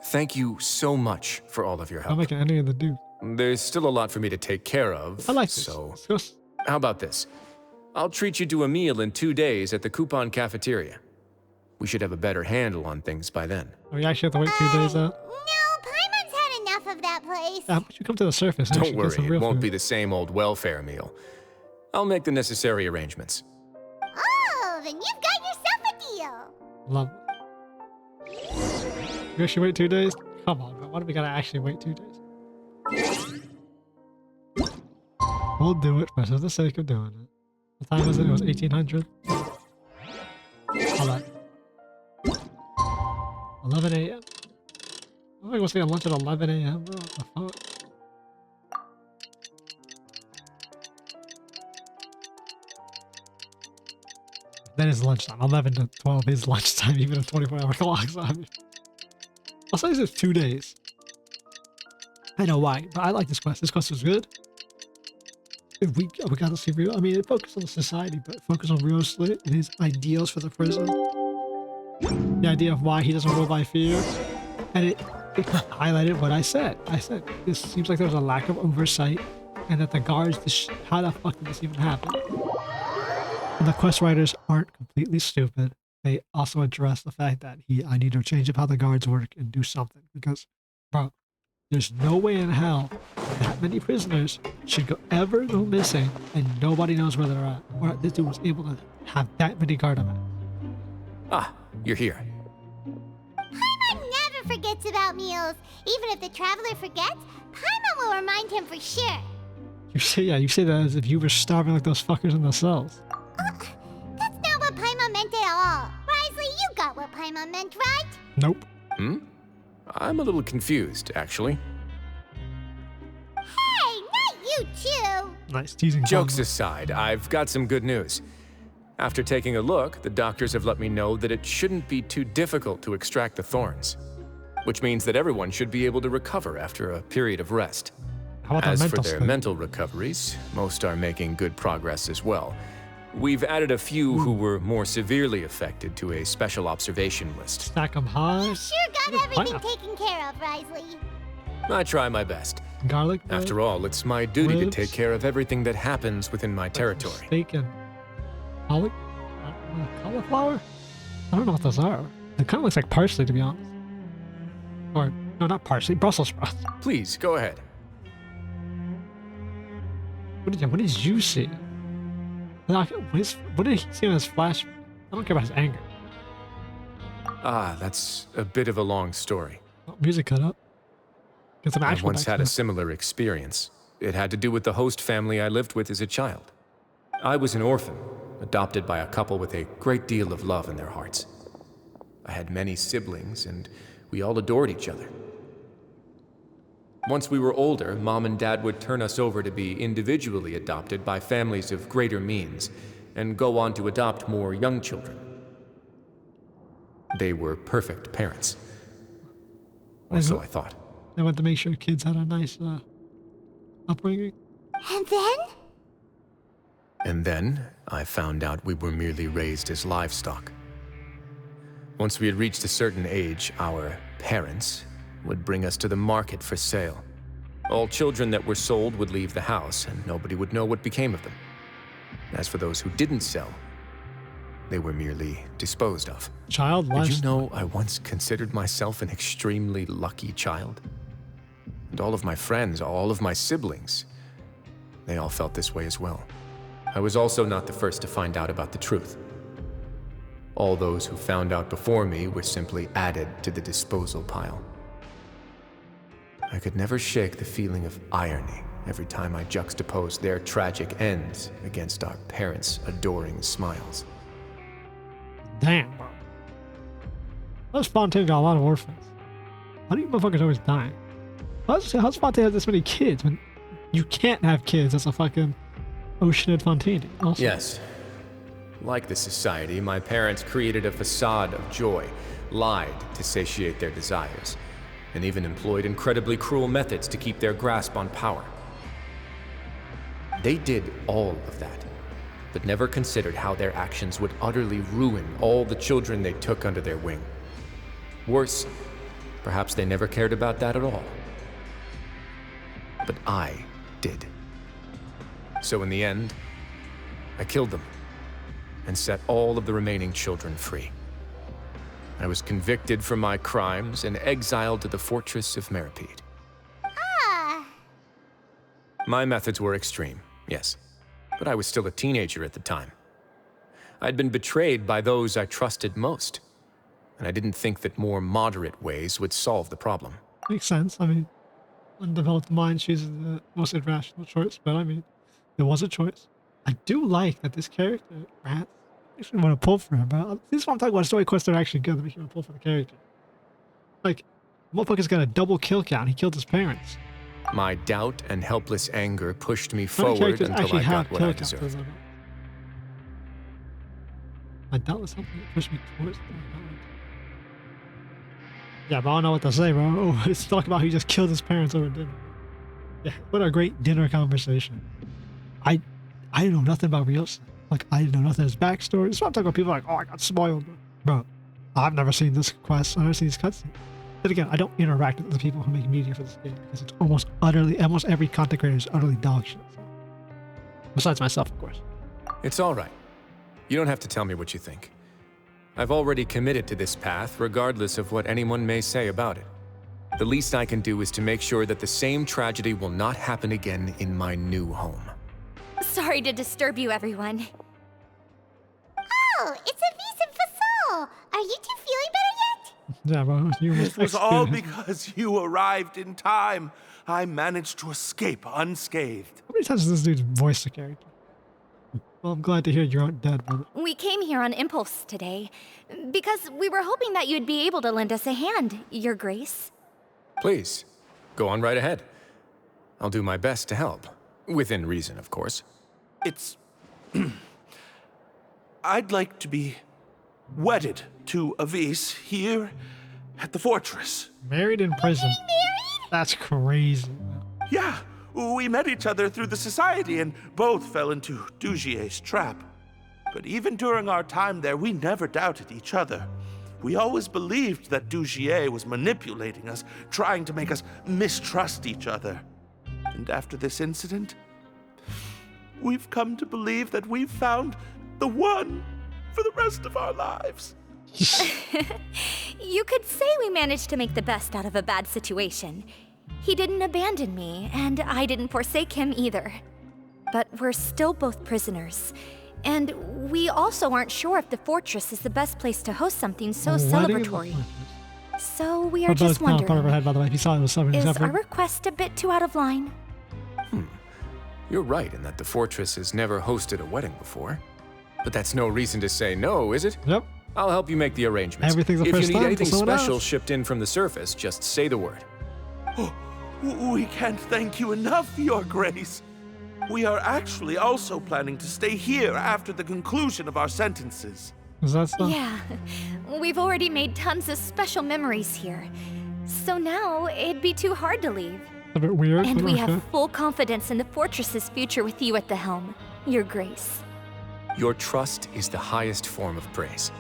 Speaker 5: Thank you so much for all of your help.
Speaker 1: I'm making any of the dude.
Speaker 5: There's still a lot for me to take care of.
Speaker 1: I like this.
Speaker 5: So, how about this? I'll treat you to a meal in 2 days at the coupon cafeteria. We should have a better handle on things by then.
Speaker 1: We actually have to wait 2 days out.
Speaker 2: No, Paimon's had enough of that place.
Speaker 1: How about you come to the surface? And
Speaker 5: Don't worry,
Speaker 1: get some
Speaker 5: it
Speaker 1: real
Speaker 5: won't
Speaker 1: food.
Speaker 5: be the same old welfare meal. I'll make the necessary arrangements.
Speaker 2: Oh, then you've got yourself a deal.
Speaker 1: Love it. You actually wait 2 days? Come on, man. Why do we gotta actually wait 2 days? We'll do it for the sake of doing it. What time was it? It was 1800. How about 11 a.m.? I'm gonna go see a lunch at 11 a.m. bro. What the fuck? That is lunchtime. 11 to 12 is lunchtime, even a 24-hour clock. So I mean, I'll say it's 2 days. I know why, but I like this quest. This quest was good. We got to see Rio. I mean, it focused on the society, but it focused on Wriothesley and his ideals for the prison. The idea of why he doesn't rule by fear. And it highlighted what I said. I said, this seems like there's a lack of oversight and that the guards, how the fuck did this even happen? And the quest writers aren't completely stupid. They also address the fact that I need to change up how the guards work and do something. Because, bro, there's no way in hell that many prisoners should ever go missing and nobody knows where they're at. Or this dude was able to have that many guardsmen.
Speaker 5: Ah, you're here.
Speaker 2: Paimon never forgets about meals. Even if the traveler forgets, Paimon will remind him for sure.
Speaker 1: You say that as if you were starving like those fuckers in the cells.
Speaker 2: That's not what Paimon meant at all. Wriothesley, you got what Paimon meant, right?
Speaker 1: Nope.
Speaker 5: I'm a little confused, actually.
Speaker 2: Hey, not you too.
Speaker 1: Nice teasing.
Speaker 5: Jokes aside, I've got some good news. After taking a look, the doctors have let me know that it shouldn't be too difficult to extract the thorns, which means that everyone should be able to recover after a period of rest.
Speaker 1: How about
Speaker 5: As
Speaker 1: the
Speaker 5: for
Speaker 1: mental
Speaker 5: their
Speaker 1: state?
Speaker 5: mental recoveries, most are making good progress as well. We've added a few who were more severely affected to a special observation list.
Speaker 1: Stack them high.
Speaker 2: You sure got everything taken care of, Wriothesley.
Speaker 5: I try my best.
Speaker 1: Garlic.
Speaker 5: After all, it's my duty to
Speaker 1: ribs.
Speaker 5: take care of everything that happens within my territory.
Speaker 1: Steak and cauliflower? I don't know what those are. It kind of looks like parsley, to be honest. Or, no, not parsley, Brussels sprouts.
Speaker 5: Please, go ahead.
Speaker 1: What did you see? What did he see in his flash? I don't care about his anger.
Speaker 5: Ah, that's a bit of a long story.
Speaker 1: Oh, music cut up. Get some
Speaker 5: I
Speaker 1: actual
Speaker 5: once had a
Speaker 1: backstory.
Speaker 5: similar experience. It had to do with the host family I lived with as a child. I was an orphan, adopted by a couple with a great deal of love in their hearts. I had many siblings, and we all adored each other. Once we were older, Mom and Dad would turn us over to be individually adopted by families of greater means, and go on to adopt more young children. They were perfect parents. Or so I thought.
Speaker 1: They wanted to make sure kids had a nice upbringing.
Speaker 2: And then?
Speaker 5: And then, I found out we were merely raised as livestock. Once we had reached a certain age, our parents would bring us to the market for sale. All children that were sold would leave the house, and nobody would know what became of them. As for those who didn't sell, they were merely disposed of.
Speaker 1: Child life.
Speaker 5: Did you know I once considered myself an extremely lucky child? And all of my friends, all of my siblings, they all felt this way as well. I was also not the first to find out about the truth. All those who found out before me were simply added to the disposal pile. I could never shake the feeling of irony every time I juxtaposed their tragic ends against our parents' adoring smiles.
Speaker 1: Damn, bro. Those Fontaine got a lot of orphans. Why do you motherfuckers always dying? How's Fontaine have this many kids when you can't have kids as a fucking Oceanid Fontaine? Also.
Speaker 5: Yes. Like the society, my parents created a facade of joy, lied to satiate their desires, and even employed incredibly cruel methods to keep their grasp on power. They did all of that, but never considered how their actions would utterly ruin all the children they took under their wing. Worse, Perhaps they never cared about that at all. But I did. So in the end, I killed them and set all of the remaining children free. I was convicted for my crimes and exiled to the fortress of Meripede.
Speaker 2: Ah.
Speaker 5: My methods were extreme, yes, but I was still a teenager at the time. I'd been betrayed by those I trusted most, and I didn't think that more moderate ways would solve the problem.
Speaker 1: Makes sense. I mean, undeveloped mind chooses the most irrational choice, but I mean, there was a choice. I do like that this character, Rat, I actually want to pull for him, but this is what I'm talking about. Story quests are actually good that make you want to pull for the character. Like, motherfucker's got a double kill count. He killed his parents.
Speaker 5: My doubt and helpless anger pushed me forward until I got what I deserved.
Speaker 1: My doubtless helping push me towards the Yeah, but I don't know what to say, bro. Oh, let's talk about how he just killed his parents over dinner. Yeah, what a great dinner conversation. I know nothing about Wriothesley. Like, I know nothing of his backstory. That's what I'm talking about. People are like, oh, I got spoiled. Bro, I've never seen this quest. I've never seen these cutscenes. But again, I don't interact with the people who make media for this game because it's almost every content creator is utterly dog shit. So. Besides myself, of course.
Speaker 5: It's all right. You don't have to tell me what you think. I've already committed to this path, regardless of what anyone may say about it. The least I can do is to make sure that the same tragedy will not happen again in my new home.
Speaker 12: Sorry to disturb you, everyone.
Speaker 2: Oh, it's Avis and Fasol. Are you two feeling better yet?
Speaker 1: Yeah, bro.
Speaker 3: It was all because you arrived in time. I managed to escape unscathed.
Speaker 1: How many times has this dude voiced the character? Well, I'm glad to hear you aren't dead, brother.
Speaker 12: We came here on impulse today, because we were hoping that you'd be able to lend us a hand, Your Grace.
Speaker 5: Please, go on right ahead. I'll do my best to help. Within reason, of course.
Speaker 3: It's... I'd like to be wedded to Avis here at the fortress.
Speaker 1: Married in prison? That's crazy.
Speaker 3: Yeah, we met each other through the society and both fell into 𝐿𝐿𝐼's trap. But even during our time there, we never doubted each other. We always believed that 𝐿𝐿𝐼 was manipulating us, trying to make us mistrust each other. And after this incident, we've come to believe that we've found the one for the rest of our lives.
Speaker 12: You could say we managed to make the best out of a bad situation. He didn't abandon me, and I didn't forsake him either. But we're still both prisoners. And we also aren't sure if the fortress is the best place to host something so celebratory. So we are just wondering, is our request a bit too out of line?
Speaker 5: You're right in that the fortress has never hosted a wedding before. But that's no reason to say no, is it?
Speaker 1: Yep.
Speaker 5: I'll help you make the arrangements.
Speaker 1: Everything's the first
Speaker 5: If you need
Speaker 1: time
Speaker 5: anything
Speaker 1: for someone
Speaker 5: special
Speaker 1: else.
Speaker 5: shipped in from the surface, just say the word.
Speaker 3: Oh, we can't thank you enough, Your Grace. We are actually also planning to stay here after the conclusion of our sentences.
Speaker 1: Is that so?
Speaker 12: Yeah, we've already made tons of special memories here. So now it'd be too hard to leave.
Speaker 1: A bit weird.
Speaker 12: And
Speaker 1: but
Speaker 12: we
Speaker 1: okay.
Speaker 12: have full confidence in the fortress's future with you at the helm, Your Grace.
Speaker 5: Your trust is the highest form of praise.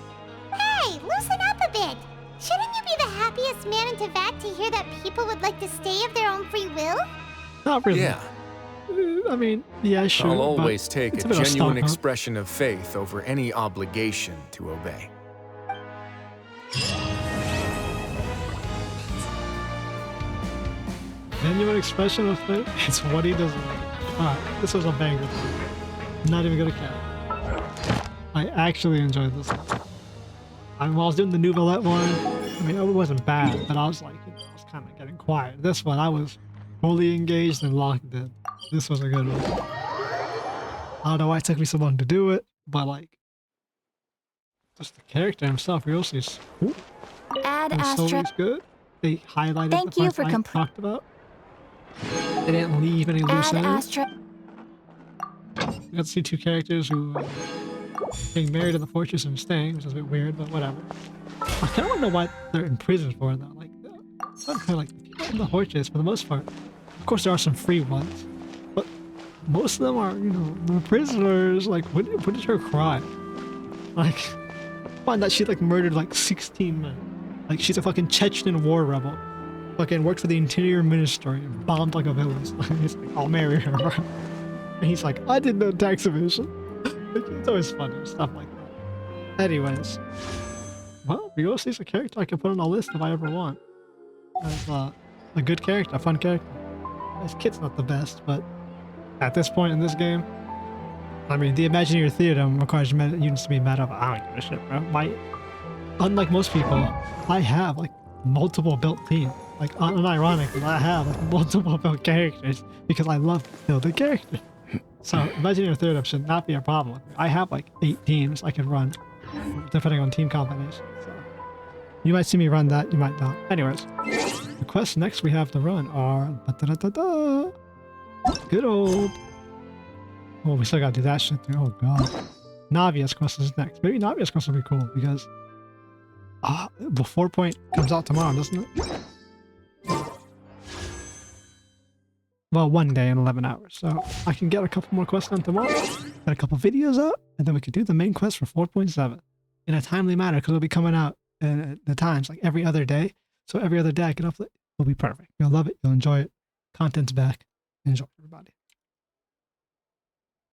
Speaker 2: Hey, loosen up a bit. Shouldn't you be the happiest man in Teyvat to hear that people would like to stay of their own free will?
Speaker 1: Not really.
Speaker 5: Yeah.
Speaker 1: I mean, yeah, sure.
Speaker 5: I'll always take
Speaker 1: it's
Speaker 5: a
Speaker 1: bit of
Speaker 5: genuine
Speaker 1: stock, huh?
Speaker 5: expression of faith over any obligation to obey.
Speaker 1: Genuine expression of faith? It's what he doesn't like. Alright, this was a banger. Not even gonna count. I actually enjoyed this one. I mean, while I was doing the Nouvellette one, I mean, it wasn't bad, but I was like, I was kind of getting quiet. This one, I was fully engaged and locked in. This was a good one. I don't know why it took me so long to do it, but like, just the character himself, Wriothesley's
Speaker 11: Ad
Speaker 1: and
Speaker 11: Astra.
Speaker 1: Sully's good. They highlighted
Speaker 11: Thank
Speaker 1: the
Speaker 11: you
Speaker 1: parts
Speaker 11: for
Speaker 1: I talked about. They didn't leave any loose
Speaker 11: Ad
Speaker 1: ends.
Speaker 11: Astra.
Speaker 1: We got to see two characters who getting married in the fortress and staying, which is a bit weird, but whatever. I kind of want to know what they're in prison for, though. Like, it's not kind of like the people in the fortress, for the most part. Of course, there are some free ones, but most of them are, you know, the prisoners. Like, what is her crime? Like, find that she like murdered like 16 men. Like, she's a fucking Chechen war rebel. Fucking worked for the Interior Ministry and bombed like a village. He's like, I'll marry her. And he's like, I did no tax evasion. It's always funny, stuff like that. Anyways. Well, Wriothesley's a character I can put on a list if I ever want. As a good character, a fun character. His kit's not the best, but at this point in this game, I mean, the Imagineer Theater requires units to be mad up. I don't give a shit, bro. Unlike most people, I have like multiple built teams. Like, unironically, I have like multiple built characters because I love building characters. So, Imagineer Theater should not be a problem. I have like 8 teams I can run, depending on team combination. So, you might see me run that, you might not. Anyways, the quests next we have to run are good old. Oh, we still gotta do that shit too. Oh god. Navia's quest is next. Maybe Navia's quest will be cool because the 4 point comes out tomorrow, doesn't it? Well, 1 day and 11 hours. So I can get a couple more quests done tomorrow, get a couple videos out, and then we could do the main quest for 4.7 in a timely manner because it'll be coming out at the times like every other day. So every other day I can upload. It'll be perfect. You'll love it. You'll enjoy it. Content's back. Enjoy, everybody.